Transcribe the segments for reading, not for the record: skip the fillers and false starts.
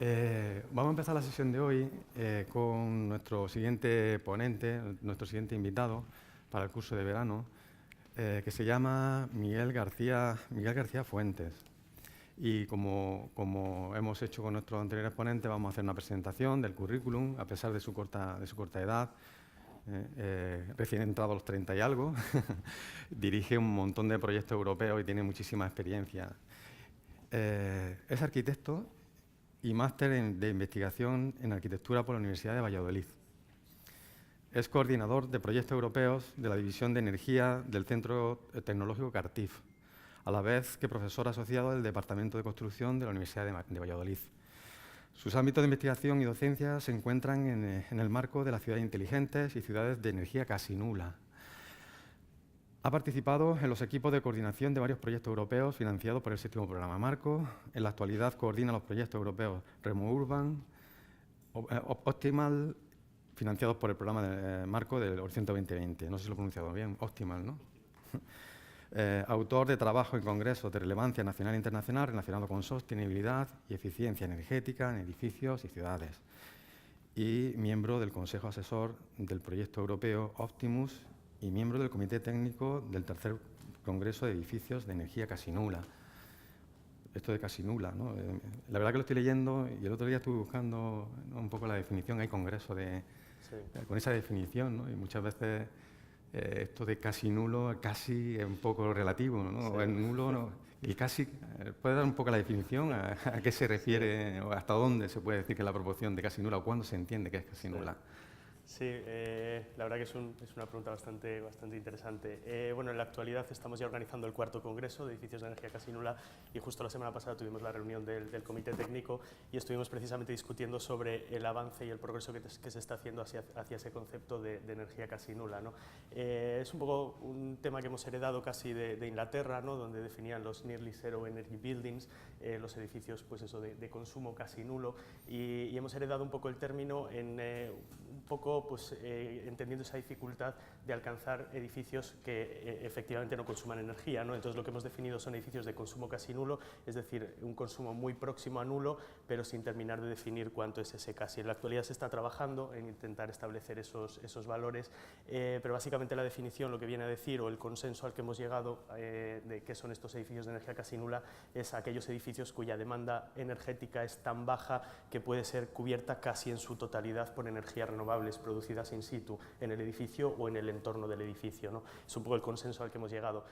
Vamos a empezar la sesión de hoy con nuestro siguiente ponente, nuestro siguiente invitado para el curso de verano, que se llama Miguel García Fuentes. Y como hemos hecho con nuestros anteriores ponentes, vamos a hacer una presentación del currículum, a pesar de su corta edad. Recién entrado a los 30 y algo, dirige un montón de proyectos europeos y tiene muchísima experiencia. Es arquitecto y máster de investigación en arquitectura por la Universidad de Valladolid. Es coordinador de proyectos europeos de la División de Energía del Centro Tecnológico Cartif, a la vez que profesor asociado del Departamento de Construcción de la Universidad de Valladolid. Sus ámbitos de investigación y docencia se encuentran en el marco de las ciudades inteligentes y ciudades de energía casi nula. Ha participado en los equipos de coordinación de varios proyectos europeos financiados por el séptimo programa Marco. En la actualidad coordina los proyectos europeos RemoUrban, Optimal, financiados por el programa de Marco del Horizonte 2020. No sé si lo he pronunciado bien, Optimal, ¿no? Autor de trabajos en congresos de relevancia nacional e internacional relacionados con sostenibilidad y eficiencia energética en edificios y ciudades. Y miembro del Consejo Asesor del proyecto europeo Optimus y miembro del Comité Técnico del tercer Congreso de Edificios de Energía Casi Nula. Esto de casi nula, ¿no? La verdad que lo estoy leyendo y el otro día estuve buscando, ¿no?, un poco la definición. Hay congreso con esa definición, ¿no? Y muchas veces esto de casi nulo, casi es un poco relativo, ¿no? Sí. O el nulo, ¿no? Y casi, ¿puede dar un poco la definición a qué se refiere o hasta dónde se puede decir que es la proporción de casi nula o cuándo se entiende que es casi nula? Sí, la verdad que es una pregunta bastante interesante. Bueno, en la actualidad estamos ya organizando el cuarto congreso de edificios de energía casi nula y justo la semana pasada tuvimos la reunión del comité técnico y estuvimos precisamente discutiendo sobre el avance y el progreso que se está haciendo hacia ese concepto de energía casi nula, ¿no? Es un poco un tema que hemos heredado casi de Inglaterra, ¿no?, donde definían los Nearly Zero Energy Buildings, los edificios pues eso, de consumo casi nulo, y hemos heredado un poco el término en un poco pues, entendiendo esa dificultad de alcanzar edificios que efectivamente no consuman energía, ¿no? Entonces lo que hemos definido son edificios de consumo casi nulo, es decir, un consumo muy próximo a nulo, pero sin terminar de definir cuánto es ese casi. En la actualidad se está trabajando en intentar establecer esos valores, pero básicamente la definición, lo que viene a decir, o el consenso al que hemos llegado de qué son estos edificios de energía casi nula, es aquellos edificios cuya demanda energética es tan baja que puede ser cubierta casi en su totalidad por energías renovables producidas in situ en el edificio o en el entorno del edificio, ¿no? Es un poco el consenso al que hemos llegado.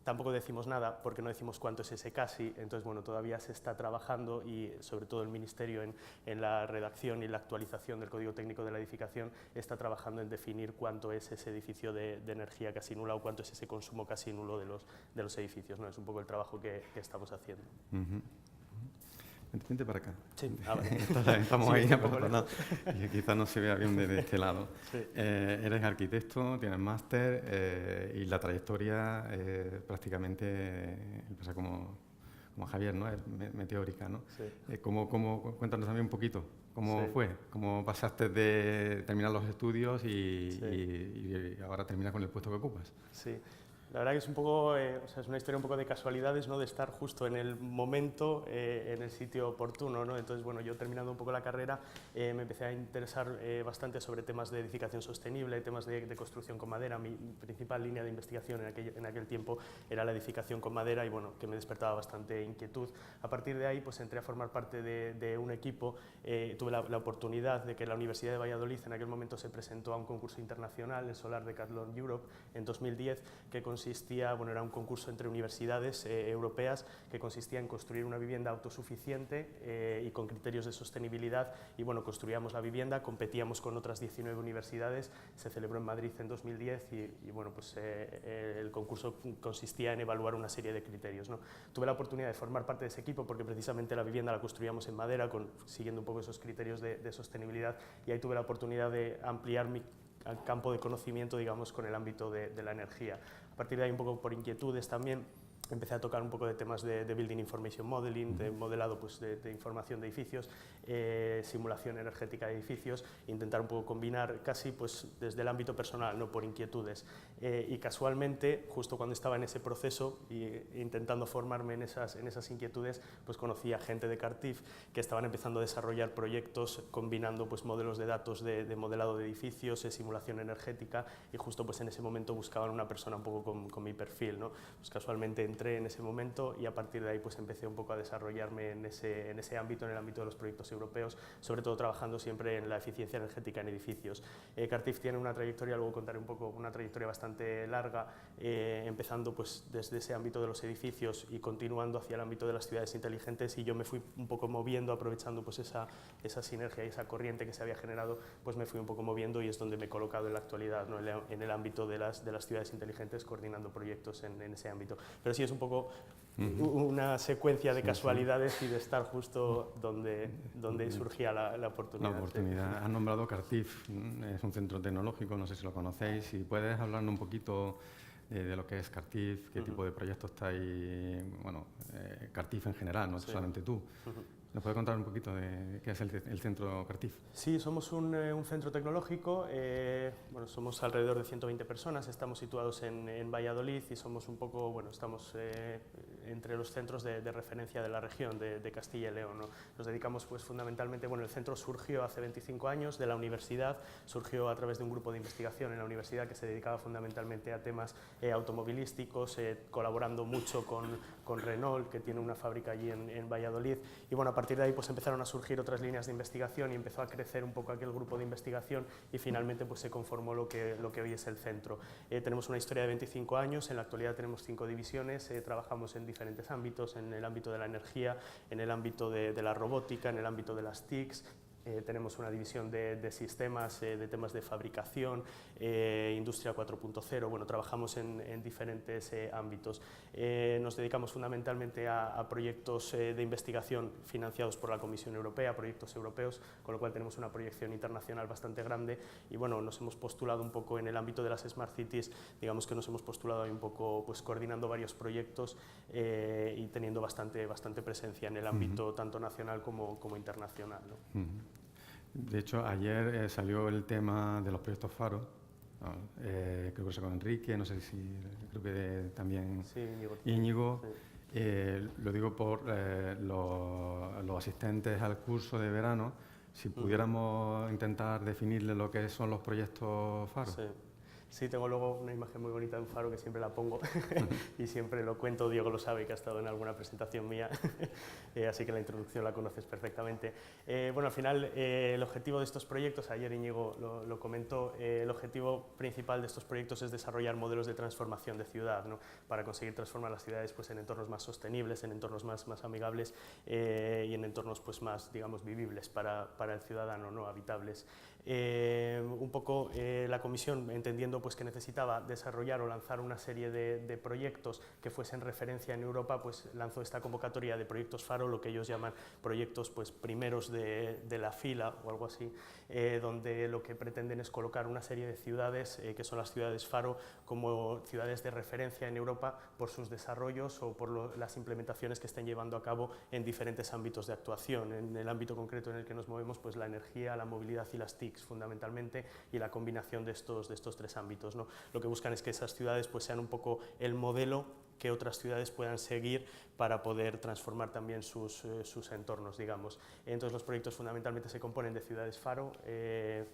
Tampoco decimos nada porque no decimos cuánto es ese casi, entonces bueno, todavía se está trabajando y sobre todo el Ministerio en la redacción y la actualización del Código Técnico de la Edificación está trabajando en definir cuánto es ese edificio de energía casi nula o cuánto es ese consumo casi nulo de los edificios, ¿no? Es un poco el trabajo que estamos haciendo. Vente para acá. Sí, vale. Estamos Sí, ahí, no, y quizás no se vea bien desde este lado. Sí. Eres arquitecto, tienes máster y la trayectoria prácticamente pasa como Javier, ¿no? Es meteórica, ¿no? Sí. Cuéntanos también un poquito cómo Sí. fue, cómo pasaste de terminar los estudios y ahora terminas con el puesto que ocupas. Sí. La verdad que es un poco, o sea, es una historia un poco de casualidades, ¿no?, de estar justo en el momento, en el sitio oportuno, ¿no? Entonces, bueno, yo terminando un poco la carrera me empecé a interesar bastante sobre temas de edificación sostenible, temas de construcción con madera. Mi principal línea de investigación en aquel tiempo era la edificación con madera y, bueno, que me despertaba bastante inquietud. A partir de ahí, pues entré a formar parte de un equipo. Tuve la oportunidad de que la Universidad de Valladolid en aquel momento se presentó a un concurso internacional, el Solar Decathlon Europe, en 2010, que consistía, bueno, era un concurso entre universidades europeas que consistía en construir una vivienda autosuficiente y con criterios de sostenibilidad, y bueno, construíamos la vivienda, competíamos con otras 19 universidades, se celebró en Madrid en 2010 y bueno, pues el concurso consistía en evaluar una serie de criterios, ¿no? Tuve la oportunidad de formar parte de ese equipo porque precisamente la vivienda la construíamos en madera, siguiendo un poco esos criterios de sostenibilidad, y ahí tuve la oportunidad de ampliar mi campo de conocimiento, digamos, con el ámbito de la energía. A partir de ahí, un poco por inquietudes también, empecé a tocar un poco de temas de Building Information Modeling, de modelado pues, de información de edificios, simulación energética de edificios, intentar un poco combinar casi pues, desde el ámbito personal, no por inquietudes. Y casualmente, justo cuando estaba en ese proceso e intentando formarme en esas inquietudes, pues conocí a gente de Cartif que estaban empezando a desarrollar proyectos combinando pues, modelos de datos de modelado de edificios, simulación energética, y justo pues, en ese momento buscaban una persona un poco con mi perfil, ¿no? Pues casualmente entré en ese momento y a partir de ahí pues empecé un poco a desarrollarme en ese ámbito, en el ámbito de los proyectos europeos, sobre todo trabajando siempre en la eficiencia energética en edificios. Cartif tiene una trayectoria, luego contaré un poco, una trayectoria bastante larga, empezando pues desde ese ámbito de los edificios y continuando hacia el ámbito de las ciudades inteligentes, y yo me fui un poco moviendo, aprovechando pues esa sinergia y esa corriente que se había generado, pues me fui un poco moviendo y es donde me he colocado en la actualidad, ¿no? En el ámbito de las ciudades inteligentes, coordinando proyectos en ese ámbito. Pero sí es un poco una secuencia de casualidades y de estar justo donde surgía la oportunidad. La oportunidad. Has nombrado Cartif, es un centro tecnológico, no sé si lo conocéis, si puedes hablarnos un poquito de lo que es Cartif, qué tipo de proyectos estáis, bueno, Cartif en general, no solamente tú. ¿Nos puede contar un poquito de qué es el centro Cartif? Sí, somos un centro tecnológico, bueno, somos alrededor de 120 personas, estamos situados en Valladolid y somos un poco, bueno, estamos entre los centros de referencia de la región de Castilla y León, ¿no? Nos dedicamos pues fundamentalmente, bueno, el centro surgió hace 25 años de la universidad, surgió a través de un grupo de investigación en la universidad que se dedicaba fundamentalmente a temas automovilísticos, colaborando mucho con Renault, que tiene una fábrica allí en Valladolid, y bueno, a partir de ahí pues empezaron a surgir otras líneas de investigación y empezó a crecer un poco aquel grupo de investigación y finalmente pues se conformó lo que hoy es el centro. Tenemos una historia de 25 años, en la actualidad tenemos 5 divisiones, trabajamos en diferentes ámbitos, en el ámbito de la energía, en el ámbito de la robótica, en el ámbito de las TICs. Tenemos una división de sistemas, de temas de fabricación, industria 4.0, bueno, trabajamos en diferentes ámbitos. Nos dedicamos fundamentalmente a proyectos de investigación financiados por la Comisión Europea, proyectos europeos, con lo cual tenemos una proyección internacional bastante grande y bueno, nos hemos postulado un poco en el ámbito de las Smart Cities, digamos que nos hemos postulado ahí un poco pues, coordinando varios proyectos y teniendo bastante presencia en el ámbito tanto nacional como internacional, ¿no? De hecho, ayer salió el tema de los proyectos Faro, creo que con Enrique, no sé si, creo que también sí, Íñigo. Sí. Lo digo por los asistentes al curso de verano, si pudiéramos intentar definirle lo que son los proyectos Faro. Sí. Sí, tengo luego una imagen muy bonita de un faro que siempre la pongo y siempre lo cuento, Diego lo sabe, que ha estado en alguna presentación mía, así que la introducción la conoces perfectamente. Bueno, al final el objetivo de estos proyectos, ayer Íñigo lo comentó, el objetivo principal de estos proyectos es desarrollar modelos de transformación de ciudad, ¿no? Para conseguir transformar las ciudades pues, en entornos más sostenibles, en entornos más amigables y en entornos pues, más, digamos, vivibles para el ciudadano, ¿no? Habitables. Un poco la comisión, entendiendo pues, que necesitaba desarrollar o lanzar una serie de proyectos que fuesen referencia en Europa, pues lanzó esta convocatoria de proyectos Faro, lo que ellos llaman proyectos pues, primeros de la fila o algo así, donde lo que pretenden es colocar una serie de ciudades, que son las ciudades Faro, como ciudades de referencia en Europa por sus desarrollos o por las implementaciones que estén llevando a cabo en diferentes ámbitos de actuación. En el ámbito concreto en el que nos movemos, pues la energía, la movilidad y las TICs fundamentalmente, y la combinación de estos 3 ámbitos, ¿no? Lo que buscan es que esas ciudades pues, sean un poco el modelo que otras ciudades puedan seguir para poder transformar también sus entornos, digamos. Entonces los proyectos fundamentalmente se componen de ciudades Faro,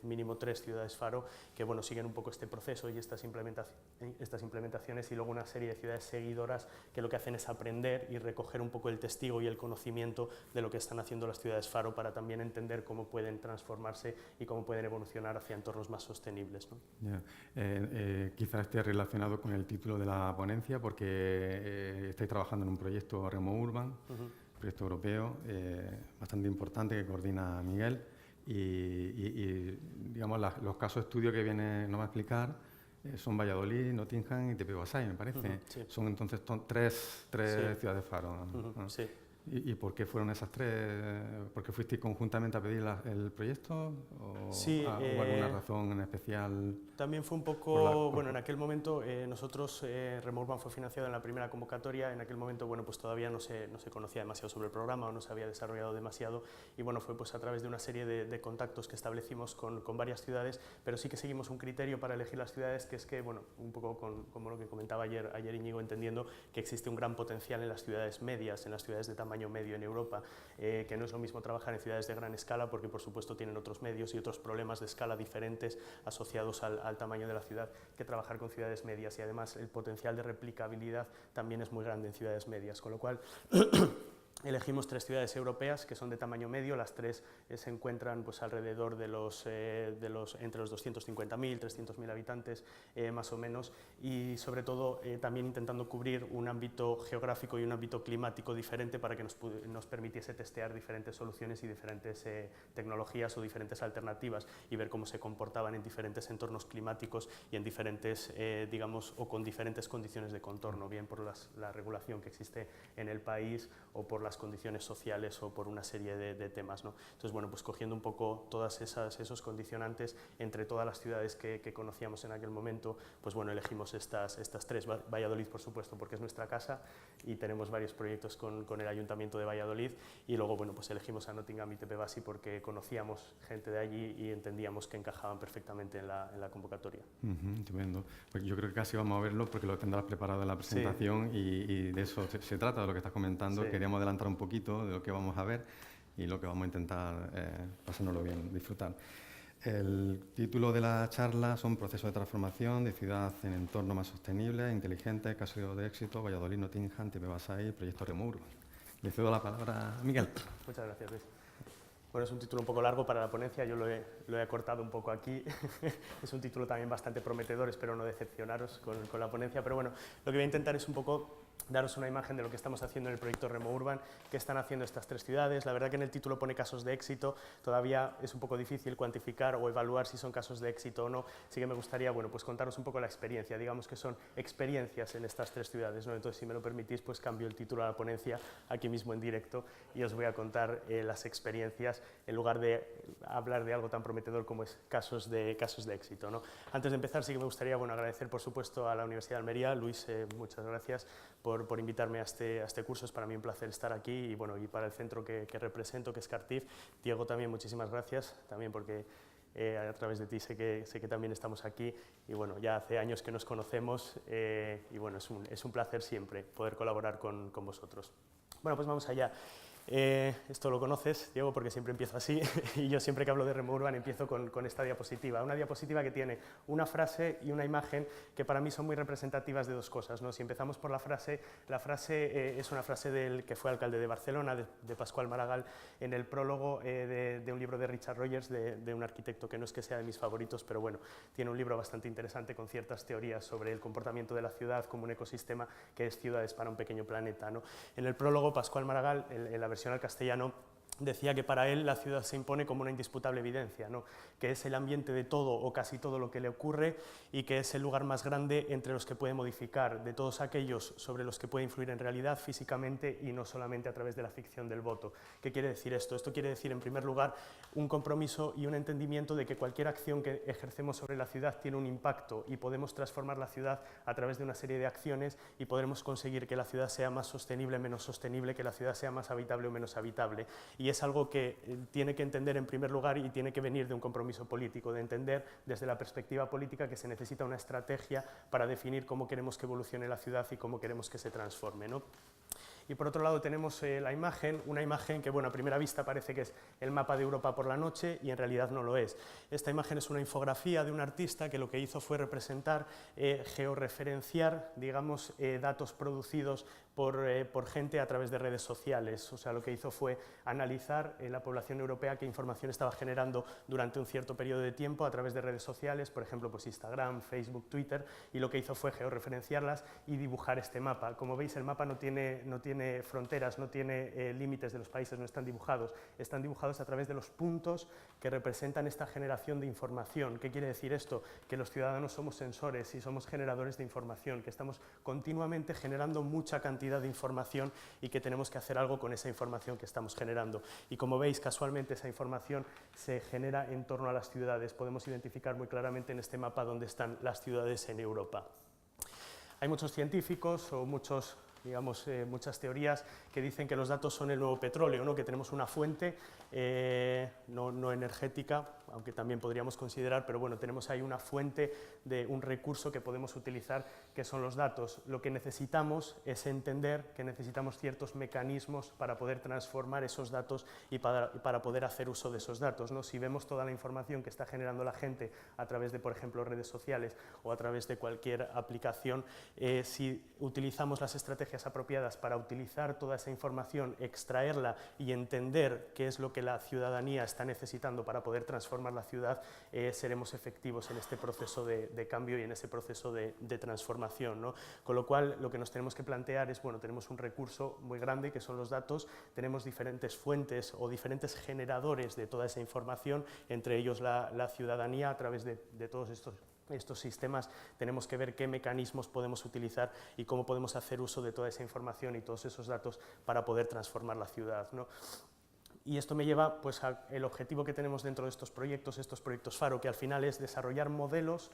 mínimo 3 ciudades Faro, que bueno, siguen un poco este proceso y estas implementaciones, y luego una serie de ciudades seguidoras que lo que hacen es aprender y recoger un poco el testigo y el conocimiento de lo que están haciendo las ciudades Faro para también entender cómo pueden transformarse y cómo pueden evolucionar hacia entornos más sostenibles, ¿no? Yeah. Quizás esté relacionado con el título de la ponencia, porque estáis trabajando en un proyecto Remo Urban, proyecto europeo bastante importante que coordina Miguel, y digamos los casos de estudio que nos va a explicar son Valladolid, Nottingham y Tepehuasay, me parece. Sí. Son entonces tres ciudades Faro. Sí. ¿Y por qué fueron esas tres? ¿Por qué fuisteis conjuntamente a pedir el proyecto? ¿O Sí, hubo alguna razón en especial? También fue un poco, bueno, en aquel momento nosotros, Remote Urban fue financiado en la primera convocatoria, en aquel momento, bueno, pues todavía no se conocía demasiado sobre el programa o no se había desarrollado demasiado y bueno, fue pues a través de una serie de contactos que establecimos con varias ciudades, pero sí que seguimos un criterio para elegir las ciudades que es que, bueno, un poco como lo que comentaba ayer Íñigo, entendiendo que existe un gran potencial en las ciudades medias, en las ciudades de tamaño medio en Europa, que no es lo mismo trabajar en ciudades de gran escala porque por supuesto tienen otros medios y otros problemas de escala diferentes asociados al tamaño de la ciudad que trabajar con ciudades medias y además el potencial de replicabilidad también es muy grande en ciudades medias, con lo cual elegimos tres ciudades europeas que son de tamaño medio, las tres se encuentran pues, alrededor entre los 250.000, 300.000 habitantes más o menos y sobre todo también intentando cubrir un ámbito geográfico y un ámbito climático diferente para que nos permitiese testear diferentes soluciones y diferentes tecnologías o diferentes alternativas y ver cómo se comportaban en diferentes entornos climáticos y en diferentes, digamos, o con diferentes condiciones de contorno, bien por la regulación que existe en el país o por las condiciones sociales o por una serie de temas, ¿no? Entonces, bueno, pues cogiendo un poco todas esos condicionantes entre todas las ciudades que conocíamos en aquel momento, pues bueno, elegimos estas tres. Valladolid, por supuesto, porque es nuestra casa y tenemos varios proyectos con el Ayuntamiento de Valladolid y luego, bueno, pues elegimos a Nottingham y Tepebasi porque conocíamos gente de allí y entendíamos que encajaban perfectamente en la convocatoria. Estupendo. Pues yo creo que casi vamos a verlo porque lo tendrás preparado en la presentación y de eso se trata, de lo que estás comentando. Sí. Queríamos adelantar un poquito de lo que vamos a ver y lo que vamos a intentar pasárnoslo bien, disfrutar. El título de la charla son Procesos de transformación de ciudad en entorno más sostenible, inteligente, caso de éxito, Valladolid, Nottingham, Tepebasi, proyecto Remote Urban. Le cedo la palabra a Miguel. Muchas gracias, Luis. Bueno, es un título un poco largo para la ponencia, yo lo he acortado un poco aquí. Es un título también bastante prometedor, espero no decepcionaros con la ponencia, pero bueno, lo que voy a intentar es un poco daros una imagen de lo que estamos haciendo en el proyecto Remote Urban, qué están haciendo estas tres ciudades. La verdad que en el título pone casos de éxito, todavía es un poco difícil cuantificar o evaluar si son casos de éxito o no, sí que me gustaría, bueno, pues contaros un poco la experiencia, digamos que son experiencias en estas tres ciudades, ¿no? Entonces, si me lo permitís, pues cambio el título a la ponencia aquí mismo en directo y os voy a contar las experiencias en lugar de hablar de algo tan prometedor como es casos de éxito, ¿no? Antes de empezar, sí que me gustaría, bueno, agradecer por supuesto a la Universidad de Almería. Luis, muchas gracias por invitarme a este curso, es para mí un placer estar aquí y, bueno, y para el centro que represento, que es Cartif. Diego, también muchísimas gracias, también porque a través de ti sé que también estamos aquí y bueno, ya hace años que nos conocemos y bueno, es un placer siempre poder colaborar con vosotros. Bueno, pues vamos allá. Esto lo conoces, Diego, porque siempre empiezo así y yo siempre que hablo de Remote Urban empiezo con esta diapositiva. Una diapositiva que tiene una frase y una imagen que para mí son muy representativas de dos cosas, ¿no? Si empezamos por la frase es una frase del que fue alcalde de Barcelona, de Pasqual Maragall, en el prólogo de un libro de Richard Rogers, de un arquitecto que no es que sea de mis favoritos, pero bueno, tiene un libro bastante interesante con ciertas teorías sobre el comportamiento de la ciudad como un ecosistema que es Ciudades para un pequeño planeta, ¿no? En el prólogo, Pasqual Maragall, en la versión al castellano, decía que para él la ciudad se impone como una indisputable evidencia, ¿no? Que es el ambiente de todo o casi todo lo que le ocurre y que es el lugar más grande entre los que puede modificar, de todos aquellos sobre los que puede influir en realidad físicamente y no solamente a través de la ficción del voto. ¿Qué quiere decir esto? Esto quiere decir, en primer lugar, un compromiso y un entendimiento de que cualquier acción que ejercemos sobre la ciudad tiene un impacto y podemos transformar la ciudad a través de una serie de acciones y podremos conseguir que la ciudad sea más sostenible, menos sostenible, que la ciudad sea más habitable o menos habitable. Y es algo que tiene que entender en primer lugar y tiene que venir de un compromiso político, de entender desde la perspectiva política que se necesita una estrategia para definir cómo queremos que evolucione la ciudad y cómo queremos que se transforme, ¿no? Y por otro lado tenemos la imagen, una imagen que, bueno, a primera vista parece que es el mapa de Europa por la noche y en realidad no lo es. Esta imagen es una infografía de un artista que lo que hizo fue representar, georreferenciar, digamos, datos producidos por gente a través de redes sociales. O sea, lo que hizo fue analizar en la población europea qué información estaba generando durante un cierto periodo de tiempo a través de redes sociales, por ejemplo, pues Instagram, Facebook, Twitter, y lo que hizo fue georreferenciarlas y dibujar este mapa. Como veis, el mapa no tiene fronteras, no tiene límites de los países, no están dibujados a través de los puntos que representan esta generación de información. ¿Qué quiere decir esto? Que los ciudadanos somos sensores y somos generadores de información, que estamos continuamente generando mucha cantidad cantidad de información y que tenemos que hacer algo con esa información que estamos generando. Y como veis, casualmente esa información se genera en torno a las ciudades. Podemos identificar muy claramente en este mapa dónde están las ciudades en Europa. Hay muchos científicos o muchas teorías que dicen que los datos son el nuevo petróleo, ¿no? Que tenemos una fuente no energética, aunque también podríamos considerar, pero bueno, tenemos ahí una fuente de un recurso que podemos utilizar, que son los datos. Lo que necesitamos es entender que necesitamos ciertos mecanismos para poder transformar esos datos y para poder hacer uso de esos datos, ¿no? Si vemos toda la información que está generando la gente a través de, por ejemplo, redes sociales o a través de cualquier aplicación, si utilizamos las estrategias apropiadas para utilizar toda esa información, extraerla y entender qué es lo que la ciudadanía está necesitando para poder transformar la ciudad, seremos efectivos en este proceso de cambio y en ese proceso de transformación, ¿no? Con lo cual, lo que nos tenemos que plantear es, bueno, tenemos un recurso muy grande que son los datos, tenemos diferentes fuentes o diferentes generadores de toda esa información, entre ellos la ciudadanía a través de todos estos sistemas. Tenemos que ver qué mecanismos podemos utilizar y cómo podemos hacer uso de toda esa información y todos esos datos para poder transformar la ciudad, ¿no? Y esto me lleva pues, al objetivo que tenemos dentro de estos proyectos Faro, que al final es desarrollar modelos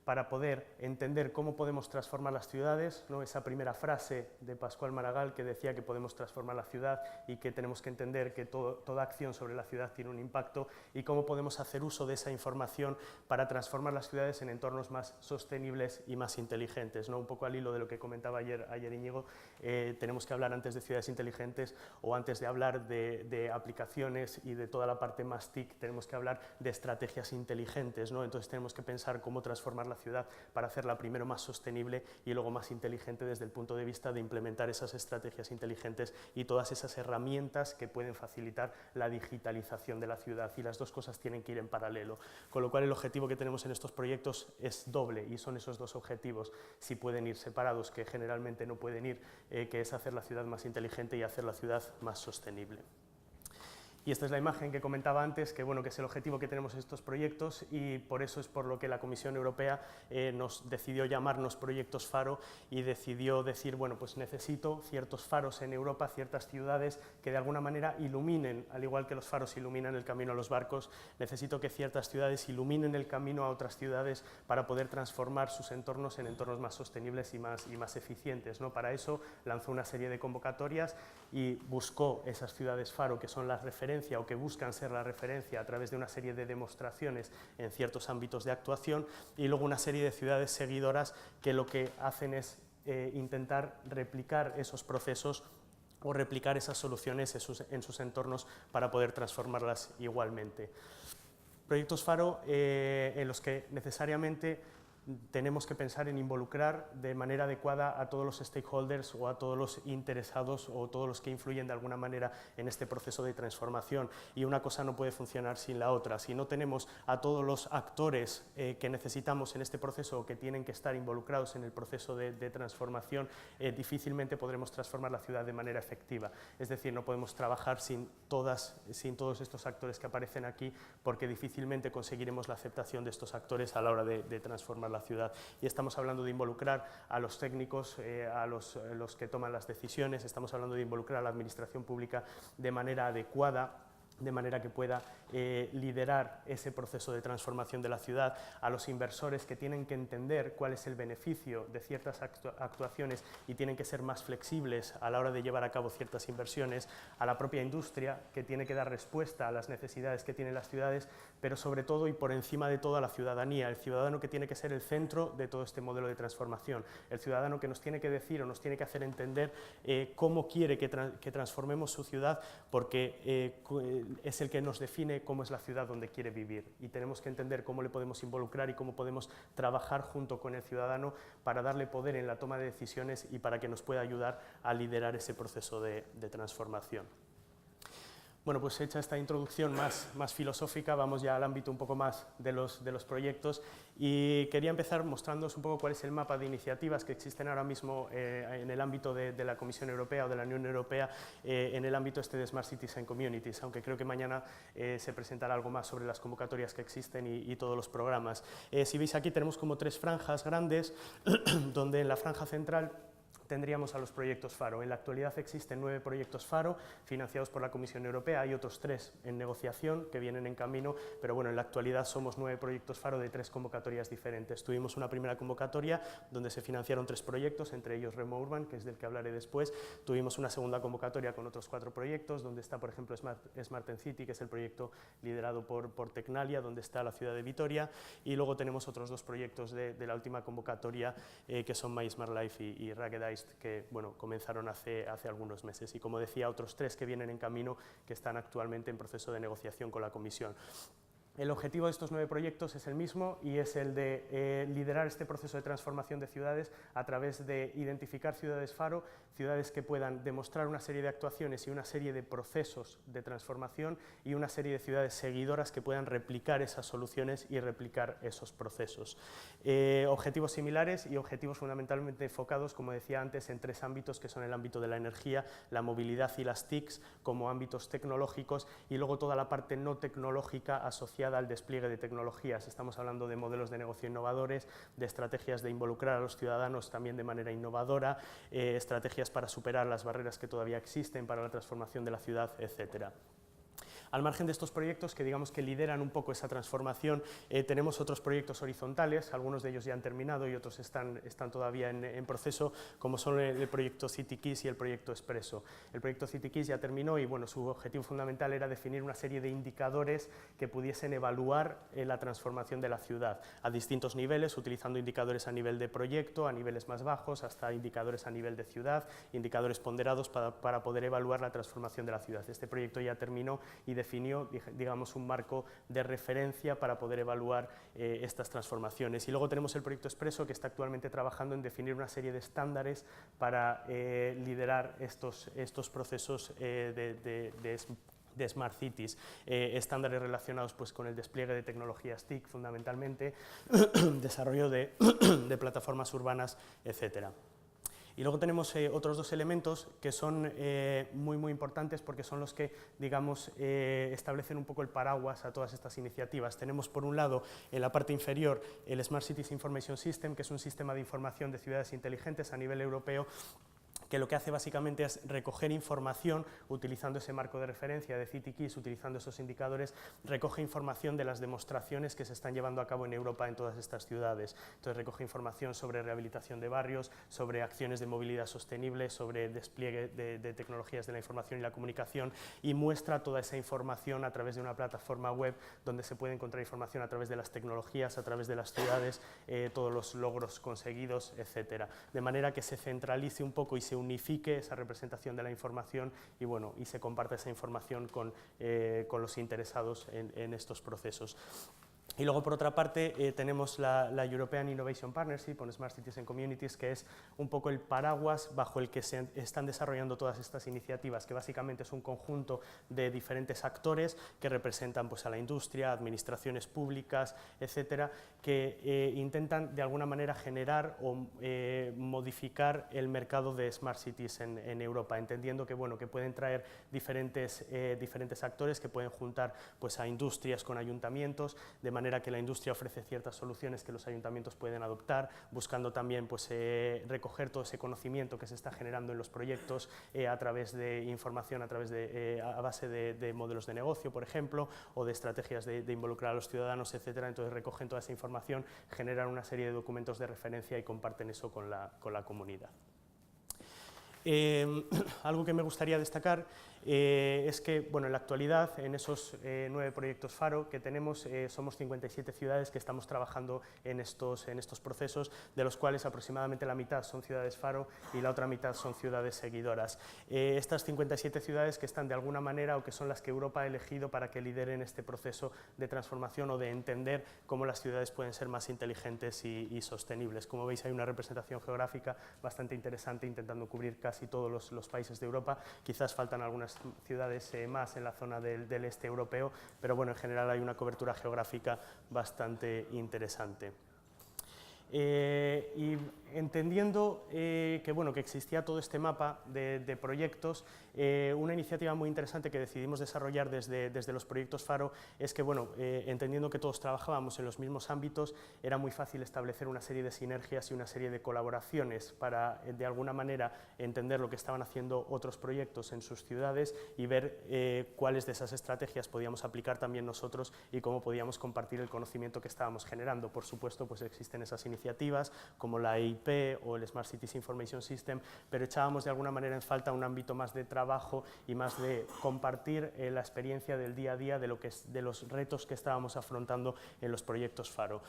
para poder entender cómo podemos transformar las ciudades, ¿no? Esa primera frase de Pascual Maragall que decía que podemos transformar la ciudad y que tenemos que entender que toda acción sobre la ciudad tiene un impacto, y cómo podemos hacer uso de esa información para transformar las ciudades en entornos más sostenibles y más inteligentes, ¿no? Un poco al hilo de lo que comentaba ayer Íñigo, tenemos que hablar antes de ciudades inteligentes o antes de hablar de aplicaciones y de toda la parte más TIC, tenemos que hablar de estrategias inteligentes, ¿no? Entonces tenemos que pensar cómo transformar la ciudad para hacerla primero más sostenible y luego más inteligente desde el punto de vista de implementar esas estrategias inteligentes y todas esas herramientas que pueden facilitar la digitalización de la ciudad, y las dos cosas tienen que ir en paralelo, con lo cual el objetivo que tenemos en estos proyectos es doble, y son esos dos objetivos. Si pueden ir separados, que generalmente no pueden ir, que es hacer la ciudad más inteligente y hacer la ciudad más sostenible. Y esta es la imagen que comentaba antes, que, bueno, que es el objetivo que tenemos en estos proyectos, y por eso es por lo que la Comisión Europea nos decidió llamarnos Proyectos Faro y decidió decir, bueno, pues necesito ciertos faros en Europa, ciertas ciudades que de alguna manera iluminen, al igual que los faros iluminan el camino a los barcos, necesito que ciertas ciudades iluminen el camino a otras ciudades para poder transformar sus entornos en entornos más sostenibles y más eficientes, ¿no? Para eso lanzó una serie de convocatorias y buscó esas ciudades faro que son las referencias o que buscan ser la referencia a través de una serie de demostraciones en ciertos ámbitos de actuación, y luego una serie de ciudades seguidoras que lo que hacen es intentar replicar esos procesos o replicar esas soluciones en sus entornos para poder transformarlas igualmente. Proyectos Faro en los que necesariamente tenemos que pensar en involucrar de manera adecuada a todos los stakeholders o a todos los interesados o todos los que influyen de alguna manera en este proceso de transformación, y una cosa no puede funcionar sin la otra. Si no tenemos a todos los actores que necesitamos en este proceso o que tienen que estar involucrados en el proceso de transformación, difícilmente podremos transformar la ciudad de manera efectiva. Es decir, no podemos trabajar sin todos estos actores que aparecen aquí, porque difícilmente conseguiremos la aceptación de estos actores a la hora de transformar la ciudad. Y estamos hablando de involucrar a los técnicos, a los que toman las decisiones, estamos hablando de involucrar a la administración pública de manera adecuada, de manera que pueda liderar ese proceso de transformación de la ciudad, a los inversores que tienen que entender cuál es el beneficio de ciertas actuaciones y tienen que ser más flexibles a la hora de llevar a cabo ciertas inversiones, a la propia industria que tiene que dar respuesta a las necesidades que tienen las ciudades, pero sobre todo y por encima de todo a la ciudadanía, el ciudadano que tiene que ser el centro de todo este modelo de transformación, el ciudadano que nos tiene que decir o nos tiene que hacer entender cómo quiere que transformemos su ciudad, porque es el que nos define cómo es la ciudad donde quiere vivir, y tenemos que entender cómo le podemos involucrar y cómo podemos trabajar junto con el ciudadano para darle poder en la toma de decisiones y para que nos pueda ayudar a liderar ese proceso de transformación. Bueno, pues hecha esta introducción más filosófica, vamos ya al ámbito un poco más de los proyectos, y quería empezar mostrándoos un poco cuál es el mapa de iniciativas que existen ahora mismo en el ámbito de la Comisión Europea o de la Unión Europea en el ámbito de Smart Cities and Communities, aunque creo que mañana se presentará algo más sobre las convocatorias que existen y todos los programas. Si veis aquí tenemos como tres franjas grandes, donde en la franja central tendríamos a los proyectos FARO. En la actualidad existen 9 proyectos FARO financiados por la Comisión Europea, hay otros 3 en negociación que vienen en camino, pero bueno, en la actualidad somos 9 proyectos FARO de 3 convocatorias diferentes. Tuvimos una primera convocatoria donde se financiaron 3 proyectos, entre ellos Remo Urban, que es del que hablaré después. Tuvimos una segunda convocatoria con otros 4 proyectos, donde está, por ejemplo, Smart and City, que es el proyecto liderado por Tecnalia, donde está la ciudad de Vitoria, y luego tenemos otros 2 proyectos de la última convocatoria, que son My Smart Life y Ruggedized, que bueno, comenzaron hace algunos meses, y como decía, otros 3 que vienen en camino, que están actualmente en proceso de negociación con la Comisión. El objetivo de estos 9 proyectos es el mismo, y es el de liderar este proceso de transformación de ciudades a través de identificar ciudades faro, ciudades que puedan demostrar una serie de actuaciones y una serie de procesos de transformación, y una serie de ciudades seguidoras que puedan replicar esas soluciones y replicar esos procesos. Objetivos similares y objetivos fundamentalmente enfocados, como decía antes, en 3 ámbitos, que son el ámbito de la energía, la movilidad y las TICs como ámbitos tecnológicos, y luego toda la parte no tecnológica asociada al despliegue de tecnologías. Estamos hablando de modelos de negocio innovadores, de estrategias de involucrar a los ciudadanos también de manera innovadora, estrategias para superar las barreras que todavía existen para la transformación de la ciudad, etcétera. Al margen de estos proyectos, que digamos que lideran un poco esa transformación, tenemos otros proyectos horizontales, algunos de ellos ya han terminado y otros están todavía en proceso, como son el proyecto CityKeys y el proyecto Expresso. El proyecto CityKeys ya terminó y bueno, su objetivo fundamental era definir una serie de indicadores que pudiesen evaluar la transformación de la ciudad a distintos niveles, utilizando indicadores a nivel de proyecto, a niveles más bajos, hasta indicadores a nivel de ciudad, indicadores ponderados para poder evaluar la transformación de la ciudad. Este proyecto ya terminó y definió, digamos, un marco de referencia para poder evaluar estas transformaciones. Y luego tenemos el proyecto Expresso, que está actualmente trabajando en definir una serie de estándares para liderar estos procesos de Smart Cities, estándares relacionados pues, con el despliegue de tecnologías TIC fundamentalmente, desarrollo de plataformas urbanas, etcétera. Y luego tenemos otros 2 elementos que son muy importantes, porque son los que, digamos, establecen un poco el paraguas a todas estas iniciativas. Tenemos por un lado, en la parte inferior, el Smart Cities Information System, que es un sistema de información de ciudades inteligentes a nivel europeo, que lo que hace básicamente es recoger información utilizando ese marco de referencia de CityKeys, utilizando esos indicadores, recoge información de las demostraciones que se están llevando a cabo en Europa en todas estas ciudades. Entonces recoge información sobre rehabilitación de barrios, sobre acciones de movilidad sostenible, sobre despliegue de tecnologías de la información y la comunicación, y muestra toda esa información a través de una plataforma web donde se puede encontrar información a través de las tecnologías, a través de las ciudades, todos los logros conseguidos, etcétera. De manera que se centralice un poco y se unifique esa representación de la información y, bueno, y se comparta esa información con los interesados en estos procesos. Y luego, por otra parte, tenemos la European Innovation Partnership on Smart Cities and Communities, que es un poco el paraguas bajo el que se están desarrollando todas estas iniciativas, que básicamente es un conjunto de diferentes actores que representan pues, a la industria, administraciones públicas, etcétera, que intentan de alguna manera generar o modificar el mercado de Smart Cities en Europa, entendiendo que, bueno, que pueden traer diferentes actores que pueden juntar pues, a industrias con ayuntamientos, de manera que la industria ofrece ciertas soluciones que los ayuntamientos pueden adoptar, buscando también pues, recoger todo ese conocimiento que se está generando en los proyectos a través de información, a base de modelos de negocio, por ejemplo, o de estrategias de involucrar a los ciudadanos, etcétera. Entonces recogen toda esa información, generan una serie de documentos de referencia y comparten eso con la comunidad. Algo que me gustaría destacar es que, bueno, en la actualidad, en esos 9 proyectos FARO que tenemos, somos 57 ciudades que estamos trabajando en estos procesos, de los cuales aproximadamente la mitad son ciudades FARO y la otra mitad son ciudades seguidoras. Estas 57 ciudades que están de alguna manera, o que son las que Europa ha elegido para que lideren este proceso de transformación o de entender cómo las ciudades pueden ser más inteligentes y sostenibles. Como veis, hay una representación geográfica bastante interesante, intentando cubrir casi todos los países de Europa. Quizás faltan algunas ciudades más en la zona del este europeo, pero bueno, en general hay una cobertura geográfica bastante interesante. Y entendiendo que, bueno, que existía todo este mapa de proyectos, Una iniciativa muy interesante que decidimos desarrollar desde los proyectos Faro es que, bueno, entendiendo que todos trabajábamos en los mismos ámbitos, era muy fácil establecer una serie de sinergias y una serie de colaboraciones para, de alguna manera, entender lo que estaban haciendo otros proyectos en sus ciudades y ver cuáles de esas estrategias podíamos aplicar también nosotros y cómo podíamos compartir el conocimiento que estábamos generando. Por supuesto, pues existen esas iniciativas como la EIP o el Smart Cities Information System, pero echábamos de alguna manera en falta un ámbito más de trabajo y más de compartir la experiencia del día a día de los retos que estábamos afrontando en los proyectos Faro.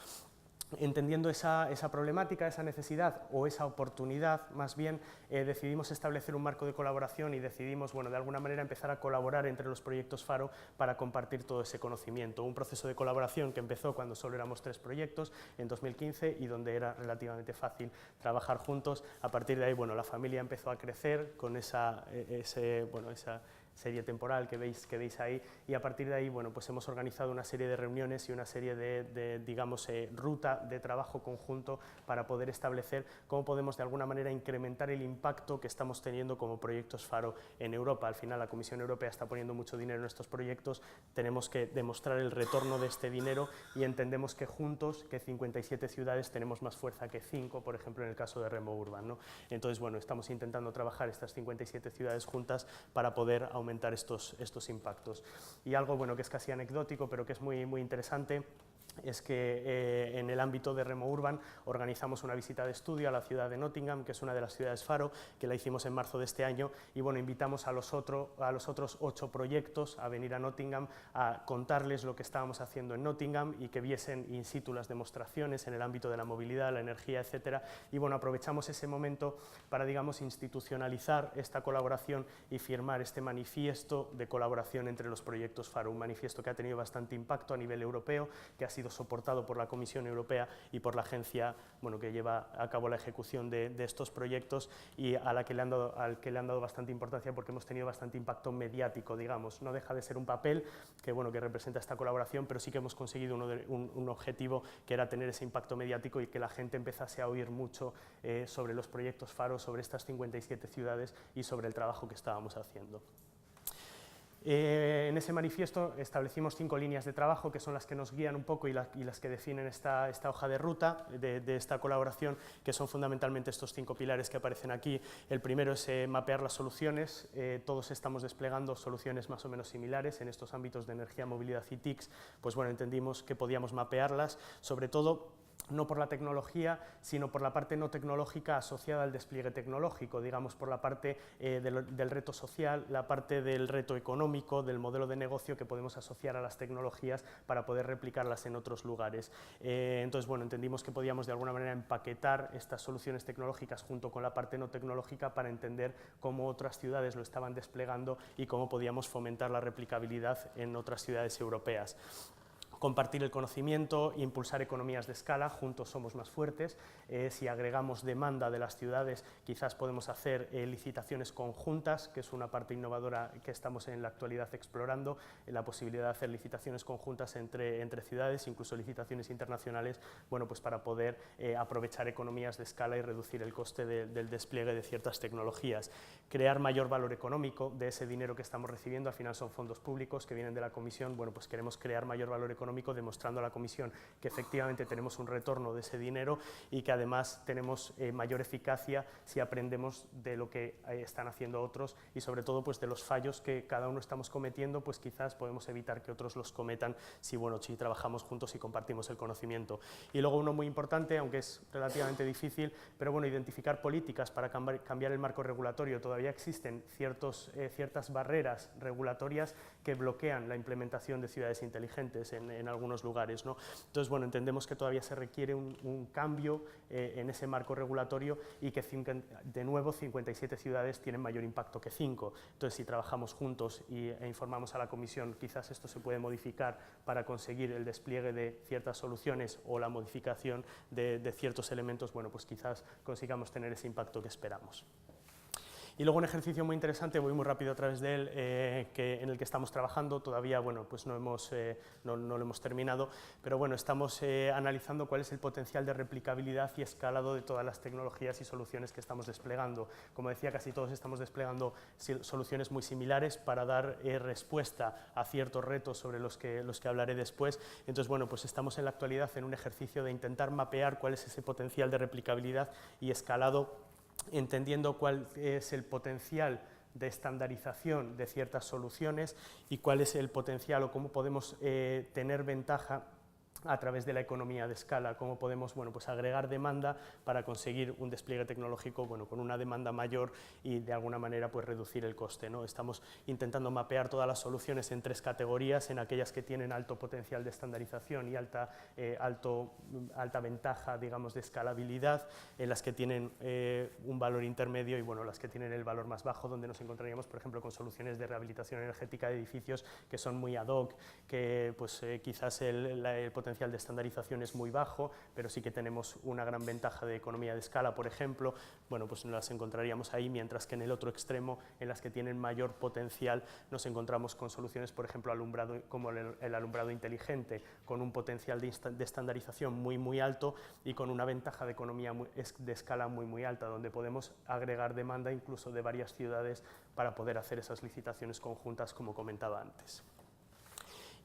Entendiendo esa problemática, esa necesidad o esa oportunidad, más bien, decidimos establecer un marco de colaboración y decidimos, bueno, de alguna manera empezar a colaborar entre los proyectos Faro para compartir todo ese conocimiento. Un proceso de colaboración que empezó cuando solo éramos 3 proyectos, en 2015, y donde era relativamente fácil trabajar juntos. A partir de ahí, bueno, la familia empezó a crecer con esa serie temporal que veis ahí, y a partir de ahí, bueno, pues hemos organizado una serie de reuniones y una serie de digamos, ruta de trabajo conjunto para poder establecer cómo podemos de alguna manera incrementar el impacto que estamos teniendo como proyectos Faro en Europa. Al final la Comisión Europea está poniendo mucho dinero en estos proyectos, tenemos que demostrar el retorno de este dinero y entendemos que juntos, que 57 ciudades tenemos más fuerza que 5, por ejemplo en el caso de Remo Urban, ¿no? Entonces, bueno, estamos intentando trabajar estas 57 ciudades juntas para poder aumentar estos impactos. Y algo, bueno, que es casi anecdótico, pero que es muy interesante, es que en el ámbito de Remo Urban organizamos una visita de estudio a la ciudad de Nottingham, que es una de las ciudades Faro, que la hicimos en marzo de este año, y bueno, invitamos a los otros 8 proyectos a venir a Nottingham a contarles lo que estábamos haciendo en Nottingham y que viesen in situ las demostraciones en el ámbito de la movilidad, la energía, etcétera. Y bueno, aprovechamos ese momento para, digamos, institucionalizar esta colaboración y firmar este manifiesto de colaboración entre los proyectos Faro, un manifiesto que ha tenido bastante impacto a nivel europeo, que ha sido soportado por la Comisión Europea y por la agencia, bueno, que lleva a cabo la ejecución de estos proyectos, y al que le han dado bastante importancia porque hemos tenido bastante impacto mediático, digamos. No deja de ser un papel que, bueno, que representa esta colaboración, pero sí que hemos conseguido un objetivo, que era tener ese impacto mediático y que la gente empezase a oír mucho sobre los proyectos Faro, sobre estas 57 ciudades y sobre el trabajo que estábamos haciendo. En ese manifiesto establecimos 5 líneas de trabajo que son las que nos guían un poco y las que definen esta hoja de ruta de esta colaboración, que son fundamentalmente estos 5 pilares que aparecen aquí. El primero es mapear las soluciones. Todos estamos desplegando soluciones más o menos similares en estos ámbitos de energía, movilidad y TICs. Pues bueno, entendimos que podíamos mapearlas, sobre todo no por la tecnología, sino por la parte no tecnológica asociada al despliegue tecnológico, digamos, por la parte del reto social, la parte del reto económico, del modelo de negocio que podemos asociar a las tecnologías para poder replicarlas en otros lugares. Entonces, bueno, entendimos que podíamos de alguna manera empaquetar estas soluciones tecnológicas junto con la parte no tecnológica para entender cómo otras ciudades lo estaban desplegando y cómo podíamos fomentar la replicabilidad en otras ciudades europeas. Compartir el conocimiento, impulsar economías de escala, juntos somos más fuertes. Si agregamos demanda de las ciudades, quizás podemos hacer licitaciones conjuntas, que es una parte innovadora que estamos en la actualidad explorando, la posibilidad de hacer licitaciones conjuntas entre ciudades, incluso licitaciones internacionales, bueno, pues para poder aprovechar economías de escala y reducir el coste del despliegue de ciertas tecnologías. Crear mayor valor económico de ese dinero que estamos recibiendo, al final son fondos públicos que vienen de la Comisión, bueno, pues queremos crear mayor valor económico demostrando a la Comisión que efectivamente tenemos un retorno de ese dinero y que además tenemos mayor eficacia si aprendemos de lo que están haciendo otros y sobre todo pues de los fallos que cada uno estamos cometiendo, pues quizás podemos evitar que otros los cometan si, bueno, si trabajamos juntos y compartimos el conocimiento. Y luego uno muy importante, aunque es relativamente difícil, pero bueno, identificar políticas para cambiar el marco regulatorio. Todavía existen ciertas barreras regulatorias que bloquean la implementación de ciudades inteligentes en algunos lugares, ¿no? Entonces, bueno, entendemos que todavía se requiere un cambio en ese marco regulatorio y que, de nuevo, 57 ciudades tienen mayor impacto que 5. Entonces, si trabajamos juntos e informamos a la Comisión, quizás esto se puede modificar para conseguir el despliegue de ciertas soluciones o la modificación de ciertos elementos, bueno, pues quizás consigamos tener ese impacto que esperamos. Y luego un ejercicio muy interesante, voy muy rápido a través de él, en el que estamos trabajando, todavía bueno, pues no lo hemos terminado, pero bueno, estamos analizando cuál es el potencial de replicabilidad y escalado de todas las tecnologías y soluciones que estamos desplegando. Como decía, casi todos estamos desplegando soluciones muy similares para dar respuesta a ciertos retos sobre los que hablaré después. Entonces, bueno, pues estamos en la actualidad en un ejercicio de intentar mapear cuál es ese potencial de replicabilidad y escalado, entendiendo cuál es el potencial de estandarización de ciertas soluciones y cuál es el potencial o cómo podemos tener ventaja a través de la economía de escala, cómo podemos pues agregar demanda para conseguir un despliegue tecnológico con una demanda mayor y de alguna manera pues reducir el coste, ¿no? Estamos intentando mapear todas las soluciones en 3 categorías, en aquellas que tienen alto potencial de estandarización y alta ventaja, digamos, de escalabilidad, en las que tienen un valor intermedio y las que tienen el valor más bajo, donde nos encontraríamos, por ejemplo, con soluciones de rehabilitación energética de edificios que son muy ad hoc, que quizás el potencial de estandarización es muy bajo, pero sí que tenemos una gran ventaja de economía de escala, por ejemplo, pues las encontraríamos ahí, mientras que en el otro extremo, en las que tienen mayor potencial, nos encontramos con soluciones, por ejemplo, como el alumbrado inteligente, con un potencial de estandarización muy alto y con una ventaja de economía de escala muy alta, donde podemos agregar demanda incluso de varias ciudades para poder hacer esas licitaciones conjuntas, como comentaba antes.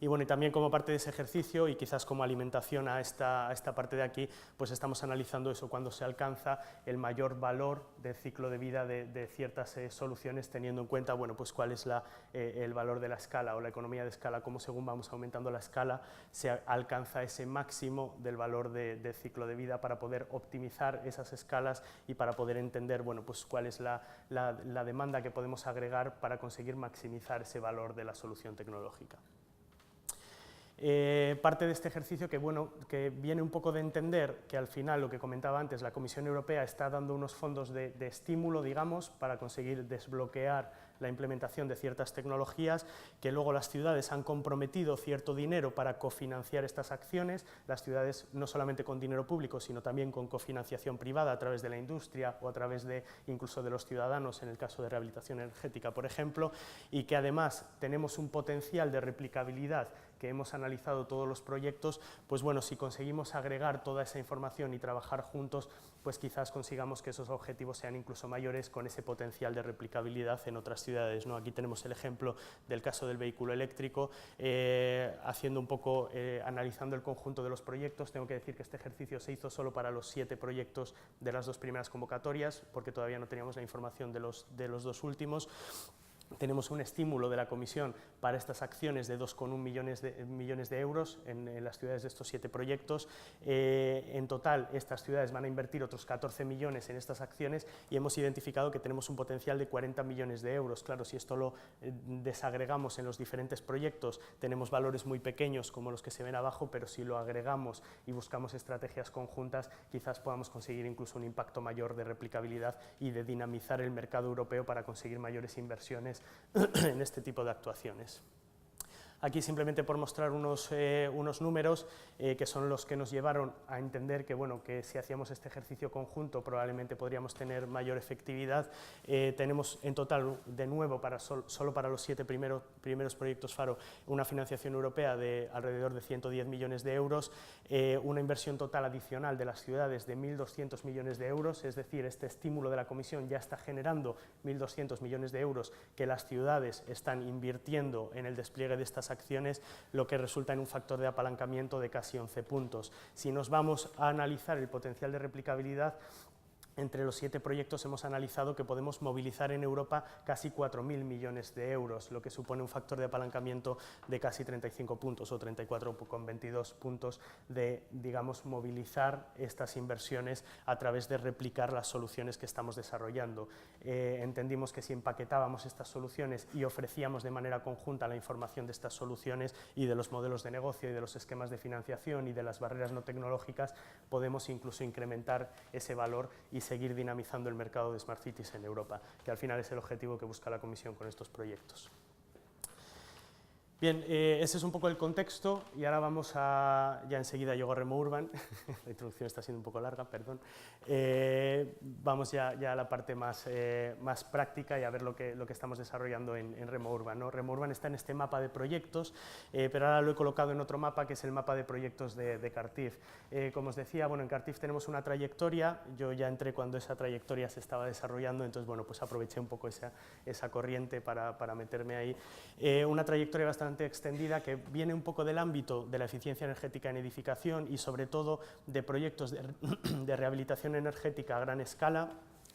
Y bueno, y también como parte de ese ejercicio y quizás como alimentación a esta parte de aquí, pues estamos analizando eso, cuando se alcanza el mayor valor del ciclo de vida de ciertas soluciones, teniendo en cuenta pues cuál es el valor de la escala o la economía de escala, cómo según vamos aumentando la escala se alcanza ese máximo del valor de ciclo de vida para poder optimizar esas escalas y para poder entender pues cuál es la demanda que podemos agregar para conseguir maximizar ese valor de la solución tecnológica. Parte de este ejercicio que viene un poco de entender que al final, lo que comentaba antes, la Comisión Europea está dando unos fondos de estímulo, digamos, para conseguir desbloquear la implementación de ciertas tecnologías, que luego las ciudades han comprometido cierto dinero para cofinanciar estas acciones, las ciudades no solamente con dinero público, sino también con cofinanciación privada a través de la industria o a través incluso de los ciudadanos, en el caso de rehabilitación energética, por ejemplo, y que además tenemos un potencial de replicabilidad que hemos analizado todos los proyectos, pues bueno, si conseguimos agregar toda esa información y trabajar juntos, pues quizás consigamos que esos objetivos sean incluso mayores con ese potencial de replicabilidad en otras ciudades, ¿no? Aquí tenemos el ejemplo del caso del vehículo eléctrico, haciendo un poco, analizando el conjunto de los proyectos. Tengo que decir que este ejercicio se hizo solo para los 7 proyectos de las 2 primeras convocatorias, porque todavía no teníamos la información de los 2 últimos. Tenemos un estímulo de la Comisión para estas acciones de 2,1 millones de euros en las ciudades de estos 7 proyectos. En total, estas ciudades van a invertir otros 14 millones en estas acciones y hemos identificado que tenemos un potencial de 40 millones de euros. Claro, si esto lo desagregamos en los diferentes proyectos, tenemos valores muy pequeños como los que se ven abajo, pero si lo agregamos y buscamos estrategias conjuntas, quizás podamos conseguir incluso un impacto mayor de replicabilidad y de dinamizar el mercado europeo para conseguir mayores inversiones en este tipo de actuaciones. Aquí simplemente por mostrar unos números que son los que nos llevaron a entender que si hacíamos este ejercicio conjunto probablemente podríamos tener mayor efectividad. Tenemos en total, de nuevo, solo para los 7 primeros proyectos Faro, una financiación europea de alrededor de 110 millones de euros, una inversión total adicional de las ciudades de 1.200 millones de euros, es decir, este estímulo de la Comisión ya está generando 1.200 millones de euros que las ciudades están invirtiendo en el despliegue de estas acciones, lo que resulta en un factor de apalancamiento de casi 11 puntos. Si nos vamos a analizar el potencial de replicabilidad, entre los 7 proyectos hemos analizado que podemos movilizar en Europa casi 4.000 millones de euros, lo que supone un factor de apalancamiento de casi 35 puntos o 34,22 puntos de, digamos, movilizar estas inversiones a través de replicar las soluciones que estamos desarrollando. Entendimos que si empaquetábamos estas soluciones y ofrecíamos de manera conjunta la información de estas soluciones y de los modelos de negocio y de los esquemas de financiación y de las barreras no tecnológicas, podemos incluso incrementar ese valor y seguir dinamizando el mercado de Smart Cities en Europa, que al final es el objetivo que busca la Comisión con estos proyectos. Bien, ese es un poco el contexto y ahora vamos a, ya enseguida llegó Remo Urban, la introducción está siendo un poco larga, perdón, vamos ya a la parte más práctica y a ver lo que estamos desarrollando en Remo Urban, ¿no? Remo Urban está en este mapa de proyectos, pero ahora lo he colocado en otro mapa que es el mapa de proyectos de Cartif. Como os decía, bueno, en Cartif tenemos una trayectoria, yo ya entré cuando esa trayectoria se estaba desarrollando, entonces bueno, pues aproveché un poco esa corriente para meterme ahí. Una trayectoria bastante extendida que viene un poco del ámbito de la eficiencia energética en edificación y sobre todo de proyectos de rehabilitación energética a gran escala,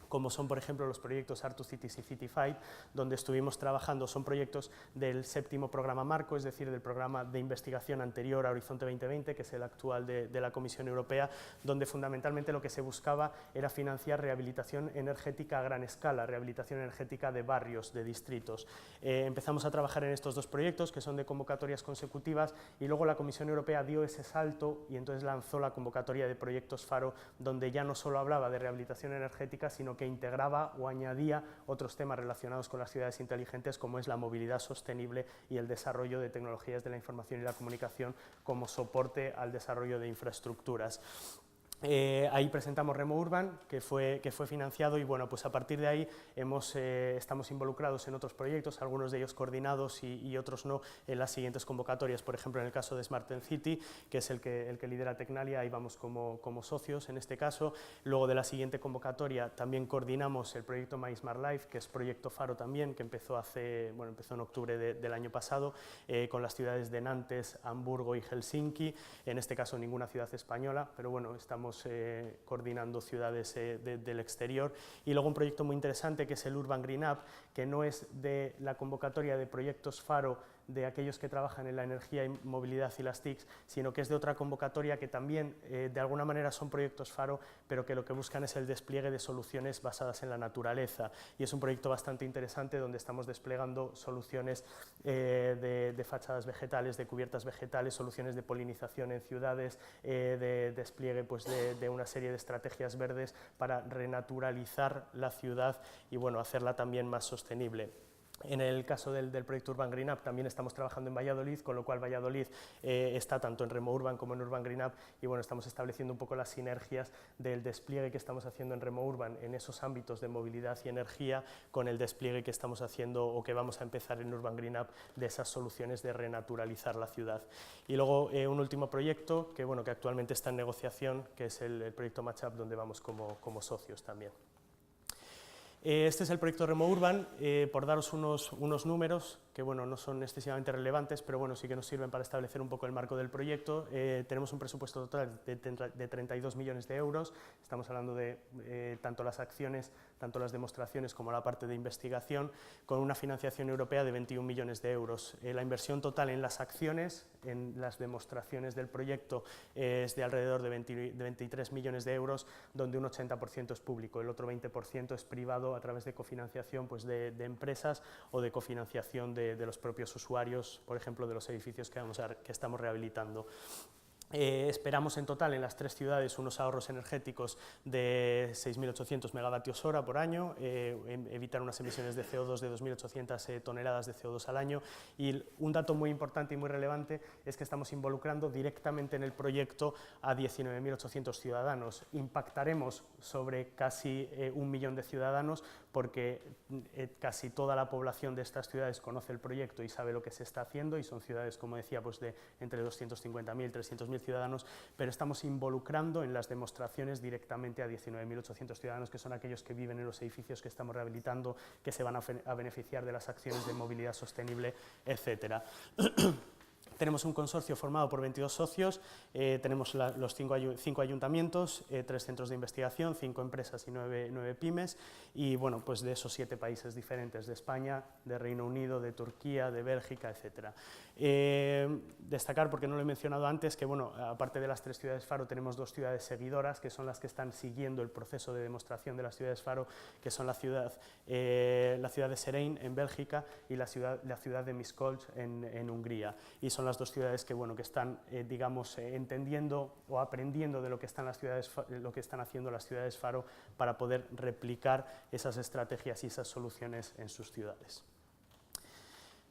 como son, por ejemplo, los proyectos Art2Cities y Cityfight, donde estuvimos trabajando, son proyectos del 7º programa marco, es decir, del programa de investigación anterior a Horizonte 2020, que es el actual de la Comisión Europea, donde fundamentalmente lo que se buscaba era financiar rehabilitación energética a gran escala, rehabilitación energética de barrios, de distritos. Empezamos a trabajar en estos dos proyectos, que son de convocatorias consecutivas, y luego la Comisión Europea dio ese salto y entonces lanzó la convocatoria de proyectos Faro, donde ya no solo hablaba de rehabilitación energética, sino que integraba o añadía otros temas relacionados con las ciudades inteligentes, como es la movilidad sostenible y el desarrollo de tecnologías de la información y la comunicación como soporte al desarrollo de infraestructuras. Ahí presentamos Remo Urban, que fue financiado y bueno, pues a partir de ahí estamos involucrados en otros proyectos, algunos de ellos coordinados y otros no en las siguientes convocatorias, por ejemplo en el caso de Smart City, que es el que lidera Tecnalia, ahí vamos como socios en este caso. Luego de la siguiente convocatoria también coordinamos el proyecto My Smart Life, que es proyecto Faro también, que empezó en octubre del año pasado, con las ciudades de Nantes, Hamburgo y Helsinki, en este caso ninguna ciudad española, pero bueno, estamos coordinando ciudades del exterior. Y luego un proyecto muy interesante que es el Urban Green Up, que no es de la convocatoria de proyectos Faro de aquellos que trabajan en la energía y movilidad y las TICs, sino que es de otra convocatoria que también de alguna manera son proyectos Faro, pero que lo que buscan es el despliegue de soluciones basadas en la naturaleza. Y es un proyecto bastante interesante donde estamos desplegando soluciones de fachadas vegetales, de cubiertas vegetales, soluciones de polinización en ciudades, de despliegue pues, de una serie de estrategias verdes para renaturalizar la ciudad y bueno, hacerla también más sostenible. En el caso del proyecto Urban Green Up también estamos trabajando en Valladolid, con lo cual Valladolid está tanto en Remo Urban como en Urban Green Up y bueno, estamos estableciendo un poco las sinergias del despliegue que estamos haciendo en Remo Urban en esos ámbitos de movilidad y energía con el despliegue que estamos haciendo o que vamos a empezar en Urban Green Up de esas soluciones de renaturalizar la ciudad. Y luego un último proyecto que, bueno, que actualmente está en negociación, que es el proyecto Matchup, donde vamos como socios también. Este es el proyecto Remo Urban, por daros unos números que bueno, no son excesivamente relevantes, pero bueno, sí que nos sirven para establecer un poco el marco del proyecto. Tenemos un presupuesto total de 32 millones de euros, estamos hablando de tanto las acciones, tanto las demostraciones como la parte de investigación, con una financiación europea de 21 millones de euros. La inversión total en las acciones, en las demostraciones del proyecto, es de alrededor de 23 millones de euros, donde un 80% es público, el otro 20% es privado a través de cofinanciación pues de empresas o de cofinanciación de los propios usuarios, por ejemplo, de los edificios que estamos rehabilitando. Esperamos en total en las tres ciudades unos ahorros energéticos de 6.800 megavatios hora por año, evitar unas emisiones de CO2 de 2.800 toneladas de CO2 al año y un dato muy importante y muy relevante es que estamos involucrando directamente en el proyecto a 19.800 ciudadanos. Impactaremos sobre casi 1 millón de ciudadanos porque casi toda la población de estas ciudades conoce el proyecto y sabe lo que se está haciendo y son ciudades, como decía, pues de entre 250.000 y 300.000 ciudadanos, pero estamos involucrando en las demostraciones directamente a 19.800 ciudadanos, que son aquellos que viven en los edificios que estamos rehabilitando, que se van a beneficiar de las acciones de movilidad sostenible, etcétera. Tenemos un consorcio formado por 22 socios, tenemos los 5 ayuntamientos, 3 centros de investigación, 5 empresas y 9 pymes, y bueno, pues de esos 7 países diferentes, de España, de Reino Unido, de Turquía, de Bélgica, etc. Destacar, porque no lo he mencionado antes, que bueno, aparte de las 3 ciudades Faro, tenemos 2 ciudades seguidoras, que son las que están siguiendo el proceso de demostración de las ciudades Faro, que son la ciudad de Serein, en Bélgica, y la ciudad de Miskolc, en Hungría. Y son las 2 ciudades que, bueno, que están, digamos, entendiendo o aprendiendo de lo que están haciendo las ciudades Faro para poder replicar esas estrategias y esas soluciones en sus ciudades.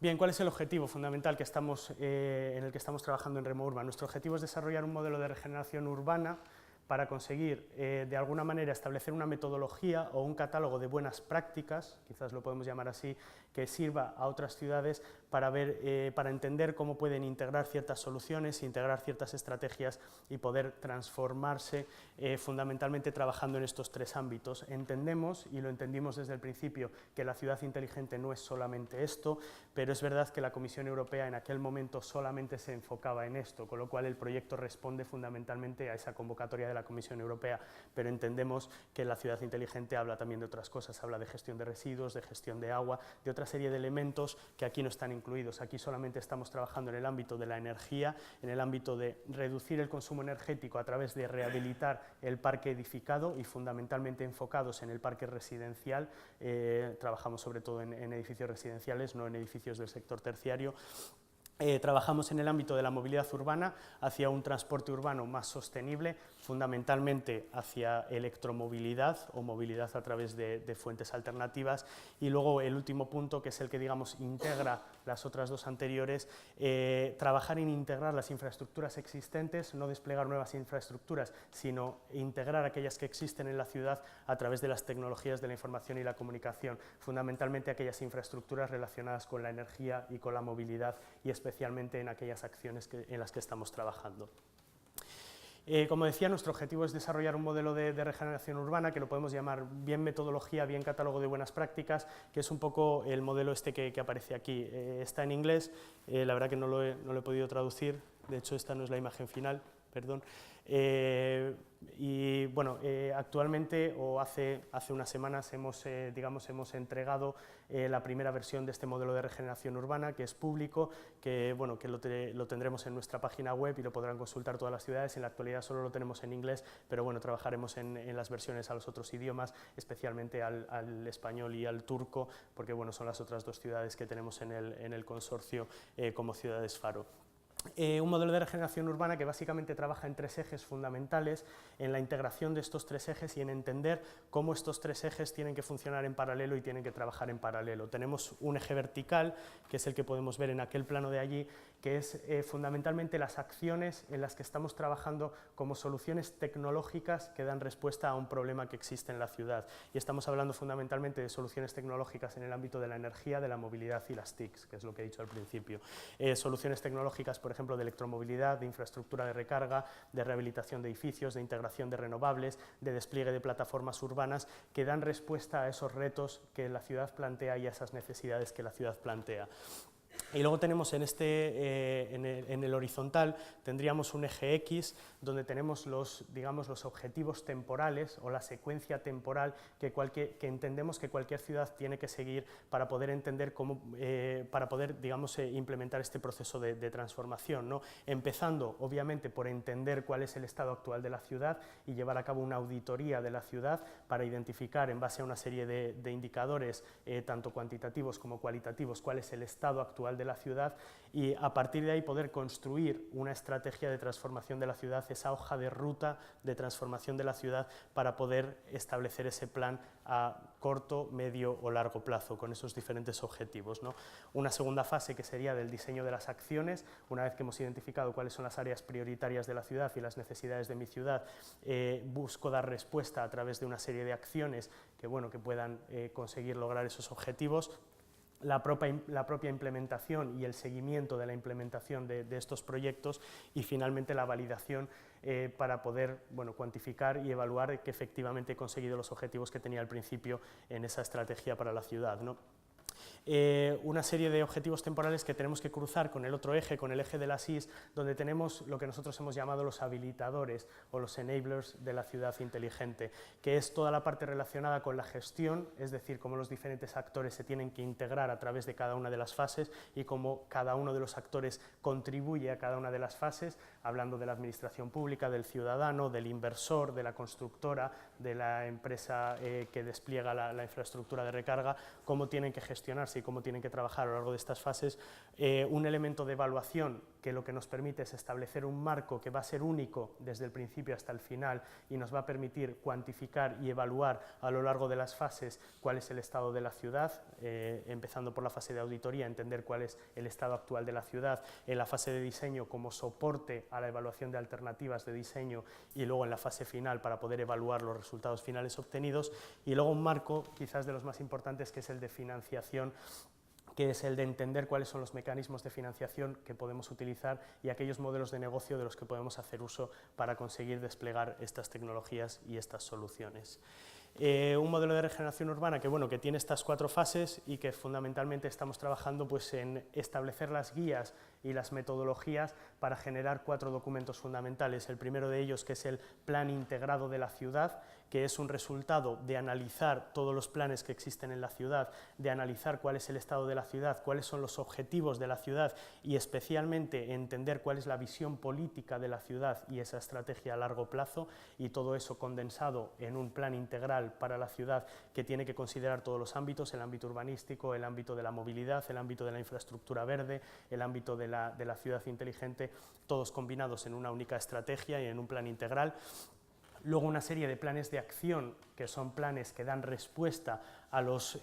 Bien, ¿cuál es el objetivo fundamental en el que estamos trabajando en Remo Urban? Nuestro objetivo es desarrollar un modelo de regeneración urbana para conseguir, de alguna manera, establecer una metodología o un catálogo de buenas prácticas, quizás lo podemos llamar así, que sirva a otras ciudades para entender cómo pueden integrar ciertas soluciones, integrar ciertas estrategias y poder transformarse fundamentalmente trabajando en estos tres ámbitos. Entendemos, y lo entendimos desde el principio, que la ciudad inteligente no es solamente esto, pero es verdad que la Comisión Europea en aquel momento solamente se enfocaba en esto, con lo cual el proyecto responde fundamentalmente a esa convocatoria de la Comisión Europea, pero entendemos que la ciudad inteligente habla también de otras cosas, habla de gestión de residuos, de gestión de agua, de otra serie de elementos que aquí no están incluidos. Aquí solamente estamos trabajando en el ámbito de la energía, en el ámbito de reducir el consumo energético a través de rehabilitar el parque edificado y fundamentalmente enfocados en el parque residencial. Trabajamos sobre todo en edificios residenciales, no en edificios del sector terciario. Trabajamos en el ámbito de la movilidad urbana hacia un transporte urbano más sostenible, fundamentalmente hacia electromovilidad o movilidad a través de fuentes alternativas, y luego el último punto, que es el que digamos integra las otras dos anteriores, trabajar en integrar las infraestructuras existentes, no desplegar nuevas infraestructuras, sino integrar aquellas que existen en la ciudad a través de las tecnologías de la información y la comunicación, fundamentalmente aquellas infraestructuras relacionadas con la energía y con la movilidad, y especialmente en aquellas acciones en las que estamos trabajando. Como decía, nuestro objetivo es desarrollar un modelo de regeneración urbana que lo podemos llamar bien metodología, bien catálogo de buenas prácticas, que es un poco el modelo este que aparece aquí. Está en inglés, la verdad que no lo he podido traducir, de hecho esta no es la imagen final, perdón. Y bueno, actualmente o hace unas semanas hemos entregado la primera versión de este modelo de regeneración urbana, que es público, que lo tendremos en nuestra página web y lo podrán consultar todas las ciudades. En la actualidad solo lo tenemos en inglés, pero bueno, trabajaremos en las versiones a los otros idiomas, especialmente al español y al turco, porque bueno, son las otras dos ciudades que tenemos en el consorcio como ciudades faro. Un modelo de regeneración urbana que básicamente trabaja en tres ejes fundamentales, en la integración de estos tres ejes y en entender cómo estos tres ejes tienen que funcionar en paralelo y tienen que trabajar en paralelo. Tenemos un eje vertical, que es el que podemos ver en aquel plano de allí, que es fundamentalmente las acciones en las que estamos trabajando como soluciones tecnológicas que dan respuesta a un problema que existe en la ciudad. Y estamos hablando fundamentalmente de soluciones tecnológicas en el ámbito de la energía, de la movilidad y las TICs, que es lo que he dicho al principio. Soluciones tecnológicas, por ejemplo, de electromovilidad, de infraestructura de recarga, de rehabilitación de edificios, de integración de renovables, de despliegue de plataformas urbanas que dan respuesta a esos retos que la ciudad plantea y a esas necesidades que la ciudad plantea. Y luego tenemos en el horizontal tendríamos un eje X donde tenemos los objetivos temporales o la secuencia temporal que entendemos que cualquier ciudad tiene que seguir para poder entender para poder implementar este proceso de transformación, ¿no? Empezando obviamente por entender cuál es el estado actual de la ciudad y llevar a cabo una auditoría de la ciudad para identificar en base a una serie de indicadores tanto cuantitativos como cualitativos cuál es el estado actual de la ciudad, y a partir de ahí poder construir una estrategia de transformación de la ciudad, esa hoja de ruta de transformación de la ciudad para poder establecer ese plan a corto, medio o largo plazo con esos diferentes objetivos, ¿no? Una segunda fase que sería del diseño de las acciones, una vez que hemos identificado cuáles son las áreas prioritarias de la ciudad y las necesidades de mi ciudad, busco dar respuesta a través de una serie de acciones que puedan conseguir lograr esos objetivos. La propia implementación y el seguimiento de la implementación de estos proyectos y finalmente la validación para poder cuantificar y evaluar que efectivamente he conseguido los objetivos que tenía al principio en esa estrategia para la ciudad, ¿no? Una serie de objetivos temporales que tenemos que cruzar con el otro eje, con el eje de las IS, donde tenemos lo que nosotros hemos llamado los habilitadores o los enablers de la ciudad inteligente, que es toda la parte relacionada con la gestión, es decir, cómo los diferentes actores se tienen que integrar a través de cada una de las fases y cómo cada uno de los actores contribuye a cada una de las fases, hablando de la administración pública, del ciudadano, del inversor, de la constructora, de la empresa que despliega la infraestructura de recarga, cómo tienen que gestionarse y cómo tienen que trabajar a lo largo de estas fases. Un elemento de evaluación que lo que nos permite es establecer un marco que va a ser único desde el principio hasta el final y nos va a permitir cuantificar y evaluar a lo largo de las fases cuál es el estado de la ciudad, empezando por la fase de auditoría, entender cuál es el estado actual de la ciudad, en la fase de diseño como soporte a la evaluación de alternativas de diseño y luego en la fase final para poder evaluar los resultados finales obtenidos, y luego un marco quizás de los más importantes que es el de financiación, que es el de entender cuáles son los mecanismos de financiación que podemos utilizar y aquellos modelos de negocio de los que podemos hacer uso para conseguir desplegar estas tecnologías y estas soluciones. Un modelo de regeneración urbana que tiene estas 4 fases y que fundamentalmente estamos trabajando pues, en establecer las guías y las metodologías para generar 4 documentos fundamentales. El primero de ellos, que es el Plan Integrado de la Ciudad, que es un resultado de analizar todos los planes que existen en la ciudad, de analizar cuál es el estado de la ciudad, cuáles son los objetivos de la ciudad y especialmente entender cuál es la visión política de la ciudad y esa estrategia a largo plazo, y todo eso condensado en un plan integral para la ciudad que tiene que considerar todos los ámbitos: el ámbito urbanístico, el ámbito de la movilidad, el ámbito de la infraestructura verde, el ámbito de la ciudad inteligente, todos combinados en una única estrategia y en un plan integral. Luego una serie de planes de acción, que son planes que dan respuesta a los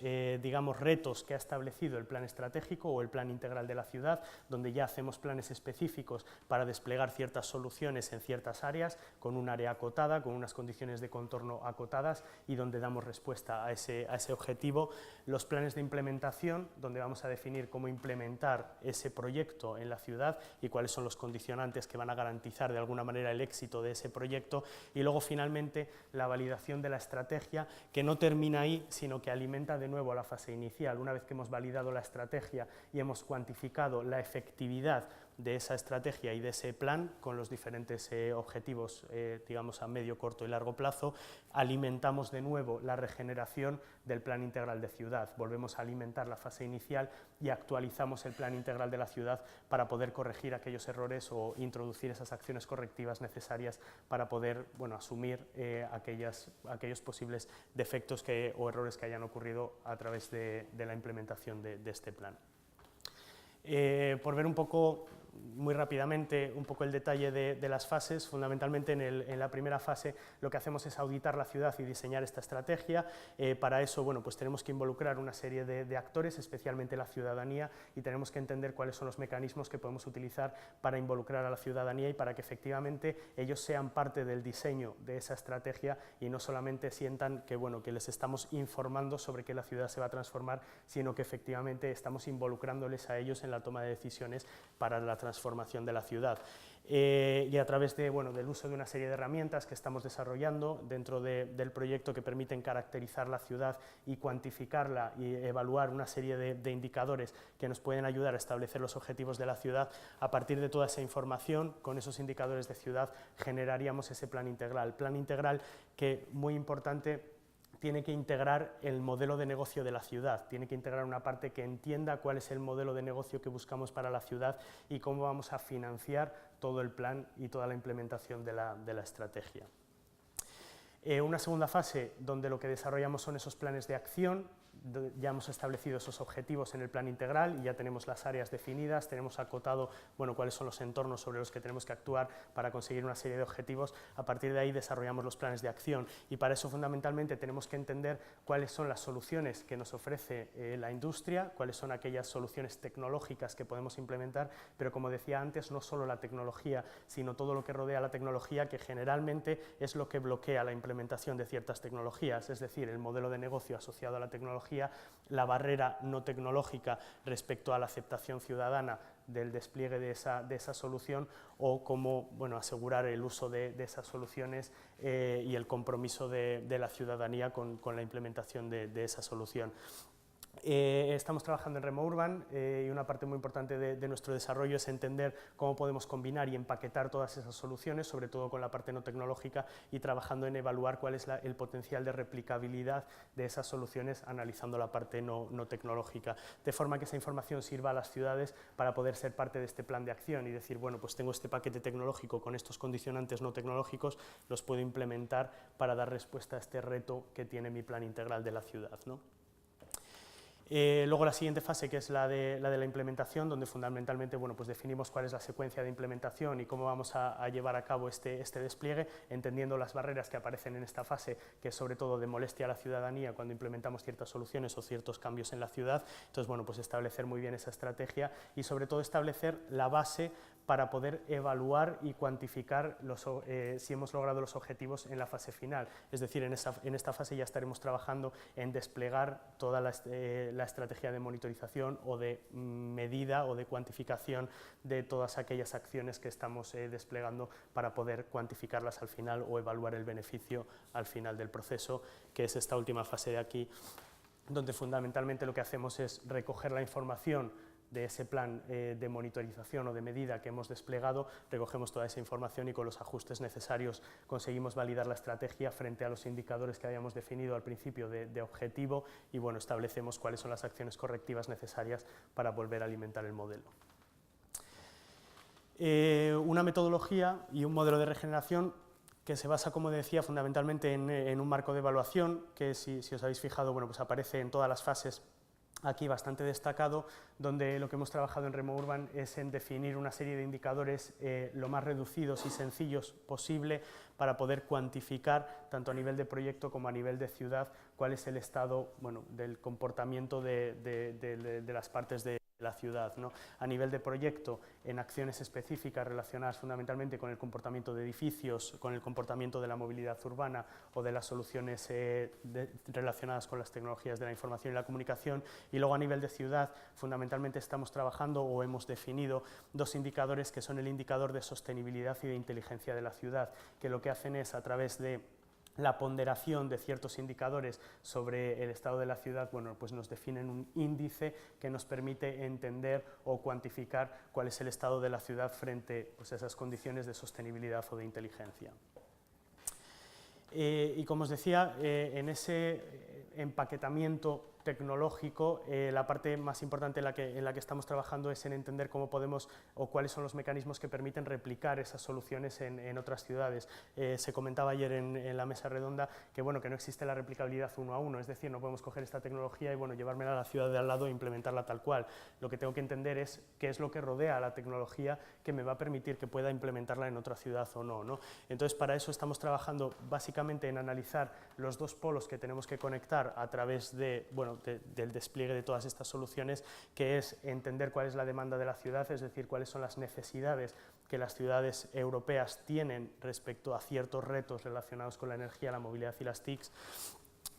retos que ha establecido el plan estratégico o el plan integral de la ciudad, donde ya hacemos planes específicos para desplegar ciertas soluciones en ciertas áreas, con un área acotada, con unas condiciones de contorno acotadas y donde damos respuesta a ese objetivo. Los planes de implementación, donde vamos a definir cómo implementar ese proyecto en la ciudad y cuáles son los condicionantes que van a garantizar de alguna manera el éxito de ese proyecto. Y luego finalmente la validación de la estrategia, que no termina ahí, sino que alimenta de nuevo la fase inicial. Una vez que hemos validado la estrategia y hemos cuantificado la efectividad de esa estrategia y de ese plan con los diferentes objetivos, a medio, corto y largo plazo, alimentamos de nuevo la regeneración del plan integral de ciudad. Volvemos a alimentar la fase inicial y actualizamos el plan integral de la ciudad para poder corregir aquellos errores o introducir esas acciones correctivas necesarias para poder asumir aquellos posibles defectos o errores que hayan ocurrido a través de la implementación de este plan. Por ver un poco, muy rápidamente, un poco el detalle de las fases, fundamentalmente en la primera fase lo que hacemos es auditar la ciudad y diseñar esta estrategia. Para eso pues tenemos que involucrar una serie de actores, especialmente la ciudadanía, y tenemos que entender cuáles son los mecanismos que podemos utilizar para involucrar a la ciudadanía y para que efectivamente ellos sean parte del diseño de esa estrategia y no solamente sientan que les estamos informando sobre que la ciudad se va a transformar, sino que efectivamente estamos involucrándoles a ellos en la toma de decisiones para la transformación de la ciudad. Y a través del uso de una serie de herramientas que estamos desarrollando dentro del proyecto que permiten caracterizar la ciudad y cuantificarla y evaluar una serie de indicadores que nos pueden ayudar a establecer los objetivos de la ciudad. A partir de toda esa información, con esos indicadores de ciudad, generaríamos ese plan integral. Plan integral que, muy importante, tiene que integrar el modelo de negocio de la ciudad, tiene que integrar una parte que entienda cuál es el modelo de negocio que buscamos para la ciudad y cómo vamos a financiar todo el plan y toda la implementación de la estrategia. Una segunda fase donde lo que desarrollamos son esos planes de acción. Ya hemos establecido esos objetivos en el plan integral y ya tenemos las áreas definidas, tenemos acotado cuáles son los entornos sobre los que tenemos que actuar para conseguir una serie de objetivos. A partir de ahí desarrollamos los planes de acción y para eso fundamentalmente tenemos que entender cuáles son las soluciones que nos ofrece la industria, cuáles son aquellas soluciones tecnológicas que podemos implementar, pero como decía antes, no solo la tecnología, sino todo lo que rodea la tecnología, que generalmente es lo que bloquea la implementación de ciertas tecnologías, es decir, el modelo de negocio asociado a la tecnología, la barrera no tecnológica respecto a la aceptación ciudadana del despliegue de esa solución o cómo asegurar el uso de esas soluciones y el compromiso de la ciudadanía con la implementación de esa solución. Estamos trabajando en Remo Urban y una parte muy importante de nuestro desarrollo es entender cómo podemos combinar y empaquetar todas esas soluciones, sobre todo con la parte no tecnológica, y trabajando en evaluar cuál es el potencial de replicabilidad de esas soluciones analizando la parte no tecnológica, de forma que esa información sirva a las ciudades para poder ser parte de este plan de acción y decir, pues tengo este paquete tecnológico con estos condicionantes no tecnológicos, los puedo implementar para dar respuesta a este reto que tiene mi plan integral de la ciudad, ¿no? Luego la siguiente fase, que es la de la implementación, donde fundamentalmente bueno, pues definimos cuál es la secuencia de implementación y cómo vamos a llevar a cabo este despliegue, entendiendo las barreras que aparecen en esta fase, que es sobre todo de molestia a la ciudadanía cuando implementamos ciertas soluciones o ciertos cambios en la ciudad. Entonces, bueno, pues establecer muy bien esa estrategia y sobre todo establecer la base para poder evaluar y cuantificar si hemos logrado los objetivos en la fase final. Es decir, en esta fase ya estaremos trabajando en desplegar toda la estrategia de monitorización o de medida o de cuantificación de todas aquellas acciones que estamos desplegando para poder cuantificarlas al final o evaluar el beneficio al final del proceso, que es esta última fase de aquí, donde fundamentalmente lo que hacemos es recoger la información de ese plan de monitorización o de medida que hemos desplegado, recogemos toda esa información y con los ajustes necesarios conseguimos validar la estrategia frente a los indicadores que habíamos definido al principio de objetivo y bueno, establecemos cuáles son las acciones correctivas necesarias para volver a alimentar el modelo. Una metodología y un modelo de regeneración que se basa, como decía, fundamentalmente en un marco de evaluación que, si os habéis fijado, bueno, pues aparece en todas las fases aquí bastante destacado, donde lo que hemos trabajado en RemoUrban es en definir una serie de indicadores lo más reducidos y sencillos posible para poder cuantificar, tanto a nivel de proyecto como a nivel de ciudad, cuál es el estado bueno, del comportamiento de las partes de la ciudad, ¿no? A nivel de proyecto, en acciones específicas relacionadas fundamentalmente con el comportamiento de edificios, con el comportamiento de la movilidad urbana o de las soluciones relacionadas con las tecnologías de la información y la comunicación, y luego a nivel de ciudad fundamentalmente estamos trabajando o hemos definido dos indicadores que son el indicador de sostenibilidad y de inteligencia de la ciudad, que lo que hacen es a través de la ponderación de ciertos indicadores sobre el estado de la ciudad, bueno, pues nos definen un índice que nos permite entender o cuantificar cuál es el estado de la ciudad frente pues, a esas condiciones de sostenibilidad o de inteligencia. Y como os decía, en ese empaquetamiento tecnológico, la parte más importante en la que estamos trabajando es en entender cómo podemos o cuáles son los mecanismos que permiten replicar esas soluciones en otras ciudades. Se comentaba ayer en la mesa redonda que, bueno, que no existe la replicabilidad uno a uno, es decir, no podemos coger esta tecnología y bueno, llevármela a la ciudad de al lado e implementarla tal cual. Lo que tengo que entender es qué es lo que rodea a la tecnología que me va a permitir que pueda implementarla en otra ciudad o no, ¿no? Entonces, para eso estamos trabajando básicamente en analizar los dos polos que tenemos que conectar a través de, bueno, del despliegue de todas estas soluciones, que es entender cuál es la demanda de la ciudad, es decir, cuáles son las necesidades que las ciudades europeas tienen respecto a ciertos retos relacionados con la energía, la movilidad y las TICs,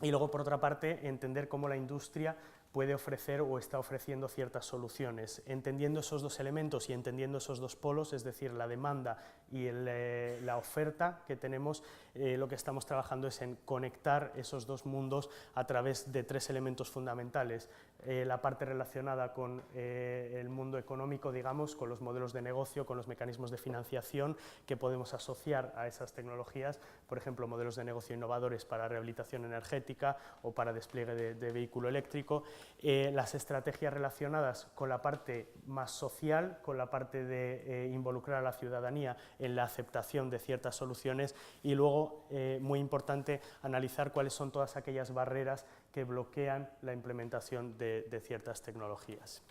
y luego, por otra parte, entender cómo la industria puede ofrecer o está ofreciendo ciertas soluciones. Entendiendo esos dos elementos y entendiendo esos dos polos, es decir, la demanda y la oferta que tenemos, lo que estamos trabajando es en conectar esos dos mundos a través de tres elementos fundamentales. La parte relacionada con el mundo económico, digamos, con los modelos de negocio, con los mecanismos de financiación que podemos asociar a esas tecnologías, por ejemplo, modelos de negocio innovadores para rehabilitación energética o para despliegue de vehículo eléctrico. Las estrategias relacionadas con la parte más social, con la parte de involucrar a la ciudadanía en la aceptación de ciertas soluciones y luego, muy importante, analizar cuáles son todas aquellas barreras que bloquean la implementación de ciertas tecnologías.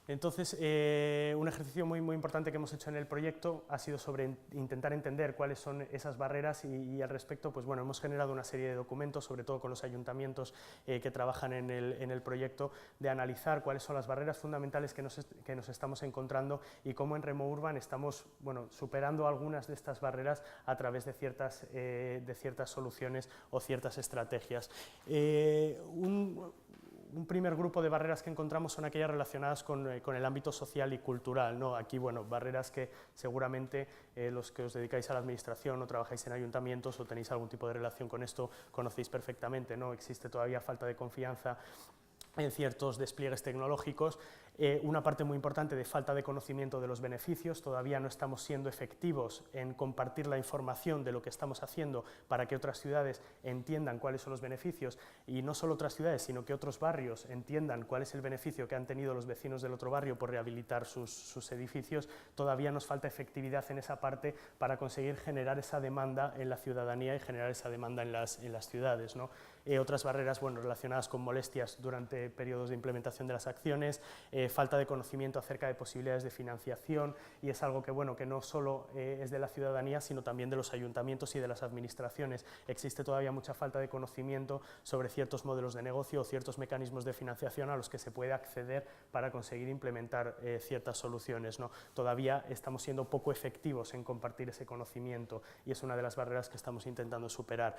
Entonces, un ejercicio muy importante que hemos hecho en el proyecto ha sido sobre intentar entender cuáles son esas barreras y al respecto, pues bueno, hemos generado una serie de documentos, sobre todo con los ayuntamientos que trabajan en el proyecto, de analizar cuáles son las barreras fundamentales que nos estamos encontrando y cómo en RemoUrban estamos, bueno, superando algunas de estas barreras a través de ciertas soluciones o ciertas estrategias. Un primer grupo de barreras que encontramos son aquellas relacionadas con el ámbito social y cultural, ¿no? Aquí, bueno, barreras que seguramente los que os dedicáis a la administración o trabajáis en ayuntamientos o tenéis algún tipo de relación con esto conocéis perfectamente, ¿no? Existe todavía falta de confianza en ciertos despliegues tecnológicos, una parte muy importante de falta de conocimiento de los beneficios, todavía no estamos siendo efectivos en compartir la información de lo que estamos haciendo para que otras ciudades entiendan cuáles son los beneficios, y no solo otras ciudades, sino que otros barrios entiendan cuál es el beneficio que han tenido los vecinos del otro barrio por rehabilitar sus edificios. Todavía nos falta efectividad en esa parte para conseguir generar esa demanda en la ciudadanía y generar esa demanda en las ciudades, ¿no? Otras barreras, bueno, relacionadas con molestias durante periodos de implementación de las acciones, falta de conocimiento acerca de posibilidades de financiación, y es algo que, bueno, que no solo es de la ciudadanía, sino también de los ayuntamientos y de las administraciones. Existe todavía mucha falta de conocimiento sobre ciertos modelos de negocio o ciertos mecanismos de financiación a los que se puede acceder para conseguir implementar ciertas soluciones, ¿no? Todavía estamos siendo poco efectivos en compartir ese conocimiento, y es una de las barreras que estamos intentando superar.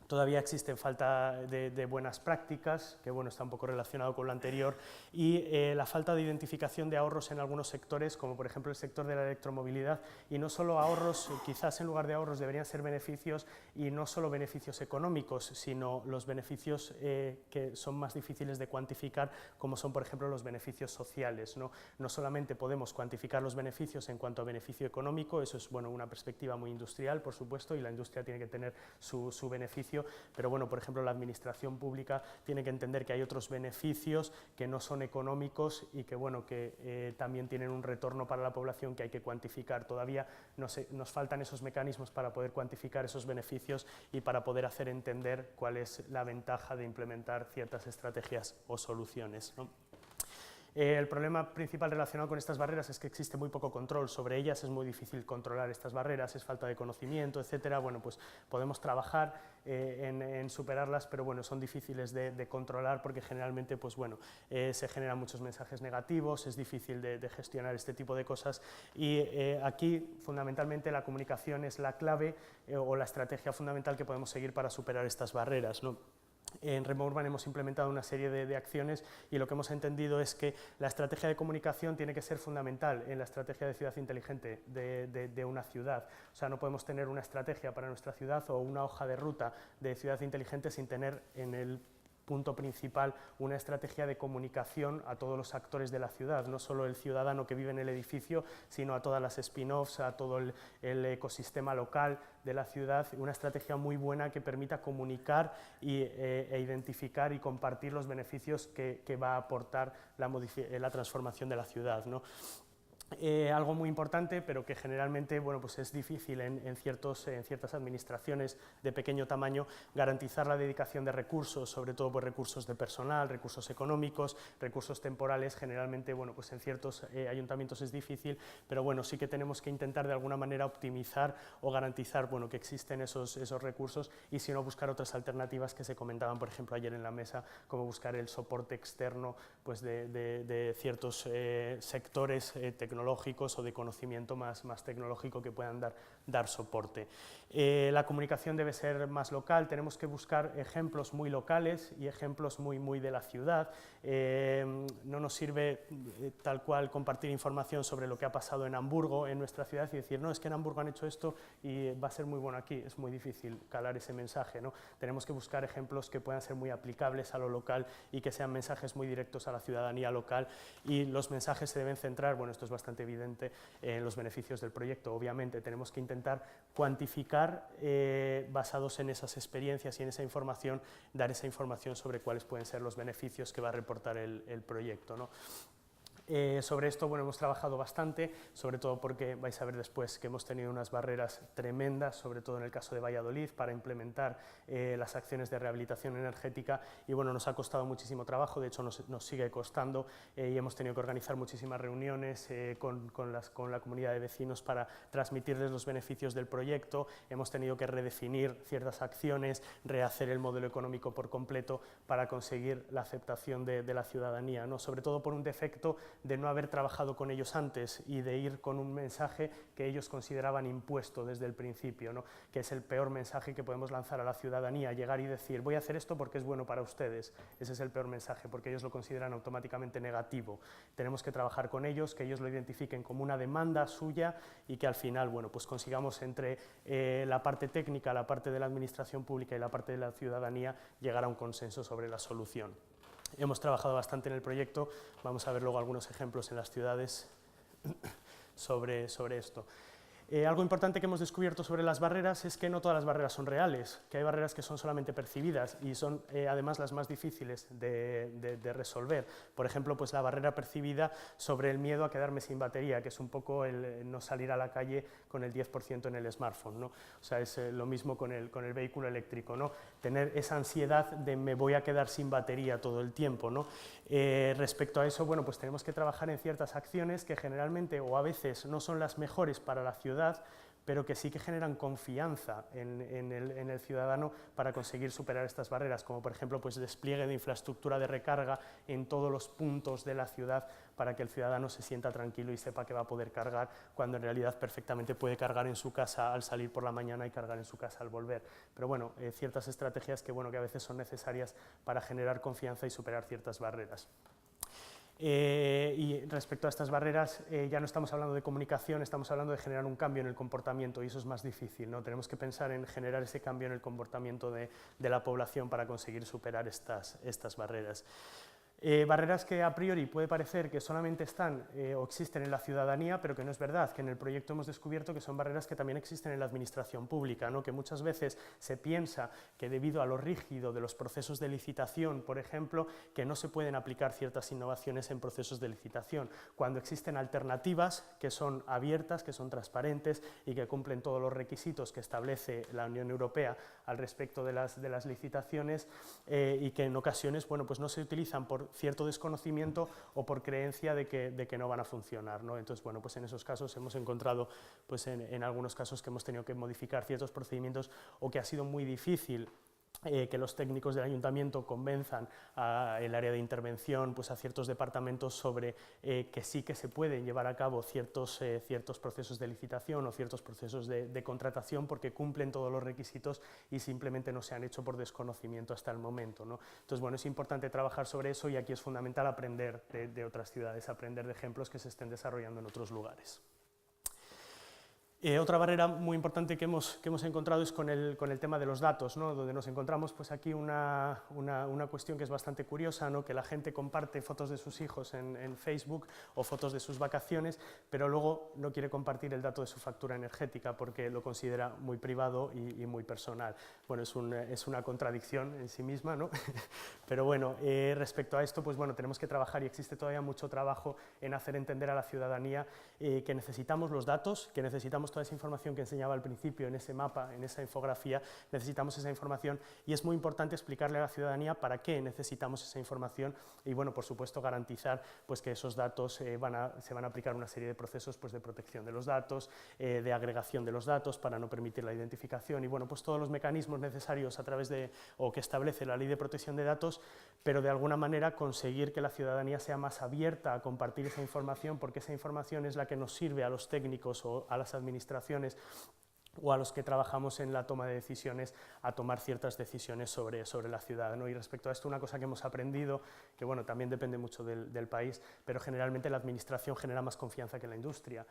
Todavía existe falta de buenas prácticas, que bueno, está un poco relacionado con lo anterior, y la falta de identificación de ahorros en algunos sectores, como por ejemplo el sector de la electromovilidad, y no solo ahorros, quizás en lugar de ahorros deberían ser beneficios, y no solo beneficios económicos, sino los beneficios que son más difíciles de cuantificar, como son por ejemplo los beneficios sociales, ¿no? No solamente podemos cuantificar los beneficios en cuanto a beneficio económico, eso es, bueno, una perspectiva muy industrial, por supuesto, y la industria tiene que tener su beneficio, pero bueno, por ejemplo, la administración pública tiene que entender que hay otros beneficios que no son económicos y que, bueno, que también tienen un retorno para la población que hay que cuantificar. Todavía nos faltan esos mecanismos para poder cuantificar esos beneficios y para poder hacer entender cuál es la ventaja de implementar ciertas estrategias o soluciones, ¿no? El problema principal relacionado con estas barreras es que existe muy poco control sobre ellas, es muy difícil controlar estas barreras, es falta de conocimiento, etcétera. Bueno, pues podemos trabajar en superarlas, pero bueno, son difíciles de controlar porque generalmente, pues bueno, se generan muchos mensajes negativos, es difícil de gestionar este tipo de cosas, y aquí fundamentalmente la comunicación es la clave o la estrategia fundamental que podemos seguir para superar estas barreras, ¿no? En Remourban hemos implementado una serie de acciones, y lo que hemos entendido es que la estrategia de comunicación tiene que ser fundamental en la estrategia de ciudad inteligente de una ciudad. O sea, no podemos tener una estrategia para nuestra ciudad o una hoja de ruta de ciudad inteligente sin tener en el punto principal una estrategia de comunicación a todos los actores de la ciudad, no solo el ciudadano que vive en el edificio, sino a todas las spin-offs, a todo el ecosistema local de la ciudad, una estrategia muy buena que permita comunicar e identificar y compartir los beneficios que va a aportar la transformación de la ciudad, ¿no? Algo muy importante, pero que generalmente, bueno, pues es difícil en ciertas administraciones de pequeño tamaño, garantizar la dedicación de recursos, sobre todo pues, recursos de personal, recursos económicos, recursos temporales. Generalmente, bueno, pues en ciertos ayuntamientos es difícil, pero bueno, sí que tenemos que intentar de alguna manera optimizar o garantizar, bueno, que existen esos recursos, y si no, buscar otras alternativas que se comentaban, por ejemplo, ayer en la mesa, como buscar el soporte externo pues de ciertos sectores tecnológicos o de conocimiento más tecnológico que puedan dar soporte. La comunicación debe ser más local, tenemos que buscar ejemplos muy locales y ejemplos muy de la ciudad. No nos sirve tal cual compartir información sobre lo que ha pasado en Hamburgo, en nuestra ciudad, y decir, no, es que en Hamburgo han hecho esto y va a ser muy bueno aquí. Es muy difícil calar ese mensaje, ¿no? Tenemos que buscar ejemplos que puedan ser muy aplicables a lo local y que sean mensajes muy directos a la ciudadanía local, y los mensajes se deben centrar, bueno, esto es bastante evidente, en los beneficios del proyecto. Obviamente tenemos que intentar cuantificar, basados en esas experiencias y en esa información, dar esa información sobre cuáles pueden ser los beneficios que va a reportar el proyecto, ¿no? Sobre esto, bueno, hemos trabajado bastante, sobre todo porque vais a ver después que hemos tenido unas barreras tremendas, sobre todo en el caso de Valladolid, para implementar las acciones de rehabilitación energética, y bueno, nos ha costado muchísimo trabajo, de hecho nos sigue costando, y hemos tenido que organizar muchísimas reuniones con la comunidad de vecinos para transmitirles los beneficios del proyecto. Hemos tenido que redefinir ciertas acciones, rehacer el modelo económico por completo para conseguir la aceptación de la ciudadanía, ¿no? Sobre todo por un defecto de no haber trabajado con ellos antes y de ir con un mensaje que ellos consideraban impuesto desde el principio, ¿no? Que es el peor mensaje que podemos lanzar a la ciudadanía, llegar y decir, voy a hacer esto porque es bueno para ustedes. Ese es el peor mensaje, porque ellos lo consideran automáticamente negativo. Tenemos que trabajar con ellos, que ellos lo identifiquen como una demanda suya, y que al final, bueno, pues consigamos entre la parte técnica, la parte de la administración pública y la parte de la ciudadanía llegar a un consenso sobre la solución. hemos trabajado bastante en el proyecto, vamos a ver luego algunos ejemplos en las ciudades sobre esto. Algo importante que hemos descubierto sobre las barreras es que no todas las barreras son reales, que hay barreras que son solamente percibidas y son además las más difíciles de resolver. Por ejemplo, pues la barrera percibida sobre el miedo a quedarme sin batería, que es un poco el no salir a la calle con el 10% en el smartphone, ¿no? O sea, es lo mismo con el vehículo eléctrico, ¿no? Tener esa ansiedad de me voy a quedar sin batería todo el tiempo, ¿no? Respecto a eso, bueno, pues tenemos que trabajar en ciertas acciones que generalmente o a veces no son las mejores para la ciudad, pero que sí que generan confianza en el ciudadano para conseguir superar estas barreras, como por ejemplo pues despliegue de infraestructura de recarga en todos los puntos de la ciudad para que el ciudadano se sienta tranquilo y sepa que va a poder cargar, cuando en realidad perfectamente puede cargar en su casa al salir por la mañana y cargar en su casa al volver. Pero bueno, ciertas estrategias que, bueno, que a veces son necesarias para generar confianza y superar ciertas barreras. Y respecto a estas barreras, ya no estamos hablando de comunicación, estamos hablando de generar un cambio en el comportamiento, y eso es más difícil, ¿no? Tenemos que pensar en generar ese cambio en el comportamiento de la población para conseguir superar estas barreras. Barreras que a priori puede parecer que solamente están o existen en la ciudadanía, pero que no es verdad, que en el proyecto hemos descubierto que son barreras que también existen en la administración pública, ¿no? Que muchas veces se piensa que debido a lo rígido de los procesos de licitación, por ejemplo, que no se pueden aplicar ciertas innovaciones en procesos de licitación, cuando existen alternativas que son abiertas, que son transparentes y que cumplen todos los requisitos que establece la Unión Europea al respecto de las licitaciones, y que en ocasiones, bueno, pues no se utilizan por cierto desconocimiento o por creencia de que no van a funcionar, ¿no? Entonces, bueno, pues en esos casos hemos encontrado, pues en algunos casos que hemos tenido que modificar ciertos procedimientos, o que ha sido muy difícil que los técnicos del ayuntamiento convenzan al área de intervención, pues a ciertos departamentos sobre que sí que se pueden llevar a cabo ciertos procesos de licitación o ciertos procesos de contratación, porque cumplen todos los requisitos y simplemente no se han hecho por desconocimiento hasta el momento, ¿no? Entonces, bueno, es importante trabajar sobre eso, y aquí es fundamental aprender de otras ciudades, aprender de ejemplos que se estén desarrollando en otros lugares. Otra barrera muy importante que hemos encontrado es con el tema de los datos, ¿no? Donde nos encontramos pues aquí una cuestión que es bastante curiosa, ¿no? Que la gente comparte fotos de sus hijos en Facebook o fotos de sus vacaciones, pero luego no quiere compartir el dato de su factura energética porque lo considera muy privado y muy personal. Bueno, es una contradicción en sí misma, ¿no? Pero bueno, respecto a esto, pues bueno, tenemos que trabajar, y existe todavía mucho trabajo en hacer entender a la ciudadanía que necesitamos los datos, que necesitamos toda esa información que enseñaba al principio en ese mapa, en esa infografía, necesitamos esa información, y es muy importante explicarle a la ciudadanía para qué necesitamos esa información, y bueno, por supuesto garantizar pues que esos datos se van a aplicar una serie de procesos pues de protección de los datos, de agregación de los datos para no permitir la identificación, y bueno, pues todos los mecanismos necesarios a través o que establece la Ley de Protección de Datos, pero de alguna manera conseguir que la ciudadanía sea más abierta a compartir esa información, porque esa información es la que nos sirve a los técnicos o a las administraciones o a los que trabajamos en la toma de decisiones a tomar ciertas decisiones sobre la ciudad, ¿no? Y respecto a esto, una cosa que hemos aprendido, que bueno, también depende mucho del país, pero generalmente la administración genera más confianza que la industria,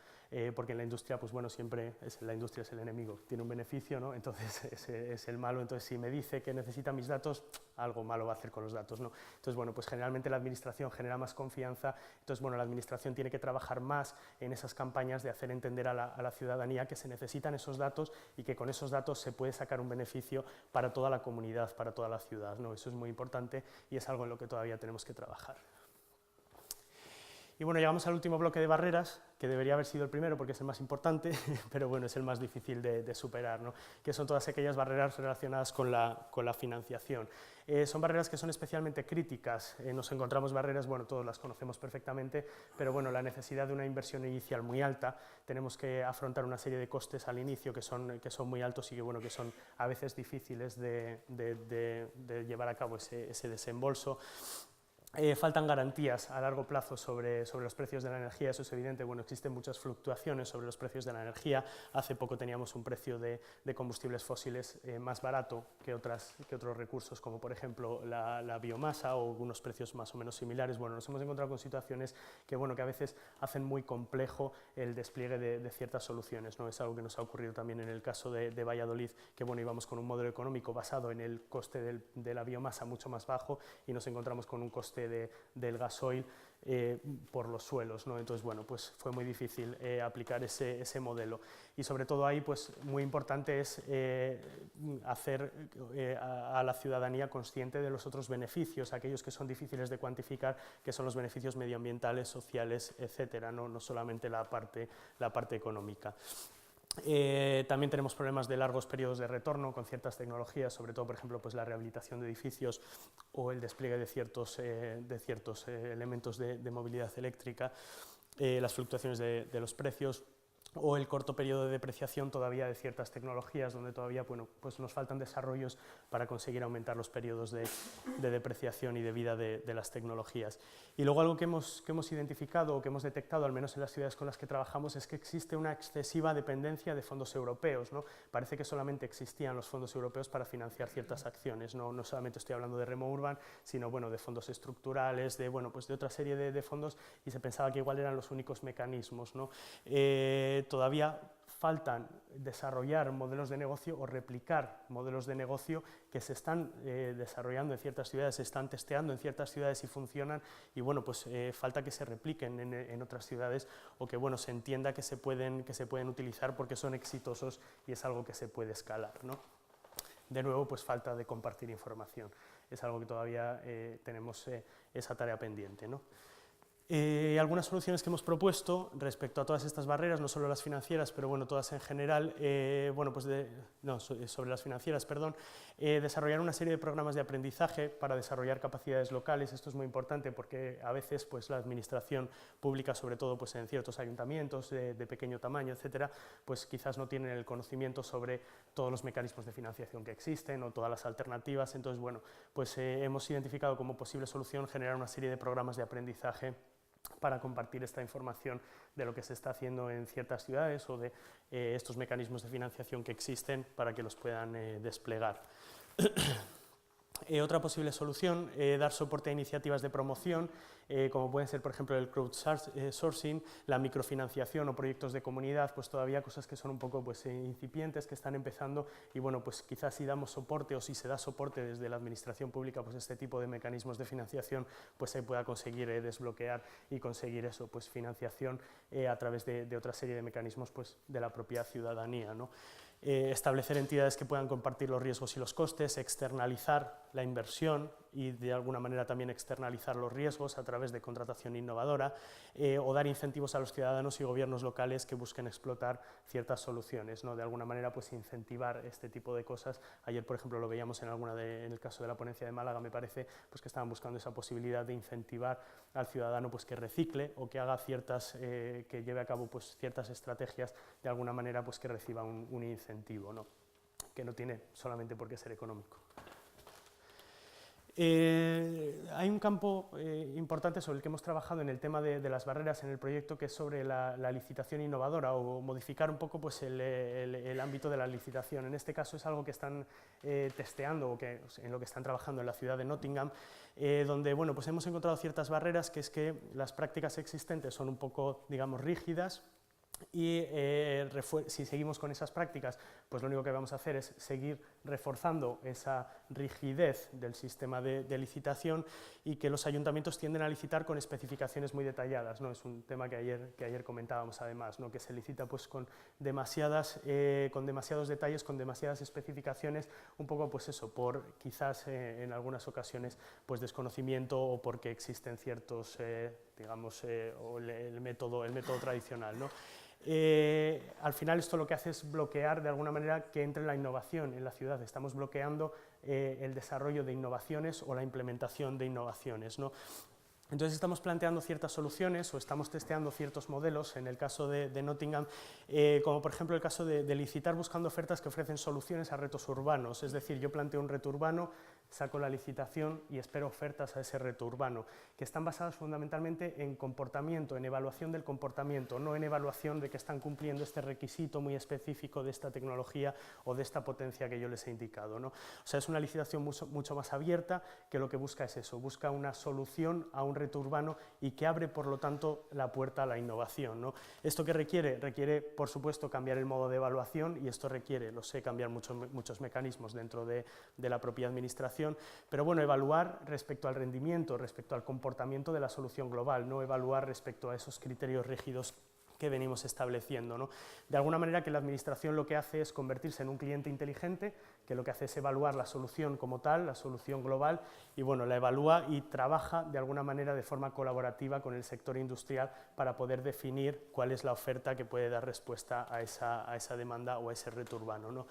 porque en la industria, pues bueno, siempre la industria es el enemigo, tiene un beneficio, ¿no? Entonces es el malo, entonces si me dice que necesita mis datos, algo malo va a hacer con los datos, ¿no? Entonces, bueno, pues generalmente la administración genera más confianza, entonces, bueno, la administración tiene que trabajar más en esas campañas de hacer entender a la ciudadanía que se necesitan esos datos y que con esos datos se puede sacar un beneficio para toda la comunidad, para toda la ciudad, ¿no? Eso es muy importante y es algo en lo que todavía tenemos que trabajar. Y bueno, llegamos al último bloque de barreras, que debería haber sido el primero porque es el más importante, pero bueno, es el más difícil de superar, ¿no? Que son todas aquellas barreras relacionadas con la financiación. Son barreras que son especialmente críticas. Nos encontramos barreras, bueno, todos las conocemos perfectamente, pero bueno, la necesidad de una inversión inicial muy alta, tenemos que afrontar una serie de costes al inicio que son muy altos y que, bueno, que son a veces difíciles de llevar a cabo ese desembolso. Faltan garantías a largo plazo sobre los precios de la energía, eso es evidente. Bueno, existen muchas fluctuaciones sobre los precios de la energía. Hace poco teníamos un precio de combustibles fósiles más barato que otros recursos, como por ejemplo la biomasa, o unos precios más o menos similares. Bueno, nos hemos encontrado con situaciones que a veces hacen muy complejo el despliegue de ciertas soluciones, ¿no? Es algo que nos ha ocurrido también en el caso de Valladolid, que íbamos con un modelo económico basado en el coste de la biomasa mucho más bajo, y nos encontramos con un coste del gasoil por los suelos, ¿no? Entonces, bueno, pues fue muy difícil aplicar ese modelo, y sobre todo ahí, pues muy importante es hacer a la ciudadanía consciente de los otros beneficios, aquellos que son difíciles de cuantificar, que son los beneficios medioambientales, sociales, etcétera, no solamente la parte económica. También tenemos problemas de largos periodos de retorno con ciertas tecnologías, sobre todo, por ejemplo, pues la rehabilitación de edificios o el despliegue de ciertos elementos de movilidad eléctrica, las fluctuaciones de los precios, o el corto periodo de depreciación todavía de ciertas tecnologías, donde todavía pues nos faltan desarrollos para conseguir aumentar los periodos de depreciación y de vida de las tecnologías. Y luego algo que hemos identificado, o que hemos detectado, al menos en las ciudades con las que trabajamos, es que existe una excesiva dependencia de fondos europeos, ¿no? Parece que solamente existían los fondos europeos para financiar ciertas acciones, no solamente estoy hablando de Remo Urban, sino de fondos estructurales, pues de otra serie de fondos, y se pensaba que igual eran los únicos mecanismos, ¿no? Todavía faltan desarrollar modelos de negocio o replicar modelos de negocio que se están desarrollando en ciertas ciudades, se están testeando en ciertas ciudades y funcionan, y pues falta que se repliquen en otras ciudades, o que se entienda que se pueden utilizar porque son exitosos y es algo que se puede escalar, ¿no? De nuevo, pues falta de compartir información, es algo que todavía tenemos esa tarea pendiente, ¿no? Algunas soluciones que hemos propuesto respecto a todas estas barreras, no solo las financieras, pero todas en general, sobre las financieras, perdón, desarrollar una serie de programas de aprendizaje para desarrollar capacidades locales. Esto es muy importante porque a veces pues la administración pública, sobre todo pues en ciertos ayuntamientos de pequeño tamaño, etcétera, pues quizás no tienen el conocimiento sobre todos los mecanismos de financiación que existen o todas las alternativas. Entonces, pues hemos identificado como posible solución generar una serie de programas de aprendizaje para compartir esta información de lo que se está haciendo en ciertas ciudades, o de estos mecanismos de financiación que existen, para que los puedan desplegar. Otra posible solución, dar soporte a iniciativas de promoción, como pueden ser, por ejemplo, el crowdsourcing, la microfinanciación o proyectos de comunidad, pues todavía cosas que son un poco incipientes, que están empezando, y pues quizás si damos soporte, o si se da soporte desde la administración pública, pues este tipo de mecanismos de financiación, pues se pueda conseguir desbloquear y conseguir eso, pues financiación a través de otra serie de mecanismos pues de la propia ciudadanía, ¿no? Establecer entidades que puedan compartir los riesgos y los costes, externalizar la inversión y de alguna manera también externalizar los riesgos a través de contratación innovadora, o dar incentivos a los ciudadanos y gobiernos locales que busquen explotar ciertas soluciones, ¿no? De alguna manera pues incentivar este tipo de cosas. Ayer, por ejemplo, lo veíamos en el caso de la ponencia de Málaga, me parece, pues que estaban buscando esa posibilidad de incentivar al ciudadano pues que recicle, o que haga que lleve a cabo pues ciertas estrategias, de alguna manera pues que reciba un incentivo, ¿no? Que no tiene solamente por qué ser económico. Hay un campo importante sobre el que hemos trabajado en el tema de las barreras en el proyecto, que es sobre la licitación innovadora, o modificar un poco pues, el ámbito de la licitación. En este caso es algo que están testeando, o en lo que están trabajando en la ciudad de Nottingham, donde pues hemos encontrado ciertas barreras, que es que las prácticas existentes son un poco, digamos, rígidas, y si seguimos con esas prácticas, pues lo único que vamos a hacer es seguir reforzando esa rigidez del sistema de licitación, y que los ayuntamientos tienden a licitar con especificaciones muy detalladas, ¿no? Es un tema que ayer comentábamos además, ¿no? Que se licita pues con demasiados detalles, con demasiadas especificaciones, un poco pues eso, por quizás en algunas ocasiones pues desconocimiento, o porque existen ciertos, o el método tradicional, ¿no? Al final esto lo que hace es bloquear de alguna manera que entre la innovación en la ciudad. Estamos bloqueando el desarrollo de innovaciones o la implementación de innovaciones, ¿no? Entonces estamos planteando ciertas soluciones, o estamos testeando ciertos modelos, en el caso de Nottingham, como por ejemplo el caso de licitar buscando ofertas que ofrecen soluciones a retos urbanos. Es decir, yo planteo un reto urbano, saco la licitación y espero ofertas a ese reto urbano, que están basadas fundamentalmente en comportamiento, en evaluación del comportamiento, no en evaluación de que están cumpliendo este requisito muy específico de esta tecnología o de esta potencia que yo les he indicado, ¿no? O sea, es una licitación mucho más abierta, que lo que busca es eso, busca una solución a un reto urbano y que abre, por lo tanto, la puerta a la innovación, ¿no? ¿Esto qué requiere? Requiere, por supuesto, cambiar el modo de evaluación, y esto requiere, lo sé, cambiar muchos mecanismos dentro de la propia administración, pero bueno, evaluar respecto al rendimiento, respecto al comportamiento de la solución global, no evaluar respecto a esos criterios rígidos que venimos estableciendo, ¿no? De alguna manera, que la administración lo que hace es convertirse en un cliente inteligente, que lo que hace es evaluar la solución como tal, la solución global, y bueno, la evalúa y trabaja de alguna manera de forma colaborativa con el sector industrial para poder definir cuál es la oferta que puede dar respuesta a esa demanda o a ese reto urbano, ¿no?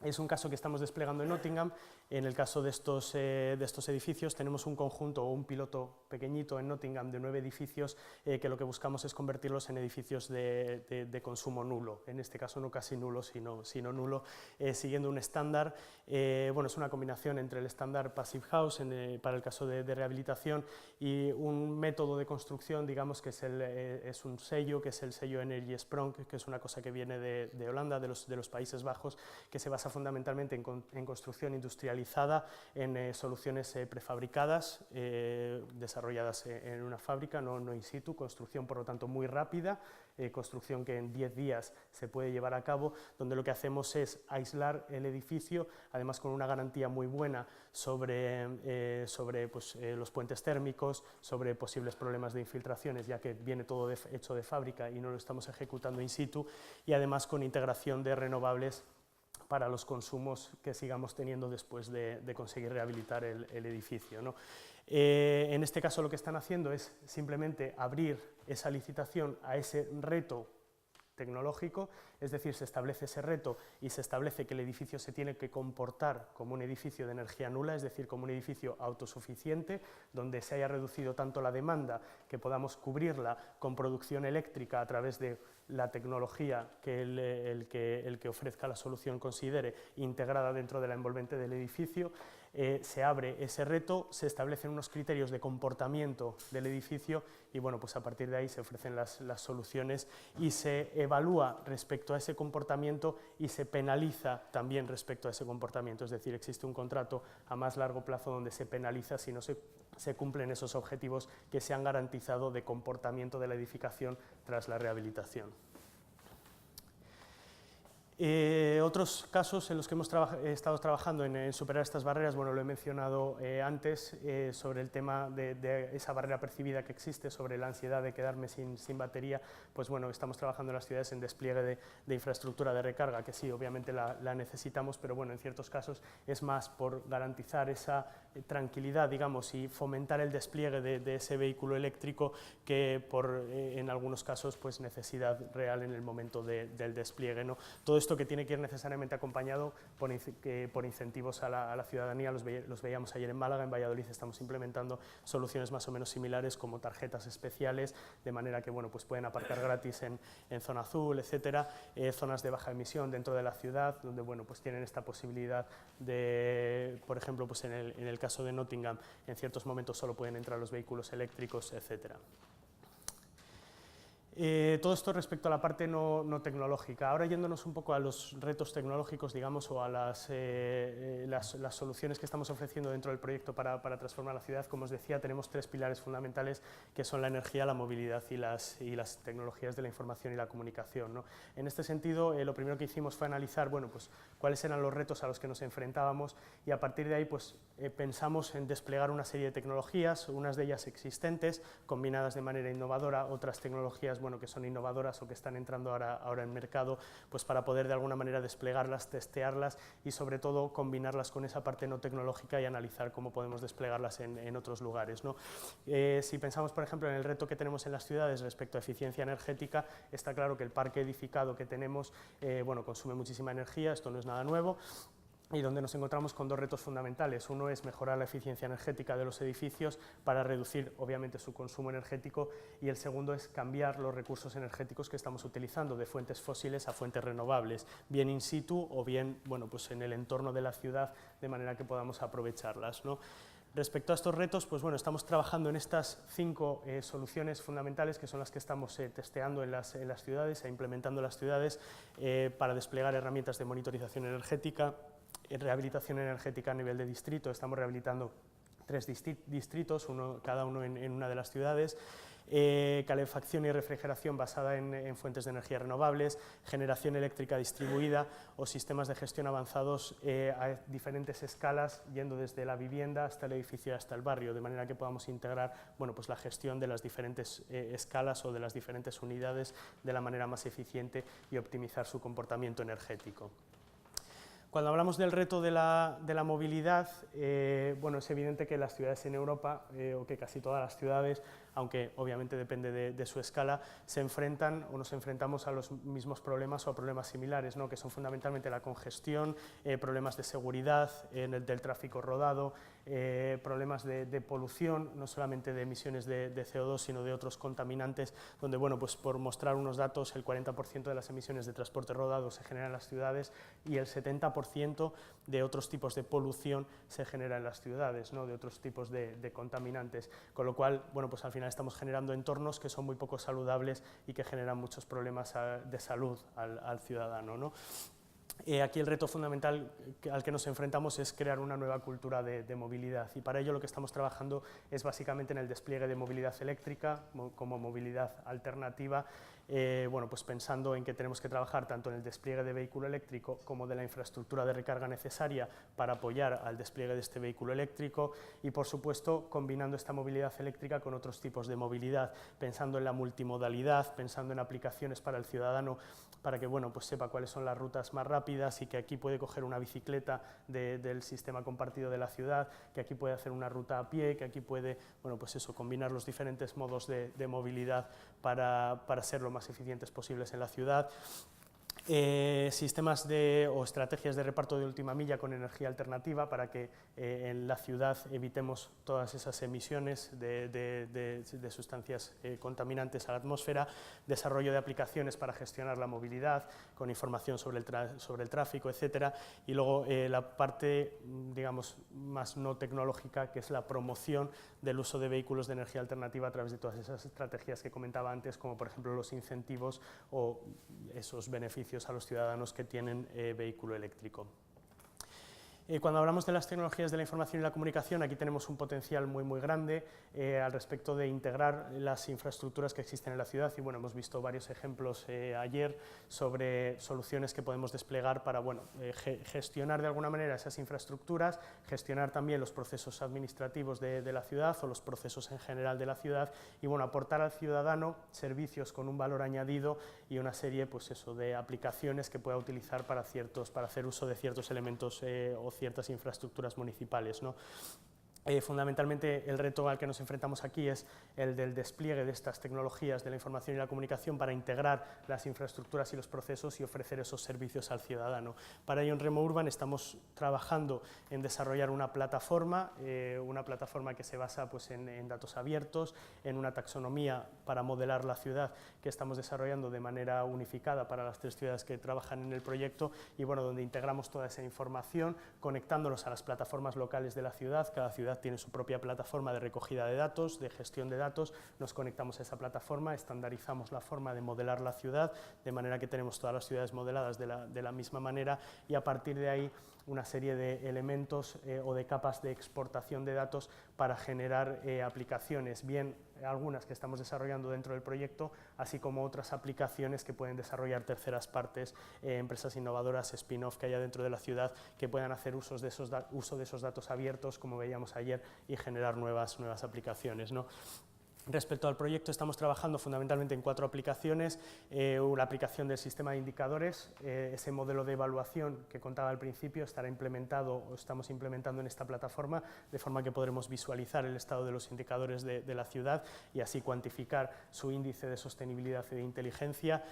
Es un caso que estamos desplegando en Nottingham. En el caso de estos edificios tenemos un conjunto o un piloto pequeñito en Nottingham de 9 edificios que lo que buscamos es convertirlos en edificios de consumo nulo, en este caso no casi nulo, sino nulo, siguiendo un estándar. Bueno, es una combinación entre el estándar Passive House para el caso de rehabilitación y un método de construcción, digamos, que es un sello, que es el sello Energy Sprong, que es una cosa que viene de Holanda, de los Países Bajos, que se basa fundamentalmente en construcción industrializada, en soluciones prefabricadas, desarrolladas en una fábrica, no in situ, construcción por lo tanto muy rápida, construcción que en 10 días se puede llevar a cabo, donde lo que hacemos es aislar el edificio, además con una garantía muy buena sobre los puentes térmicos, sobre posibles problemas de infiltraciones, ya que viene todo hecho de fábrica y no lo estamos ejecutando in situ, y además con integración de renovables para los consumos que sigamos teniendo después de conseguir rehabilitar el edificio, ¿no? En este caso lo que están haciendo es simplemente abrir esa licitación a ese reto tecnológico, es decir, se establece ese reto y se establece que el edificio se tiene que comportar como un edificio de energía nula, es decir, como un edificio autosuficiente, donde se haya reducido tanto la demanda que podamos cubrirla con producción eléctrica a través de la tecnología que el que ofrezca la solución considere integrada dentro de la envolvente del edificio. Se abre ese reto, se establecen unos criterios de comportamiento del edificio y bueno, pues a partir de ahí se ofrecen las soluciones y se evalúa respecto a ese comportamiento y se penaliza también respecto a ese comportamiento, es decir, existe un contrato a más largo plazo donde se penaliza si no se cumplen esos objetivos que se han garantizado de comportamiento de la edificación tras la rehabilitación. Otros casos en los que hemos estado trabajando en superar estas barreras, bueno, lo he mencionado antes, sobre el tema de esa barrera percibida que existe, sobre la ansiedad de quedarme sin batería, pues bueno, estamos trabajando en las ciudades en despliegue de infraestructura de recarga, que sí, obviamente la necesitamos, pero bueno, en ciertos casos es más por garantizar esa tranquilidad, digamos, y fomentar el despliegue de ese vehículo eléctrico que por, en algunos casos, pues necesidad real en el momento del despliegue, ¿no? Todo esto que tiene que ir necesariamente acompañado por incentivos a la ciudadanía, los veíamos ayer en Málaga, en Valladolid estamos implementando soluciones más o menos similares como tarjetas especiales, de manera que bueno, pues pueden aparcar gratis en zona azul, etcétera, zonas de baja emisión dentro de la ciudad, donde bueno, pues tienen esta posibilidad de, por ejemplo, pues en el caso de Nottingham, en ciertos momentos solo pueden entrar los vehículos eléctricos, etcétera. Todo esto respecto a la parte no tecnológica. Ahora yéndonos un poco a los retos tecnológicos, digamos, o a las soluciones que estamos ofreciendo dentro del proyecto para transformar la ciudad, como os decía, tenemos 3 pilares fundamentales que son la energía, la movilidad y las tecnologías de la información y la comunicación, ¿no? En este sentido, lo primero que hicimos fue analizar, bueno, pues, cuáles eran los retos a los que nos enfrentábamos y a partir de ahí pues, pensamos en desplegar una serie de tecnologías, unas de ellas existentes, combinadas de manera innovadora, otras tecnologías, bueno, que son innovadoras o que están entrando ahora en mercado, pues para poder de alguna manera desplegarlas, testearlas y sobre todo combinarlas con esa parte no tecnológica y analizar cómo podemos desplegarlas en otros lugares, ¿no? Si pensamos, por ejemplo, en el reto que tenemos en las ciudades respecto a eficiencia energética, está claro que el parque edificado que tenemos bueno, consume muchísima energía, esto no es nada nuevo. y donde nos encontramos con dos retos fundamentales. Uno es mejorar la eficiencia energética de los edificios para reducir, obviamente, su consumo energético, y el segundo es cambiar los recursos energéticos que estamos utilizando de fuentes fósiles a fuentes renovables, bien in situ o bien, bueno, pues en el entorno de la ciudad, de manera que podamos aprovecharlas, ¿no? Respecto a estos retos, pues bueno, estamos trabajando en estas 5 soluciones fundamentales, que son las que estamos testeando en las ciudades e implementando en las ciudades para desplegar herramientas de monitorización energética, rehabilitación energética a nivel de distrito. Estamos rehabilitando 3 distritos, cada uno en una de las ciudades. Calefacción y refrigeración basada en fuentes de energía renovables, generación eléctrica distribuida o sistemas de gestión avanzados a diferentes escalas, yendo desde la vivienda hasta el edificio hasta el barrio, de manera que podamos integrar, bueno, pues la gestión de las diferentes escalas o de las diferentes unidades de la manera más eficiente y optimizar su comportamiento energético. Cuando hablamos del reto de la movilidad, bueno, es evidente que las ciudades en Europa, o que casi todas las ciudades, aunque obviamente depende de su escala, se enfrentan o nos enfrentamos a los mismos problemas o a problemas similares, ¿no? Que son fundamentalmente la congestión, problemas de seguridad del tráfico rodado, problemas de polución, no solamente de emisiones de CO2, sino de otros contaminantes, donde, bueno, pues por mostrar unos datos, el 40% de las emisiones de transporte rodado se generan en las ciudades y el 70% de otros tipos de polución se genera en las ciudades, ¿no? De otros tipos de contaminantes, con lo cual, bueno, pues al final estamos generando entornos que son muy poco saludables y que generan muchos problemas de salud al ciudadano, ¿no? Aquí el reto fundamental al que nos enfrentamos es crear una nueva cultura de movilidad, y para ello lo que estamos trabajando es básicamente en el despliegue de movilidad eléctrica como movilidad alternativa, bueno, pues pensando en que tenemos que trabajar tanto en el despliegue de vehículo eléctrico como de la infraestructura de recarga necesaria para apoyar al despliegue de este vehículo eléctrico, y por supuesto combinando esta movilidad eléctrica con otros tipos de movilidad, pensando en la multimodalidad, pensando en aplicaciones para el ciudadano, para que, bueno, pues sepa cuáles son las rutas más rápidas y que aquí puede coger una bicicleta del sistema compartido de la ciudad, que aquí puede hacer una ruta a pie, que aquí puede, bueno, pues eso, combinar los diferentes modos de movilidad para ser lo más eficientes posibles en la ciudad. Sistemas o estrategias de reparto de última milla con energía alternativa para que en la ciudad evitemos todas esas emisiones de sustancias contaminantes a la atmósfera, desarrollo de aplicaciones para gestionar la movilidad con información sobre el tráfico, etcétera, y luego la parte, digamos, más no tecnológica, que es la promoción del uso de vehículos de energía alternativa a través de todas esas estrategias que comentaba antes, como por ejemplo los incentivos o esos beneficios a los ciudadanos que tienen vehículo eléctrico. Cuando hablamos de las tecnologías de la información y la comunicación, aquí tenemos un potencial muy grande al respecto de integrar las infraestructuras que existen en la ciudad, y bueno, hemos visto varios ejemplos ayer sobre soluciones que podemos desplegar para, bueno, gestionar de alguna manera esas infraestructuras, gestionar también los procesos administrativos de la ciudad o los procesos en general de la ciudad, y bueno, aportar al ciudadano servicios con un valor añadido y una serie, pues eso, de aplicaciones que pueda utilizar para hacer uso de ciertos elementos o ciertas infraestructuras municipales, ¿no? Fundamentalmente el reto al que nos enfrentamos aquí es el del despliegue de estas tecnologías de la información y la comunicación para integrar las infraestructuras y los procesos y ofrecer esos servicios al ciudadano. Para ello en Remo Urban estamos trabajando en desarrollar una plataforma que se basa, pues, en datos abiertos, en una taxonomía para modelar la ciudad que estamos desarrollando de manera unificada para las 3 ciudades que trabajan en el proyecto, y bueno, donde integramos toda esa información conectándolos a las plataformas locales de la ciudad. Cada ciudad tiene su propia plataforma de recogida de datos, de gestión de datos, nos conectamos a esa plataforma, estandarizamos la forma de modelar la ciudad, de manera que tenemos todas las ciudades modeladas de la misma manera, y a partir de ahí una serie de elementos o de capas de exportación de datos para generar aplicaciones, bien algunas que estamos desarrollando dentro del proyecto, así como otras aplicaciones que pueden desarrollar terceras partes, empresas innovadoras, spin-off que haya dentro de la ciudad, que puedan hacer uso de esos datos abiertos, como veíamos ayer, y generar nuevas aplicaciones, ¿no? Respecto al proyecto, estamos trabajando fundamentalmente en 4 aplicaciones. La aplicación del sistema de indicadores, ese modelo de evaluación que contaba al principio, estará implementado o estamos implementando en esta plataforma, de forma que podremos visualizar el estado de los indicadores de la ciudad y así cuantificar su índice de sostenibilidad y de inteligencia.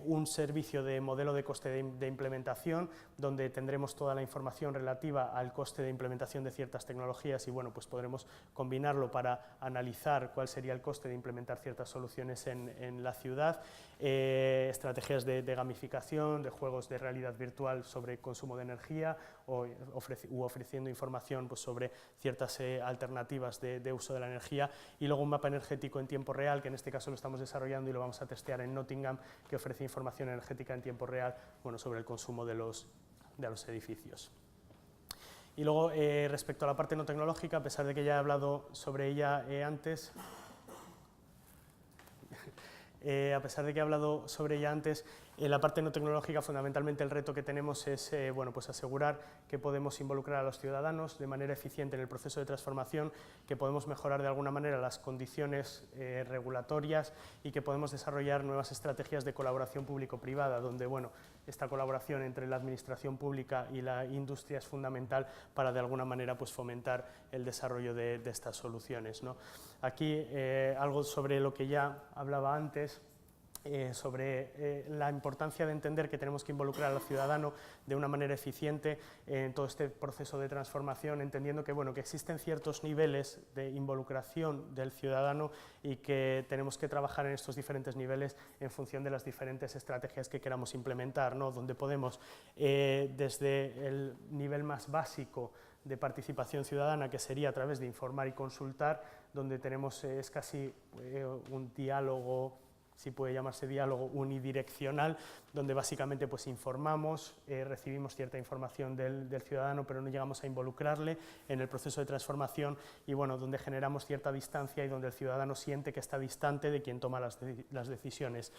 Un servicio de modelo de coste de implementación, donde tendremos toda la información relativa al coste de implementación de ciertas tecnologías y bueno, pues podremos combinarlo para analizar cuál sería el coste de implementar ciertas soluciones en la ciudad, estrategias de gamificación, de juegos de realidad virtual sobre consumo de energía u ofreciendo información pues, sobre ciertas alternativas de uso de la energía, y luego un mapa energético en tiempo real, que en este caso lo estamos desarrollando y lo vamos a testear en Nottingham, que ofrece información energética en tiempo real, bueno, sobre el consumo de los edificios. Y luego, respecto a la parte no tecnológica, a pesar de que ya he hablado sobre ella antes, en la parte no tecnológica, fundamentalmente el reto que tenemos es bueno, pues asegurar que podemos involucrar a los ciudadanos de manera eficiente en el proceso de transformación, que podemos mejorar de alguna manera las condiciones regulatorias y que podemos desarrollar nuevas estrategias de colaboración público-privada, donde bueno, esta colaboración entre la administración pública y la industria es fundamental para de alguna manera pues, fomentar el desarrollo de estas soluciones, ¿no? Aquí algo sobre lo que ya hablaba antes, sobre la importancia de entender que tenemos que involucrar al ciudadano de una manera eficiente en todo este proceso de transformación, entendiendo que, bueno, que existen ciertos niveles de involucración del ciudadano y que tenemos que trabajar en estos diferentes niveles en función de las diferentes estrategias que queramos implementar, ¿no? Donde podemos, desde el nivel más básico de participación ciudadana, que sería a través de informar y consultar, donde tenemos es casi un diálogo, si puede llamarse diálogo unidireccional, donde básicamente pues, informamos, recibimos cierta información del ciudadano, pero no llegamos a involucrarle en el proceso de transformación y bueno, donde generamos cierta distancia y donde el ciudadano siente que está distante de quien toma las decisiones.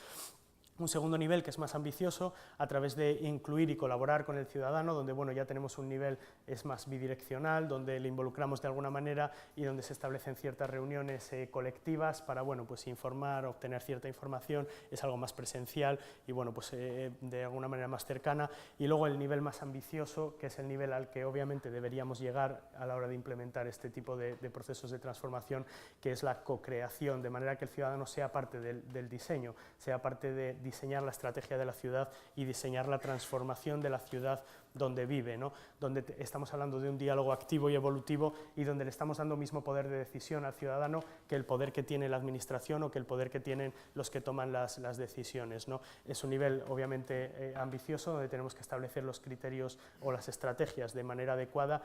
Un segundo nivel que es más ambicioso, a través de incluir y colaborar con el ciudadano, donde bueno, ya tenemos un nivel es más bidireccional, donde le involucramos de alguna manera y donde se establecen ciertas reuniones colectivas para bueno, pues informar, obtener cierta información, es algo más presencial y bueno, pues, de alguna manera más cercana. Y luego el nivel más ambicioso, que es el nivel al que obviamente deberíamos llegar a la hora de implementar este tipo de procesos de transformación, que es la co-creación, de manera que el ciudadano sea parte del diseño, sea parte de diseñar la estrategia de la ciudad y diseñar la transformación de la ciudad donde vive, ¿no? Donde estamos hablando de un diálogo activo y evolutivo y donde le estamos dando mismo poder de decisión al ciudadano que el poder que tiene la administración o que el poder que tienen los que toman las decisiones, ¿no? Es un nivel obviamente ambicioso, donde tenemos que establecer los criterios o las estrategias de manera adecuada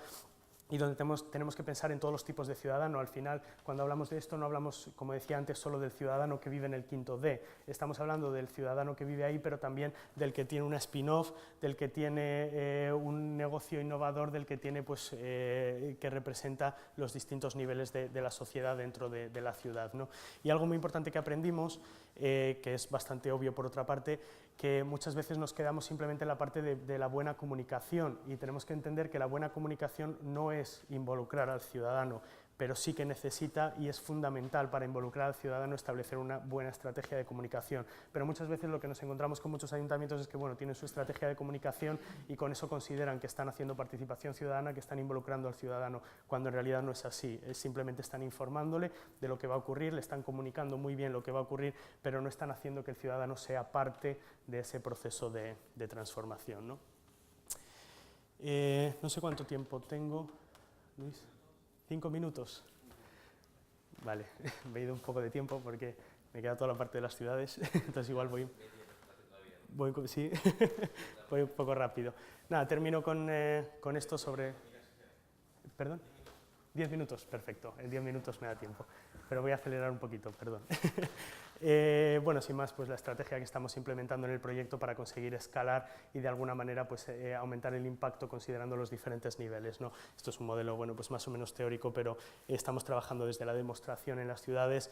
y donde tenemos que pensar en todos los tipos de ciudadano. Al final, cuando hablamos de esto, no hablamos, como decía antes, solo del ciudadano que vive en el quinto D. Estamos hablando del ciudadano que vive ahí, pero también del que tiene una spin-off, del que tiene un negocio innovador, del que tiene, pues, que representa los distintos niveles de la sociedad dentro de la ciudad, ¿no? Y algo muy importante que aprendimos, que es bastante obvio por otra parte, que muchas veces nos quedamos simplemente en la parte de la buena comunicación y tenemos que entender que la buena comunicación no es involucrar al ciudadano, pero sí que necesita y es fundamental para involucrar al ciudadano establecer una buena estrategia de comunicación. Pero muchas veces lo que nos encontramos con muchos ayuntamientos es que bueno, tienen su estrategia de comunicación y con eso consideran que están haciendo participación ciudadana, que están involucrando al ciudadano, cuando en realidad no es así. Simplemente están informándole de lo que va a ocurrir, le están comunicando muy bien lo que va a ocurrir, pero no están haciendo que el ciudadano sea parte de ese proceso de transformación, ¿no? No sé cuánto tiempo tengo, Luis. 5 minutos. Vale, me he ido un poco de tiempo porque me queda toda la parte de las ciudades, entonces igual voy sí, voy un poco rápido. Nada, termino con esto sobre... ¿Perdón? 10 minutos, perfecto, en 10 minutos me da tiempo, pero voy a acelerar un poquito, perdón. Bueno, sin más, pues la estrategia que estamos implementando en el proyecto para conseguir escalar y de alguna manera pues, aumentar el impacto considerando los diferentes niveles, ¿no? Esto es un modelo, bueno, pues más o menos teórico, pero estamos trabajando desde la demostración en las ciudades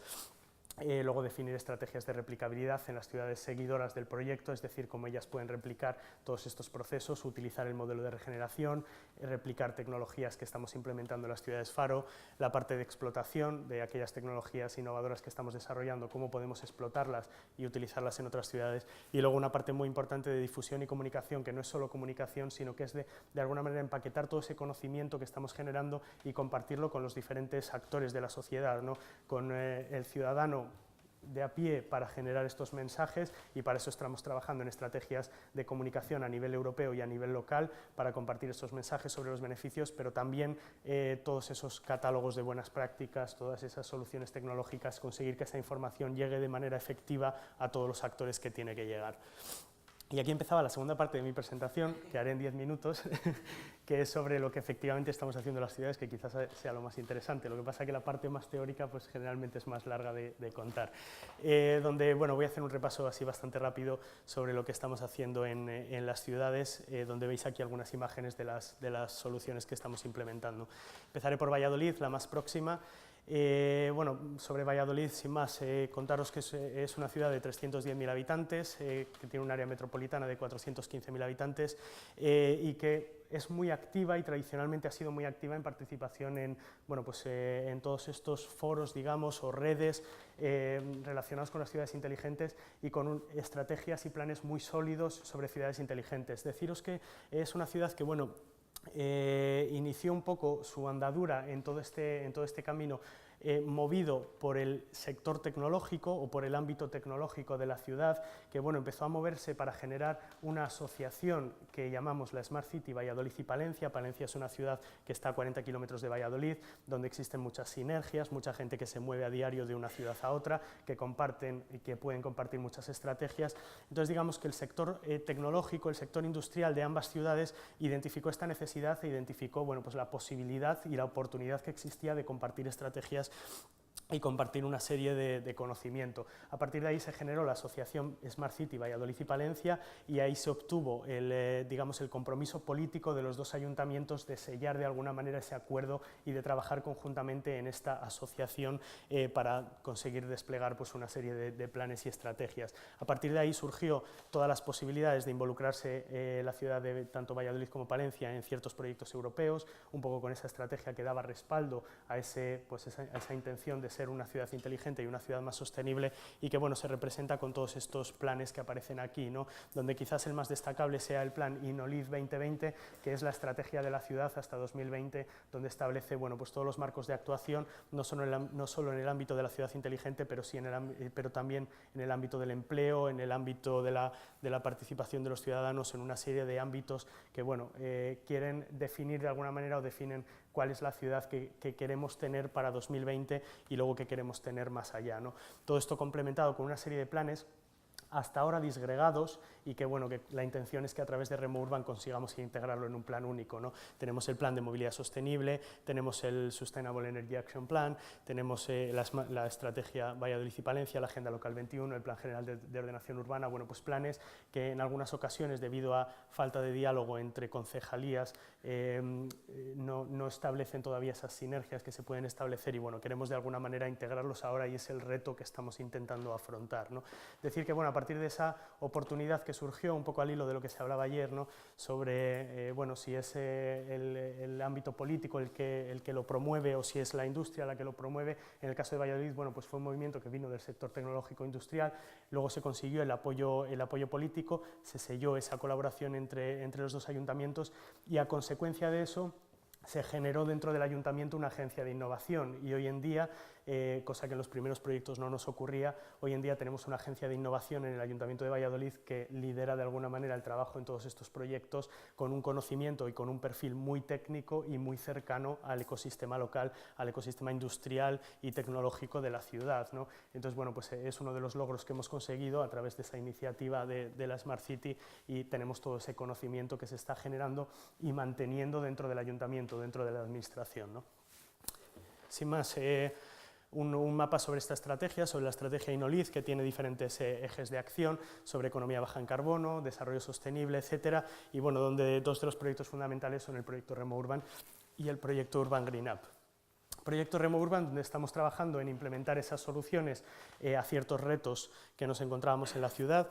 Luego definir estrategias de replicabilidad en las ciudades seguidoras del proyecto, es decir, cómo ellas pueden replicar todos estos procesos, utilizar el modelo de regeneración, replicar tecnologías que estamos implementando en las ciudades faro, la parte de explotación de aquellas tecnologías innovadoras que estamos desarrollando, cómo podemos explotarlas y utilizarlas en otras ciudades, y luego una parte muy importante de difusión y comunicación, que no es solo comunicación, sino que es de alguna manera empaquetar todo ese conocimiento que estamos generando y compartirlo con los diferentes actores de la sociedad, ¿no? Con el ciudadano de a pie para generar estos mensajes, y para eso estamos trabajando en estrategias de comunicación a nivel europeo y a nivel local para compartir estos mensajes sobre los beneficios, pero también todos esos catálogos de buenas prácticas, todas esas soluciones tecnológicas, conseguir que esa información llegue de manera efectiva a todos los actores que tiene que llegar. Y aquí empezaba la segunda parte de mi presentación, que haré en 10 minutos, que es sobre lo que efectivamente estamos haciendo en las ciudades, que quizás sea lo más interesante. Lo que pasa es que la parte más teórica pues, generalmente es más larga de contar. Donde bueno, voy a hacer un repaso así bastante rápido sobre lo que estamos haciendo en las ciudades, donde veis aquí algunas imágenes de las soluciones que estamos implementando. Empezaré por Valladolid, la más próxima. Bueno, sobre Valladolid, sin más, contaros que es una ciudad de 310.000 habitantes, que tiene un área metropolitana de 415.000 habitantes y que es muy activa y tradicionalmente ha sido muy activa en participación en, bueno, pues, en todos estos foros, digamos, o redes relacionados con las ciudades inteligentes y con estrategias y planes muy sólidos sobre ciudades inteligentes. Deciros que es una ciudad que, bueno, inició un poco su andadura en todo este camino movido por el sector tecnológico o por el ámbito tecnológico de la ciudad, que bueno, empezó a moverse para generar una asociación que llamamos la Smart City Valladolid y Palencia. Palencia es una ciudad que está a 40 kilómetros de Valladolid, donde existen muchas sinergias, mucha gente que se mueve a diario de una ciudad a otra, que comparten y que pueden compartir muchas estrategias. Entonces digamos que el sector tecnológico, el sector industrial de ambas ciudades identificó esta necesidad e identificó, bueno, pues la posibilidad y la oportunidad que existía de compartir estrategias y compartir una serie de conocimiento. A partir de ahí se generó la asociación Smart City Valladolid y Palencia, y ahí se obtuvo digamos, el compromiso político de los dos ayuntamientos de sellar de alguna manera ese acuerdo y de trabajar conjuntamente en esta asociación para conseguir desplegar pues, una serie de planes y estrategias. A partir de ahí surgió todas las posibilidades de involucrarse la ciudad de tanto Valladolid como Palencia en ciertos proyectos europeos, un poco con esa estrategia que daba respaldo a esa intención de ser una ciudad inteligente y una ciudad más sostenible, y que bueno, se representa con todos estos planes que aparecen aquí, ¿no? Donde quizás el más destacable sea el plan InnoLive 2020, que es la estrategia de la ciudad hasta 2020, donde establece bueno, pues todos los marcos de actuación, no solo en el ámbito de la ciudad inteligente, pero también en el ámbito del empleo, en el ámbito de la participación de los ciudadanos, en una serie de ámbitos que bueno, quieren definir de alguna manera o definen cuál es la ciudad que queremos tener para 2020 y luego que queremos tener más allá, ¿no? Todo esto complementado con una serie de planes hasta ahora disgregados, y que, bueno, que la intención es que a través de RemoUrban consigamos integrarlo en un plan único, ¿no? Tenemos el plan de movilidad sostenible, tenemos el Sustainable Energy Action Plan, tenemos la estrategia Valladolid y Palencia, la Agenda Local 21, el Plan General de Ordenación Urbana, bueno, pues planes que en algunas ocasiones, debido a falta de diálogo entre concejalías, no establecen todavía esas sinergias que se pueden establecer, y bueno, queremos de alguna manera integrarlos ahora, y es el reto que estamos intentando afrontar, ¿no? Decir que, bueno, a partir de esa oportunidad que surgió, un poco al hilo de lo que se hablaba ayer, ¿no? Sobre bueno, si es el ámbito político el que lo promueve o si es la industria la que lo promueve. En el caso de Valladolid, bueno, pues fue un movimiento que vino del sector tecnológico industrial, luego se consiguió el apoyo político, se selló esa colaboración entre los dos ayuntamientos, y a consecuencia de eso se generó dentro del ayuntamiento una agencia de innovación, y hoy en día, cosa que en los primeros proyectos no nos ocurría, hoy en día tenemos una agencia de innovación en el Ayuntamiento de Valladolid que lidera de alguna manera el trabajo en todos estos proyectos, con un conocimiento y con un perfil muy técnico y muy cercano al ecosistema local, al ecosistema industrial y tecnológico de la ciudad, ¿no? Entonces, bueno, pues es uno de los logros que hemos conseguido a través de esa iniciativa de la Smart City, y tenemos todo ese conocimiento que se está generando y manteniendo dentro del ayuntamiento, dentro de la administración, ¿no? Sin más, un mapa sobre esta estrategia, sobre la estrategia InnoLive, que tiene diferentes ejes de acción sobre economía baja en carbono, desarrollo sostenible, etcétera, y bueno, donde dos de los proyectos fundamentales son el proyecto RemoUrban y el proyecto Urban Green Up. Proyecto Remo Urban, donde estamos trabajando en implementar esas soluciones a ciertos retos que nos encontrábamos en la ciudad,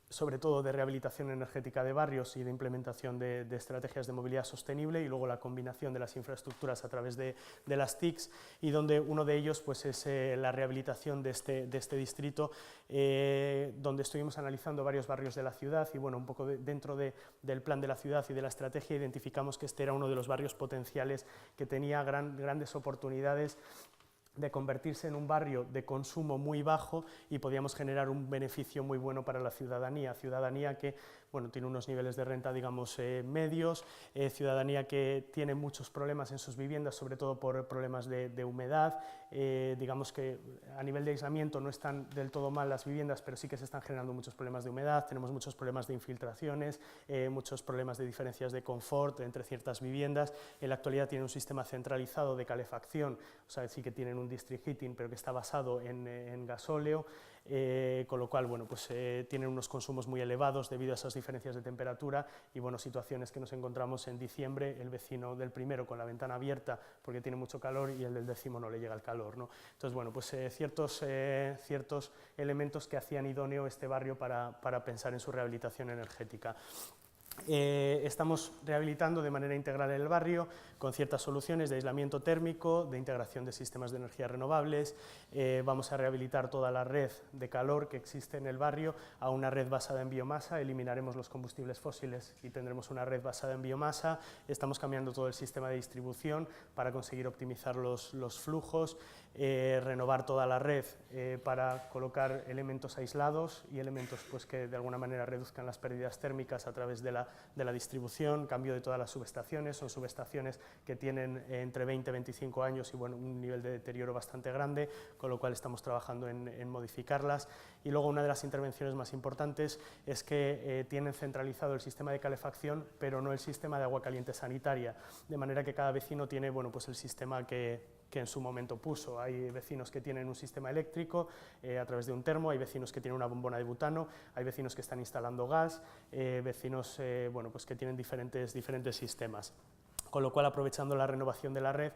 sobre todo de rehabilitación energética de barrios y de implementación de estrategias de movilidad sostenible, y luego la combinación de las infraestructuras a través de las TICs, y donde uno de ellos pues, es la rehabilitación de este distrito, donde estuvimos analizando varios barrios de la ciudad y bueno, un poco dentro del plan de la ciudad y de la estrategia identificamos que este era uno de los barrios potenciales que tenía grandes oportunidades de convertirse en un barrio de consumo muy bajo y podíamos generar un beneficio muy bueno para la ciudadanía que bueno, tiene unos niveles de renta, digamos, medios, ciudadanía que tiene muchos problemas en sus viviendas, sobre todo por problemas de humedad, digamos que a nivel de aislamiento no están del todo mal las viviendas, pero sí que se están generando muchos problemas de humedad, tenemos muchos problemas de infiltraciones, muchos problemas de diferencias de confort entre ciertas viviendas. En la actualidad tiene un sistema centralizado de calefacción, o sea, sí que tienen un district heating, pero que está basado en gasóleo, con lo cual bueno, pues, tienen unos consumos muy elevados debido a esas diferencias de temperatura y bueno, situaciones que nos encontramos en diciembre, el vecino del primero con la ventana abierta porque tiene mucho calor y el del décimo no le llega el calor, ¿no? Entonces, bueno, pues ciertos elementos que hacían idóneo este barrio para pensar en su rehabilitación energética. Estamos rehabilitando de manera integral el barrio con ciertas soluciones de aislamiento térmico, de integración de sistemas de energías renovables, vamos a rehabilitar toda la red de calor que existe en el barrio a una red basada en biomasa, eliminaremos los combustibles fósiles y tendremos una red basada en biomasa, estamos cambiando todo el sistema de distribución para conseguir optimizar los flujos, renovar toda la red para colocar elementos aislados y elementos pues, que de alguna manera reduzcan las pérdidas térmicas a través de la distribución, cambio de todas las subestaciones, son subestaciones que tienen entre 20 y 25 años y bueno, un nivel de deterioro bastante grande, con lo cual estamos trabajando en modificarlas. Y luego una de las intervenciones más importantes es que tienen centralizado el sistema de calefacción, pero no el sistema de agua caliente sanitaria, de manera que cada vecino tiene bueno, pues el sistema que en su momento puso. Hay vecinos que tienen un sistema eléctrico a través de un termo, hay vecinos que tienen una bombona de butano, hay vecinos que están instalando gas, vecinos bueno, pues que tienen diferentes sistemas. Con lo cual, aprovechando la renovación de la red,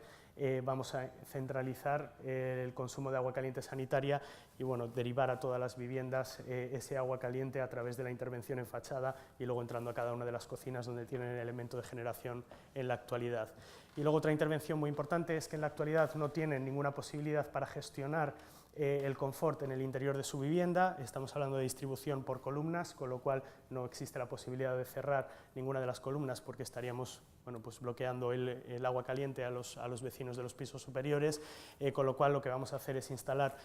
vamos a centralizar el consumo de agua caliente sanitaria y bueno, derivar a todas las viviendas ese agua caliente a través de la intervención en fachada y luego entrando a cada una de las cocinas donde tienen el elemento de generación en la actualidad. Y luego otra intervención muy importante es que en la actualidad no tienen ninguna posibilidad para gestionar el confort en el interior de su vivienda, estamos hablando de distribución por columnas, con lo cual no existe la posibilidad de cerrar ninguna de las columnas porque estaríamos bueno, pues bloqueando el agua caliente a los vecinos de los pisos superiores, con lo cual lo que vamos a hacer es instalar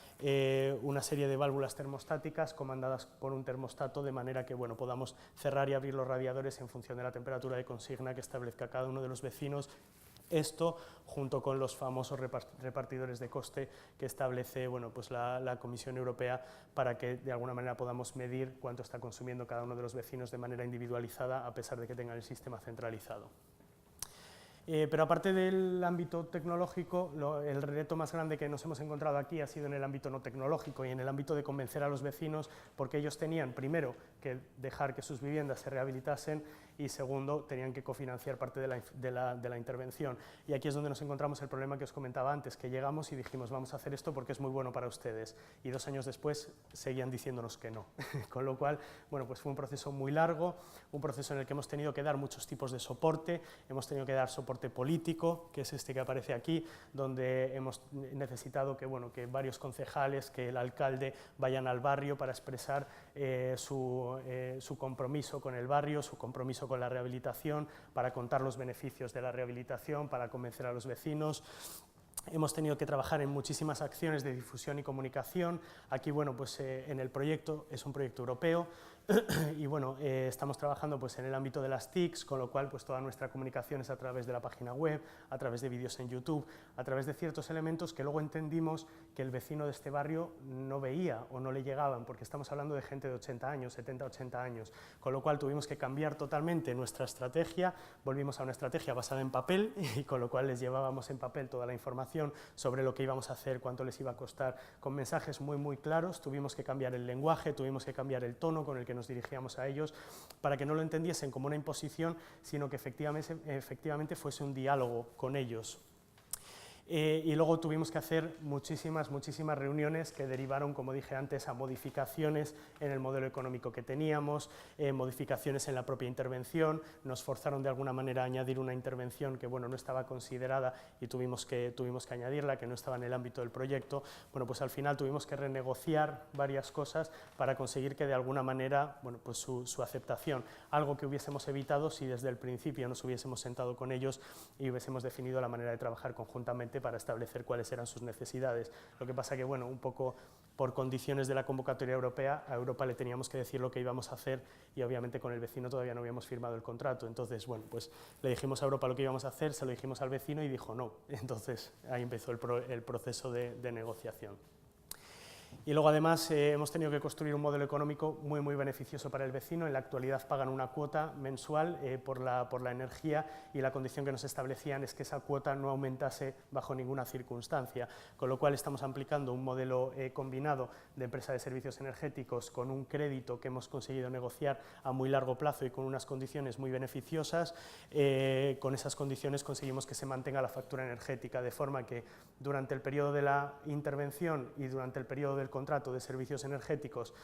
una serie de válvulas termostáticas comandadas por un termostato de manera que bueno, podamos cerrar y abrir los radiadores en función de la temperatura de consigna que establezca cada uno de los vecinos. Esto junto con los famosos repartidores de coste que establece bueno, pues la Comisión Europea para que de alguna manera podamos medir cuánto está consumiendo cada uno de los vecinos de manera individualizada a pesar de que tengan el sistema centralizado. Pero aparte del ámbito tecnológico, el reto más grande que nos hemos encontrado aquí ha sido en el ámbito no tecnológico y en el ámbito de convencer a los vecinos, porque ellos tenían, primero, que dejar que sus viviendas se rehabilitasen y, segundo, tenían que cofinanciar parte de la intervención. Y aquí es donde nos encontramos el problema que os comentaba antes, que llegamos y dijimos, vamos a hacer esto porque es muy bueno para ustedes. Y 2 años después seguían diciéndonos que no. Con lo cual, bueno, pues fue un proceso muy largo, un proceso en el que hemos tenido que dar muchos tipos de soporte, hemos tenido que dar soporte político, que es este que aparece aquí, donde hemos necesitado que, bueno, que varios concejales, que el alcalde vayan al barrio para expresar su compromiso con el barrio, su compromiso con la rehabilitación, para contar los beneficios de la rehabilitación, para convencer a los vecinos. Hemos tenido que trabajar en muchísimas acciones de difusión y comunicación. Aquí, bueno, pues en el proyecto, es un proyecto europeo, y bueno, estamos trabajando pues, en el ámbito de las TICs, con lo cual pues, toda nuestra comunicación es a través de la página web, a través de vídeos en YouTube, a través de ciertos elementos que luego entendimos que el vecino de este barrio no veía o no le llegaban, porque estamos hablando de gente de 80 años, 70, 80 años, con lo cual tuvimos que cambiar totalmente nuestra estrategia, volvimos a una estrategia basada en papel, y con lo cual les llevábamos en papel toda la información sobre lo que íbamos a hacer, cuánto les iba a costar, con mensajes muy, muy claros. Tuvimos que cambiar el lenguaje, tuvimos que cambiar el tono con el que nos dirigíamos a ellos, para que no lo entendiesen como una imposición, sino que efectivamente fuese un diálogo con ellos. Y luego tuvimos que hacer muchísimas reuniones que derivaron, como dije antes, a modificaciones en el modelo económico que teníamos, modificaciones en la propia intervención, nos forzaron de alguna manera a añadir una intervención que bueno, no estaba considerada y tuvimos que añadirla, que no estaba en el ámbito del proyecto. Bueno, pues al final tuvimos que renegociar varias cosas para conseguir que de alguna manera, bueno, pues su aceptación, algo que hubiésemos evitado si desde el principio nos hubiésemos sentado con ellos y hubiésemos definido la manera de trabajar conjuntamente para establecer cuáles eran sus necesidades. Lo que pasa que, bueno, un poco por condiciones de la convocatoria europea, a Europa le teníamos que decir lo que íbamos a hacer y obviamente con el vecino todavía no habíamos firmado el contrato. Entonces, bueno, pues le dijimos a Europa lo que íbamos a hacer, se lo dijimos al vecino y dijo no. Entonces, ahí empezó el proceso de negociación. Y luego además hemos tenido que construir un modelo económico muy beneficioso para el vecino. En la actualidad pagan una cuota mensual por la energía y la condición que nos establecían es que esa cuota no aumentase bajo ninguna circunstancia, con lo cual estamos aplicando un modelo combinado de empresa de servicios energéticos con un crédito que hemos conseguido negociar a muy largo plazo y con unas condiciones muy beneficiosas. Con esas condiciones conseguimos que se mantenga la factura energética, de forma que durante el periodo de la intervención y durante el periodo del contrato de servicios energéticos,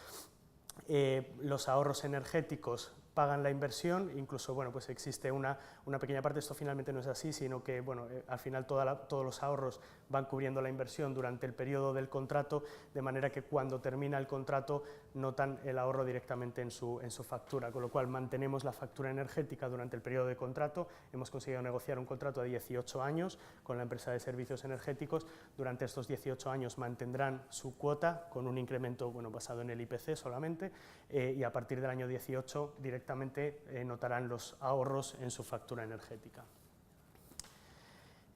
los ahorros energéticos pagan la inversión, incluso bueno, pues existe una pequeña parte, esto finalmente no es así, sino que bueno, al final todos los ahorros van cubriendo la inversión durante el periodo del contrato, de manera que cuando termina el contrato notan el ahorro directamente en su factura, con lo cual mantenemos la factura energética durante el periodo de contrato. Hemos conseguido negociar un contrato de 18 años con la empresa de servicios energéticos. Durante estos 18 años mantendrán su cuota con un incremento bueno, basado en el IPC solamente, y a partir del año 18 directamente notarán los ahorros en su factura energética.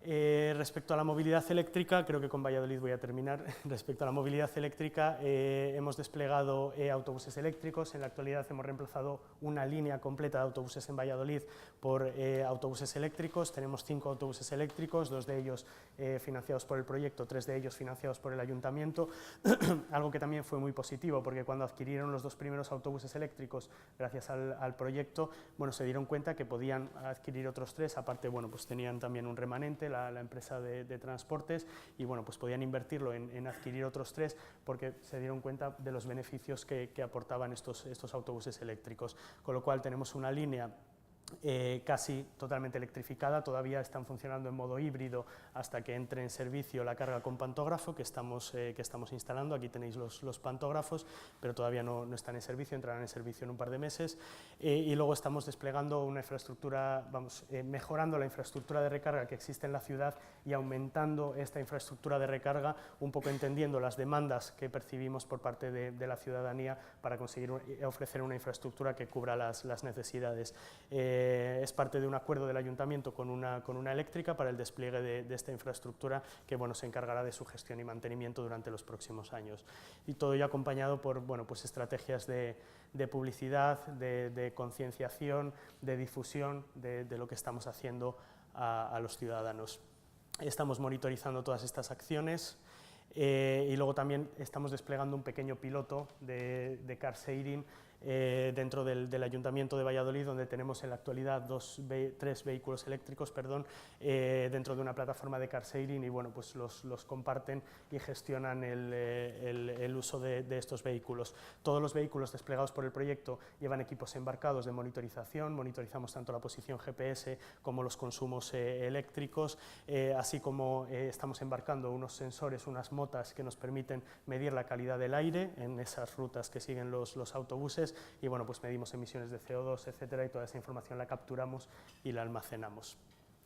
Respecto a la movilidad eléctrica, creo que con Valladolid voy a terminar. Respecto a la movilidad eléctrica, hemos desplegado autobuses eléctricos. En la actualidad hemos reemplazado una línea completa de autobuses en Valladolid por autobuses eléctricos. Tenemos 5 autobuses eléctricos, 2 de ellos financiados por el proyecto, 3 de ellos financiados por el ayuntamiento. Algo que también fue muy positivo, porque cuando adquirieron los 2 primeros autobuses eléctricos, gracias al proyecto, bueno, se dieron cuenta que podían adquirir otros 3, aparte, bueno, pues tenían también un remanente, la empresa de transportes, y bueno, pues podían invertirlo en adquirir otros 3 porque se dieron cuenta de los beneficios que aportaban estos autobuses eléctricos, con lo cual tenemos una línea casi totalmente electrificada. Todavía están funcionando en modo híbrido hasta que entre en servicio la carga con pantógrafo que estamos instalando. Aquí tenéis los pantógrafos, pero todavía no están en servicio, entrarán en servicio en un par de meses. Y luego estamos desplegando una infraestructura, mejorando la infraestructura de recarga que existe en la ciudad y aumentando esta infraestructura de recarga, un poco entendiendo las demandas que percibimos por parte de la ciudadanía para conseguir ofrecer una infraestructura que cubra las necesidades. Es parte de un acuerdo del ayuntamiento con una eléctrica para el despliegue de esta infraestructura que bueno, se encargará de su gestión y mantenimiento durante los próximos años. Y todo ello acompañado por bueno, pues estrategias de publicidad, de concienciación, de difusión de lo que estamos haciendo a los ciudadanos. Estamos monitorizando todas estas acciones. Y luego también estamos desplegando un pequeño piloto de car sharing dentro del Ayuntamiento de Valladolid, donde tenemos en la actualidad 3 vehículos eléctricos dentro de una plataforma de car sharing y bueno, pues los comparten y gestionan el uso de estos vehículos. Todos los vehículos desplegados por el proyecto llevan equipos embarcados de monitorización, monitorizamos tanto la posición GPS como los consumos eléctricos, así como estamos embarcando unos sensores, unas motas que nos permiten medir la calidad del aire en esas rutas que siguen los autobuses y bueno, pues medimos emisiones de CO2, etcétera, y toda esa información la capturamos y la almacenamos.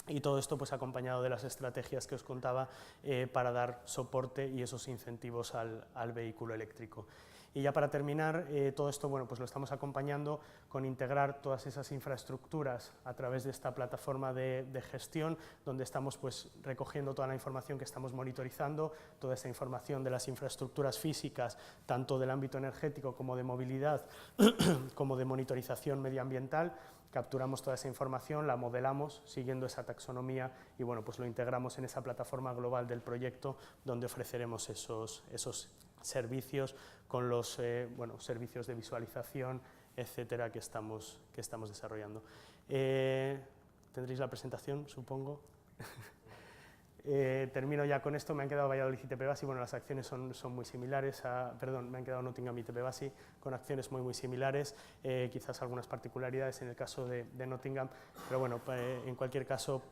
Y todo esto pues acompañado de las estrategias que os contaba para dar soporte y esos incentivos al vehículo eléctrico. Y ya para terminar, todo esto bueno, pues lo estamos acompañando con integrar todas esas infraestructuras a través de esta plataforma de gestión, donde estamos pues, recogiendo toda la información que estamos monitorizando, toda esa información de las infraestructuras físicas, tanto del ámbito energético como de movilidad, como de monitorización medioambiental. Capturamos toda esa información, la modelamos siguiendo esa taxonomía y bueno, pues lo integramos en esa plataforma global del proyecto, donde ofreceremos esos servicios con los servicios de visualización, etcétera, que estamos desarrollando. Tendréis la presentación, supongo. Termino ya con esto. Me han quedado Valladolid y Tepebasi. Bueno, las acciones son muy similares. Me han quedado Nottingham y Tepebasi con acciones muy similares. Quizás algunas particularidades en el caso de Nottingham, pero bueno, en cualquier caso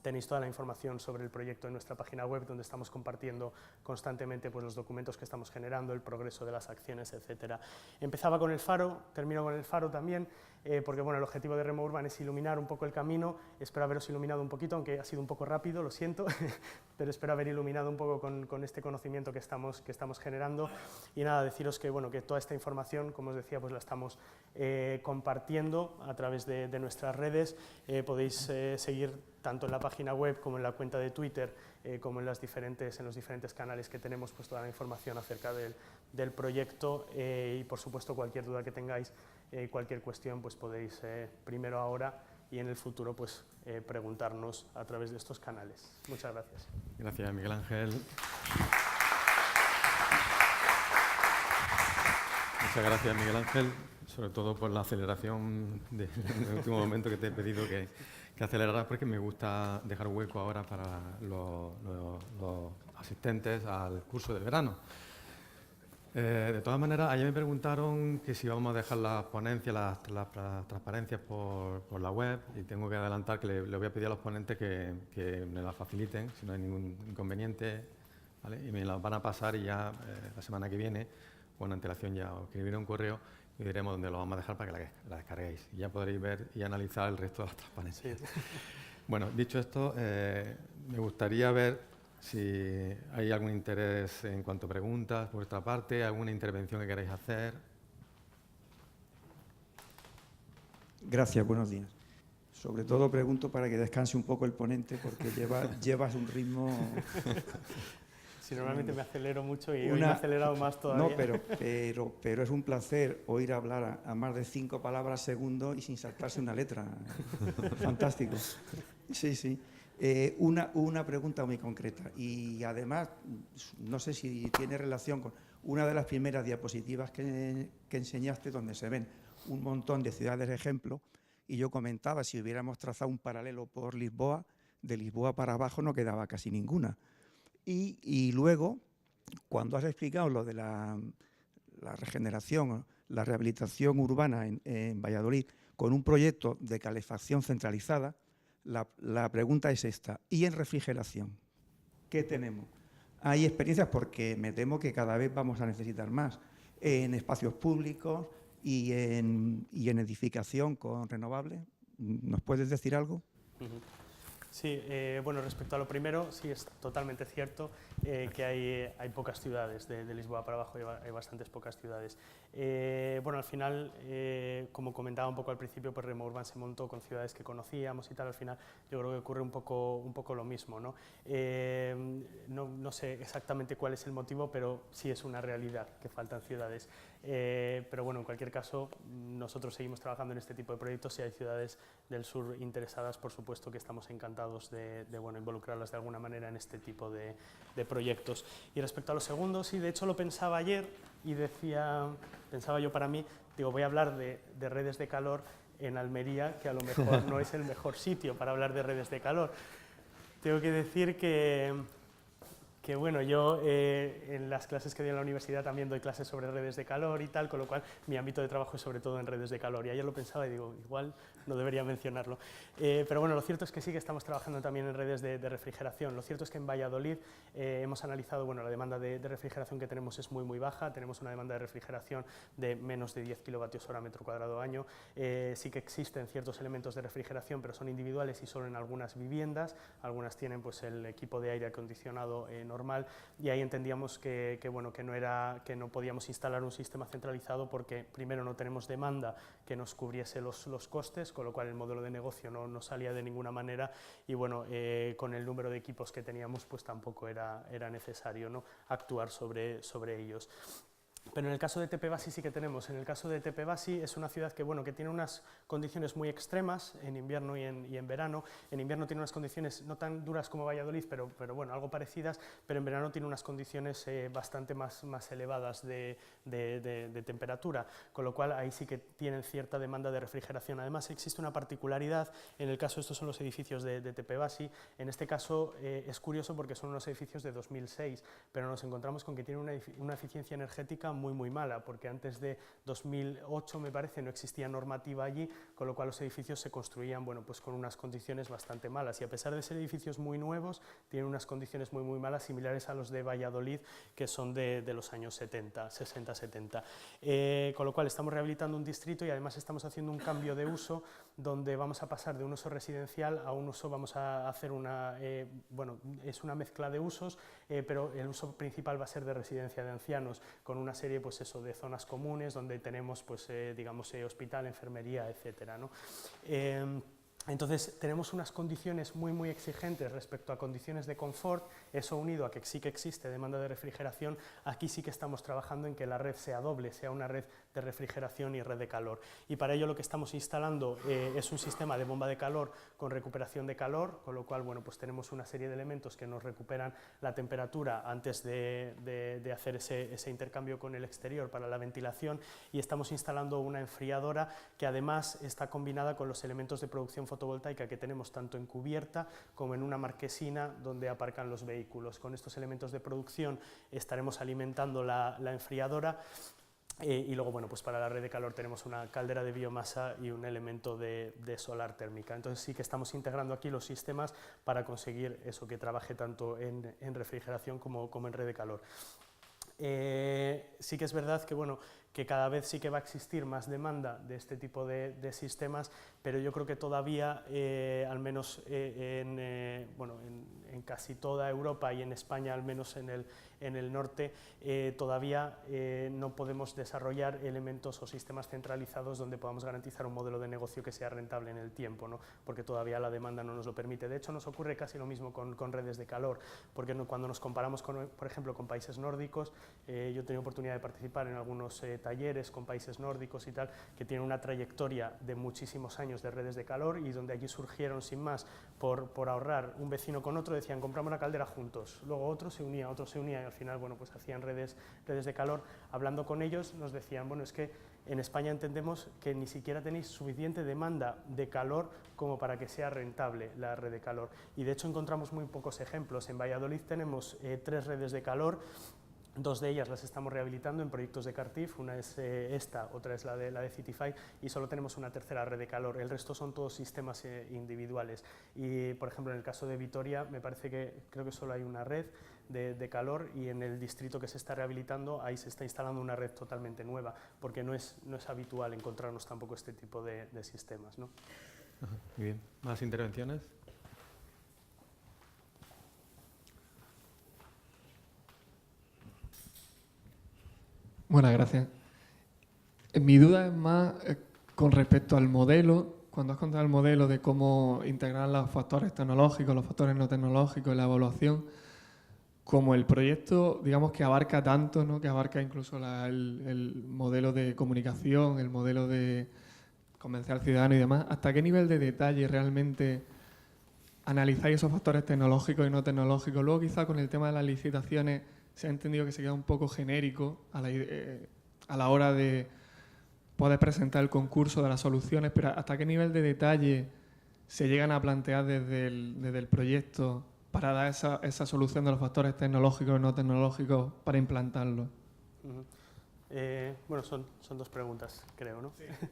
tenéis toda la información sobre el proyecto en nuestra página web, donde estamos compartiendo constantemente pues, los documentos que estamos generando, el progreso de las acciones, etc. Empezaba con el faro, termino con el faro también, porque bueno, el objetivo de Remo Urban es iluminar un poco el camino. Espero haberos iluminado un poquito, aunque ha sido un poco rápido, lo siento, pero espero haber iluminado un poco con este conocimiento que estamos generando. Y nada, deciros que, bueno, que toda esta información, como os decía, pues la estamos compartiendo a través de nuestras redes. Podéis seguir tanto en la página web como en la cuenta de Twitter, como en los diferentes canales que tenemos, pues toda la información acerca del proyecto, y por supuesto cualquier duda que tengáis, cualquier cuestión, pues podéis primero ahora y en el futuro pues preguntarnos a través de estos canales. Muchas gracias. Gracias, Miguel Ángel. Muchas gracias, Miguel Ángel, sobre todo por la aceleración en el último momento que te he pedido que aceleraras, porque me gusta dejar hueco ahora para los asistentes al curso de verano. De todas maneras, ayer me preguntaron que si vamos a dejar las ponencias, las transparencias por la web, y tengo que adelantar que le voy a pedir a los ponentes que me las faciliten, si no hay ningún inconveniente, ¿vale? Y me las van a pasar y ya la semana que viene, con antelación ya os escribiré un correo y diremos dónde lo vamos a dejar para que la descarguéis. Y ya podréis ver y analizar el resto de las transparencias. Sí. Bueno, dicho esto, me gustaría ver si hay algún interés en cuanto a preguntas por vuestra parte, alguna intervención que queráis hacer. Gracias, buenos días. Sobre todo pregunto para que descanse un poco el ponente, porque llevas un ritmo... Sí, normalmente me acelero mucho y hoy me he acelerado más todavía. No, pero es un placer oír hablar a más de 5 palabras segundo y sin saltarse una letra. Fantástico. Sí, sí. Una pregunta muy concreta, y además, no sé si tiene relación con una de las primeras diapositivas que enseñaste, donde se ven un montón de ciudades de ejemplo, y yo comentaba, si hubiéramos trazado un paralelo por Lisboa, de Lisboa para abajo no quedaba casi ninguna. Y luego, cuando has explicado lo de la regeneración, la rehabilitación urbana en Valladolid, con un proyecto de calefacción centralizada, la pregunta es esta: ¿y en refrigeración? ¿Qué tenemos? Hay experiencias, porque me temo que cada vez vamos a necesitar más en espacios públicos y en edificación con renovables. ¿Nos puedes decir algo? Sí, bueno, respecto a lo primero, sí es totalmente cierto que hay pocas ciudades, de Lisboa para abajo hay bastantes pocas ciudades. Bueno, al final, como comentaba un poco al principio, pues Remo Urban se montó con ciudades que conocíamos y tal. Al final yo creo que ocurre un poco lo mismo, ¿no? No sé exactamente cuál es el motivo, pero sí es una realidad que faltan ciudades. Pero bueno, en cualquier caso, nosotros seguimos trabajando en este tipo de proyectos. Si hay ciudades del sur interesadas, por supuesto que estamos encantados de bueno, involucrarlas de alguna manera en este tipo de proyectos. Y respecto a los segundos, sí, de hecho lo pensaba ayer y pensaba yo para mí, digo, voy a hablar de redes de calor en Almería, que a lo mejor no es el mejor sitio para hablar de redes de calor. Tengo que decir que bueno, yo en las clases que doy en la universidad también doy clases sobre redes de calor y tal, con lo cual mi ámbito de trabajo es sobre todo en redes de calor. Y ayer lo pensaba y digo, igual no debería mencionarlo. Pero bueno, lo cierto es que sí que estamos trabajando también en redes de refrigeración. Lo cierto es que en Valladolid hemos analizado, bueno, la demanda de refrigeración que tenemos es muy baja. Tenemos una demanda de refrigeración de menos de 10 kilovatios hora metro cuadrado año. Sí que existen ciertos elementos de refrigeración, pero son individuales y solo en algunas viviendas. Algunas tienen pues el equipo de aire acondicionado normal, y ahí entendíamos que no podíamos instalar un sistema centralizado, porque primero no tenemos demanda que nos cubriese los costes, con lo cual el modelo de negocio no salía de ninguna manera, y bueno, con el número de equipos que teníamos pues tampoco era necesario, ¿no?, actuar sobre ellos. Pero en el caso de Tepebasi sí que tenemos. En el caso de Tepebasi es una ciudad que, bueno, que tiene unas condiciones muy extremas en invierno y en verano. En invierno tiene unas condiciones no tan duras como Valladolid, pero bueno, algo parecidas, pero en verano tiene unas condiciones bastante más elevadas de temperatura, con lo cual ahí sí que tienen cierta demanda de refrigeración. Además existe una particularidad, en el caso, estos son los edificios de Tepebasi, en este caso es curioso porque son unos edificios de 2006, pero nos encontramos con que tienen una eficiencia energética muy mala, porque antes de 2008, me parece, no existía normativa allí, con lo cual los edificios se construían, bueno, pues con unas condiciones bastante malas, y a pesar de ser edificios muy nuevos, tienen unas condiciones muy malas, similares a los de Valladolid, que son de los años 60-70. Con lo cual estamos rehabilitando un distrito y además estamos haciendo un cambio de uso, donde vamos a pasar de un uso residencial a un uso, vamos a hacer bueno, es una mezcla de usos, pero el uso principal va a ser de residencia de ancianos, con una serie, pues eso, de zonas comunes donde tenemos, pues, digamos, hospital, enfermería, etcétera, ¿no? Entonces tenemos unas condiciones muy exigentes respecto a condiciones de confort, eso unido a que sí que existe demanda de refrigeración. Aquí sí que estamos trabajando en que la red sea doble, sea una red de refrigeración y red de calor, y para ello lo que estamos instalando es un sistema de bomba de calor con recuperación de calor, con lo cual, bueno, pues tenemos una serie de elementos que nos recuperan la temperatura antes de hacer ese intercambio con el exterior para la ventilación, y estamos instalando una enfriadora que además está combinada con los elementos de producción fotovoltaica que tenemos tanto en cubierta como en una marquesina donde aparcan los vehículos. Con estos elementos de producción estaremos alimentando la enfriadora. Y luego, bueno, pues para la red de calor tenemos una caldera de biomasa y un elemento de solar térmica. Entonces sí que estamos integrando aquí los sistemas para conseguir eso, que trabaje tanto en refrigeración como en red de calor. Sí que es verdad que, bueno, que cada vez sí que va a existir más demanda de este tipo de sistemas, pero yo creo que todavía, al menos bueno, en casi toda Europa y en España, al menos en el norte, todavía no podemos desarrollar elementos o sistemas centralizados donde podamos garantizar un modelo de negocio que sea rentable en el tiempo, ¿no? Porque todavía la demanda no nos lo permite. De hecho, nos ocurre casi lo mismo con redes de calor, porque cuando nos comparamos, por ejemplo, con países nórdicos, yo he tenido oportunidad de participar en algunos talleres con países nórdicos y tal, que tienen una trayectoria de muchísimos años de redes de calor, y donde allí surgieron sin más por ahorrar un vecino con otro, decían compramos una caldera juntos, luego otro se unía, y al final, bueno, pues hacían redes de calor. Hablando con ellos nos decían, bueno, es que en España entendemos que ni siquiera tenéis suficiente demanda de calor como para que sea rentable la red de calor, y de hecho encontramos muy pocos ejemplos. En Valladolid tenemos 3 redes de calor. 2 de ellas las estamos rehabilitando en proyectos de Cartif, una es esta, otra es la de Citify, y solo tenemos una tercera red de calor. El resto son todos sistemas individuales. Y, por ejemplo, en el caso de Vitoria, me parece que creo que solo hay una red de calor, y en el distrito que se está rehabilitando, ahí se está instalando una red totalmente nueva, porque no es habitual encontrarnos tampoco este tipo de sistemas, ¿no? Muy bien. ¿Más intervenciones? Buenas, gracias. Mi duda es más con respecto al modelo. Cuando has contado el modelo de cómo integrar los factores tecnológicos, los factores no tecnológicos, la evaluación, como el proyecto, digamos, que abarca tanto, ¿no? Que abarca incluso el modelo de comunicación, el modelo de convencer al ciudadano y demás, ¿hasta qué nivel de detalle realmente analizáis esos factores tecnológicos y no tecnológicos? Luego, quizá con el tema de las licitaciones, se ha entendido que se queda un poco genérico a la hora de poder presentar el concurso de las soluciones, pero ¿hasta qué nivel de detalle se llegan a plantear desde el proyecto para dar esa solución de los factores tecnológicos y no tecnológicos para implantarlo? Bueno, son 2 preguntas, creo, ¿no? Sí.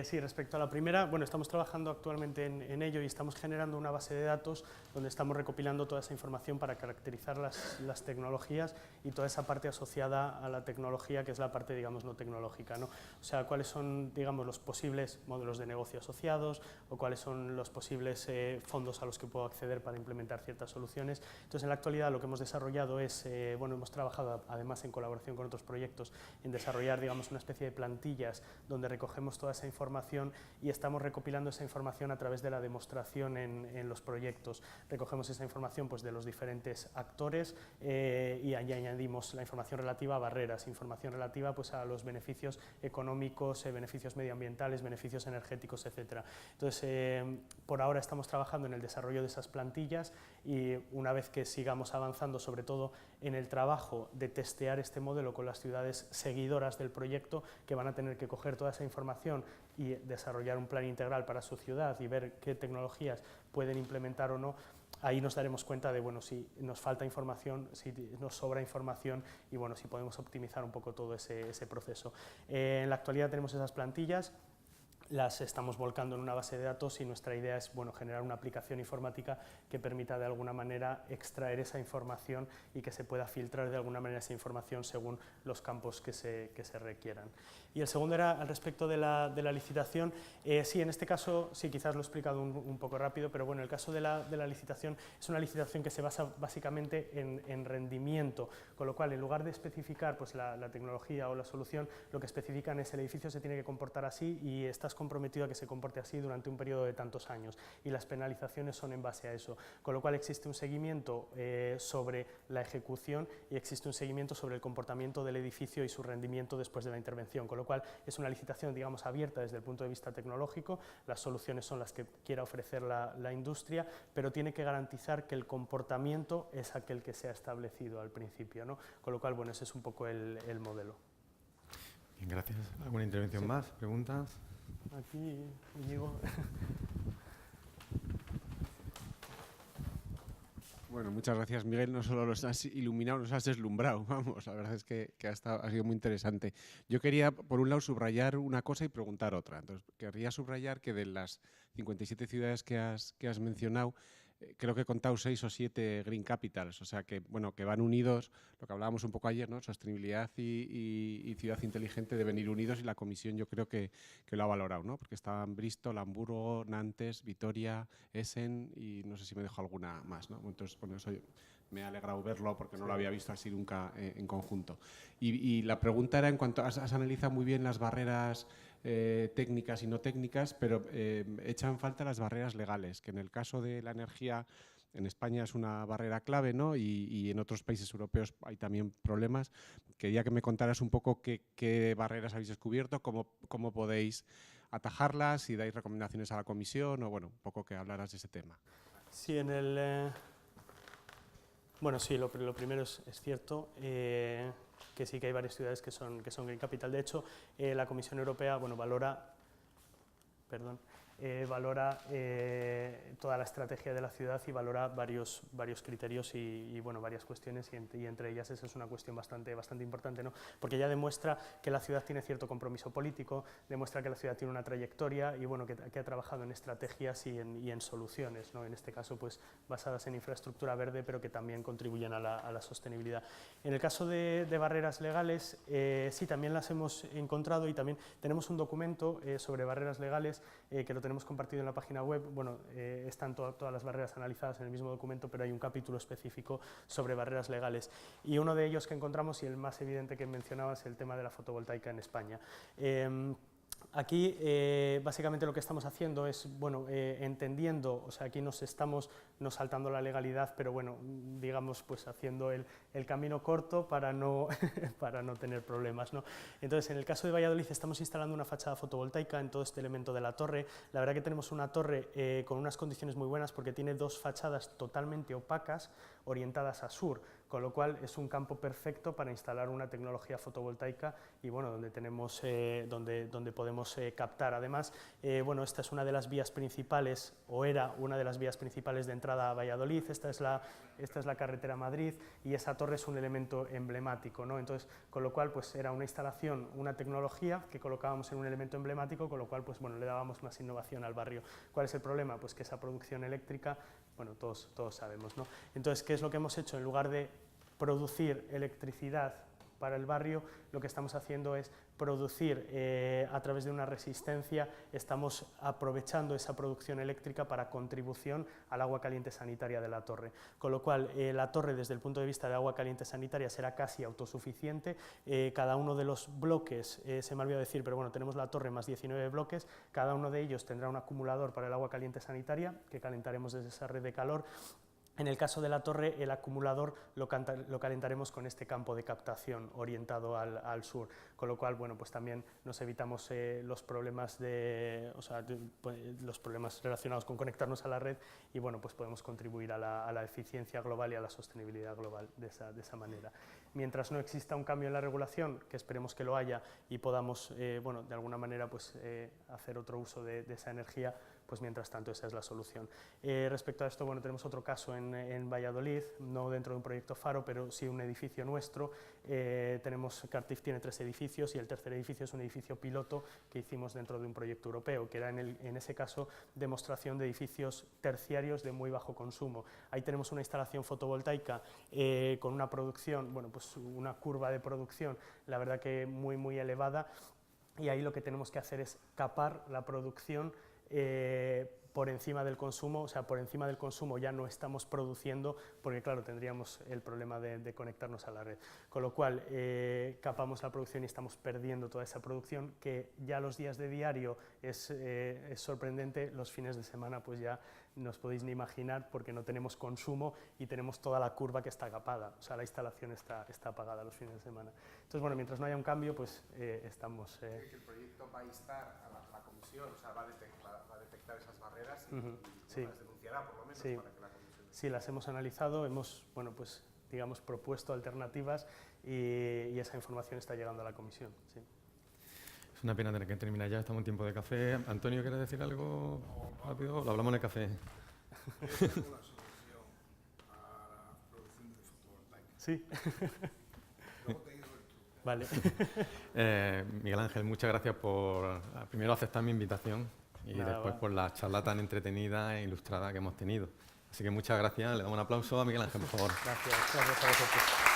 Sí, respecto a la primera, bueno, estamos trabajando actualmente en ello y estamos generando una base de datos donde estamos recopilando toda esa información para caracterizar las tecnologías y toda esa parte asociada a la tecnología, que es la parte, digamos, no tecnológica, ¿no? O sea, cuáles son, digamos, los posibles modelos de negocio asociados, o cuáles son los posibles fondos a los que puedo acceder para implementar ciertas soluciones. Entonces, en la actualidad lo que hemos desarrollado es, bueno, hemos trabajado además en colaboración con otros proyectos en desarrollar, digamos, una especie de plantillas donde recogemos toda esa información y estamos recopilando esa información a través de la demostración en los proyectos. Recogemos esa información pues, de los diferentes actores y añadimos la información relativa a barreras, información relativa pues, a los beneficios económicos, beneficios medioambientales, beneficios energéticos, etc. Entonces, por ahora estamos trabajando en el desarrollo de esas plantillas y una vez que sigamos avanzando, sobre todo en el trabajo de testear este modelo con las ciudades seguidoras del proyecto, que van a tener que coger toda esa información y desarrollar un plan integral para su ciudad y ver qué tecnologías pueden implementar o no, ahí nos daremos cuenta de bueno, si nos falta información, si nos sobra información y bueno, si podemos optimizar un poco todo ese proceso. En la actualidad tenemos esas plantillas, las estamos volcando en una base de datos y nuestra idea es bueno, generar una aplicación informática que permita de alguna manera extraer esa información y que se pueda filtrar de alguna manera esa información según los campos que se requieran. Y el segundo era al respecto de la licitación. Sí, en este caso, sí, quizás lo he explicado un poco rápido, pero bueno, el caso de la licitación es una licitación que se basa básicamente en rendimiento, con lo cual en lugar de especificar pues, la tecnología o la solución, lo que especifican es el edificio se tiene que comportar así y estás comprometido a que se comporte así durante un periodo de tantos años y las penalizaciones son en base a eso, con lo cual existe un seguimiento sobre la ejecución y existe un seguimiento sobre el comportamiento del edificio y su rendimiento después de la intervención, con lo cual es una licitación digamos abierta desde el punto de vista tecnológico, las soluciones son las que quiera ofrecer la industria, pero tiene que garantizar que el comportamiento es aquel que se ha establecido al principio, ¿no? Con lo cual bueno, ese es un poco el modelo. Bien, gracias. ¿Alguna intervención Sí. más? ¿Preguntas? Aquí, Íñigo. Bueno, muchas gracias, Miguel. No solo los has iluminado, nos has deslumbrado. Vamos, la verdad es que ha sido muy interesante. Yo quería, por un lado, subrayar una cosa y preguntar otra. Entonces, querría subrayar que de las 57 ciudades que has mencionado, creo que he contado 6 o 7 Green Capitals, o sea que, bueno, que van unidos, lo que hablábamos un poco ayer, ¿no? Sostenibilidad y ciudad inteligente deben ir unidos y la Comisión yo creo que lo ha valorado, ¿no? Porque estaban Bristol, Hamburgo, Nantes, Vitoria, Essen y no sé si me dejo alguna más, ¿no? Entonces, bueno, eso me ha alegrado verlo porque no lo había visto así nunca en conjunto. Y la pregunta era en cuanto has analizado muy bien las barreras técnicas y no técnicas, pero echan falta las barreras legales, que en el caso de la energía en España es una barrera clave, ¿no? Y en otros países europeos hay también problemas. Quería que me contaras un poco qué barreras habéis descubierto, cómo podéis atajarlas, si dais recomendaciones a la Comisión o bueno, un poco que hablaras de ese tema. Sí, bueno, sí, lo primero es cierto que sí que hay varias ciudades que son Green Capital. De hecho, la Comisión Europea bueno, valora toda la estrategia de la ciudad y valora varios criterios y bueno, varias cuestiones y entre ellas esa es una cuestión bastante importante, ¿no? Porque ya demuestra que la ciudad tiene cierto compromiso político, demuestra que la ciudad tiene una trayectoria y bueno, que ha trabajado en estrategias y en soluciones, ¿no? En este caso pues basadas en infraestructura verde pero que también contribuyen a la sostenibilidad. En el caso de barreras legales, sí, también las hemos encontrado y también tenemos un documento sobre barreras legales que lo tenemos compartido en la página web. Bueno, están todas las barreras analizadas en el mismo documento, pero hay un capítulo específico sobre barreras legales. Y uno de ellos que encontramos, y el más evidente que mencionaba, es el tema de la fotovoltaica en España. Aquí básicamente lo que estamos haciendo es, bueno, entendiendo, o sea, aquí nos estamos no saltando la legalidad, pero bueno, digamos, pues haciendo el camino corto para no, para no tener problemas, ¿no? Entonces, en el caso de Valladolid estamos instalando una fachada fotovoltaica en todo este elemento de la torre. La verdad que tenemos una torre con unas condiciones muy buenas porque tiene dos fachadas totalmente opacas orientadas a sur, con lo cual es un campo perfecto para instalar una tecnología fotovoltaica y bueno, donde tenemos, donde podemos captar. Además, bueno, esta es una de las vías principales, o era una de las vías principales de entrada a Valladolid. Esta es la carretera Madrid y esa torre es un elemento emblemático, ¿no? Entonces, con lo cual, pues era una instalación, una tecnología que colocábamos en un elemento emblemático, con lo cual, pues bueno, le dábamos más innovación al barrio. ¿Cuál es el problema? Pues que esa producción eléctrica, bueno, todos sabemos, ¿no? Entonces, ¿qué es lo que hemos hecho? En lugar de producir electricidad para el barrio, lo que estamos haciendo es producir a través de una resistencia, estamos aprovechando esa producción eléctrica para contribución al agua caliente sanitaria de la torre. Con lo cual, la torre desde el punto de vista de agua caliente sanitaria será casi autosuficiente. Cada uno de los bloques, se me ha olvidado decir, pero bueno, tenemos la torre más 19 bloques, cada uno de ellos tendrá un acumulador para el agua caliente sanitaria que calentaremos desde esa red de calor. En el caso de la torre, el acumulador lo calentaremos con este campo de captación orientado al sur, con lo cual, bueno, pues también nos evitamos los problemas los problemas relacionados con conectarnos a la red y, bueno, pues podemos contribuir a la eficiencia global y a la sostenibilidad global de esa manera. Mientras no exista un cambio en la regulación, que esperemos que lo haya y podamos, bueno, de alguna manera, pues hacer otro uso de esa energía, pues mientras tanto esa es la solución. Respecto a esto, bueno, tenemos otro caso en Valladolid, no dentro de un proyecto Faro, pero sí un edificio nuestro. Cartif tiene 3 edificios y el tercer edificio es un edificio piloto que hicimos dentro de un proyecto europeo, que era en ese caso demostración de edificios terciarios de muy bajo consumo. Ahí tenemos una instalación fotovoltaica con una producción, bueno, pues una curva de producción, la verdad que muy elevada, y ahí lo que tenemos que hacer es capar la producción por encima del consumo, o sea, por encima del consumo ya no estamos produciendo, porque claro, tendríamos el problema de conectarnos a la red. Con lo cual, capamos la producción y estamos perdiendo toda esa producción, que ya los días de diario es sorprendente, los fines de semana pues ya no os podéis ni imaginar, porque no tenemos consumo y tenemos toda la curva que está capada, o sea, la instalación está apagada los fines de semana. Entonces, bueno, mientras no haya un cambio, pues estamos... Que el proyecto va a instar a la comisión, o sea, va a detectar esas barreras y, sí. las denunciará, por lo menos, Sí. para que la comisión... Sí, las hemos analizado, hemos, bueno, pues, digamos, propuesto alternativas y esa información está llegando a la comisión. Sí. Es una pena tener que terminar ya, estamos en tiempo de café. Antonio, ¿quieres decir algo rápido? Lo hablamos en el café. Una solución a la producción de fotovoltaica. Sí. Luego te digo el truco. Vale. Miguel Ángel, muchas gracias por primero aceptar mi invitación y Nada, después va. por la charla tan entretenida e ilustrada que hemos tenido. Así que muchas gracias, le damos un aplauso a Miguel Ángel, por favor. Gracias a vosotros.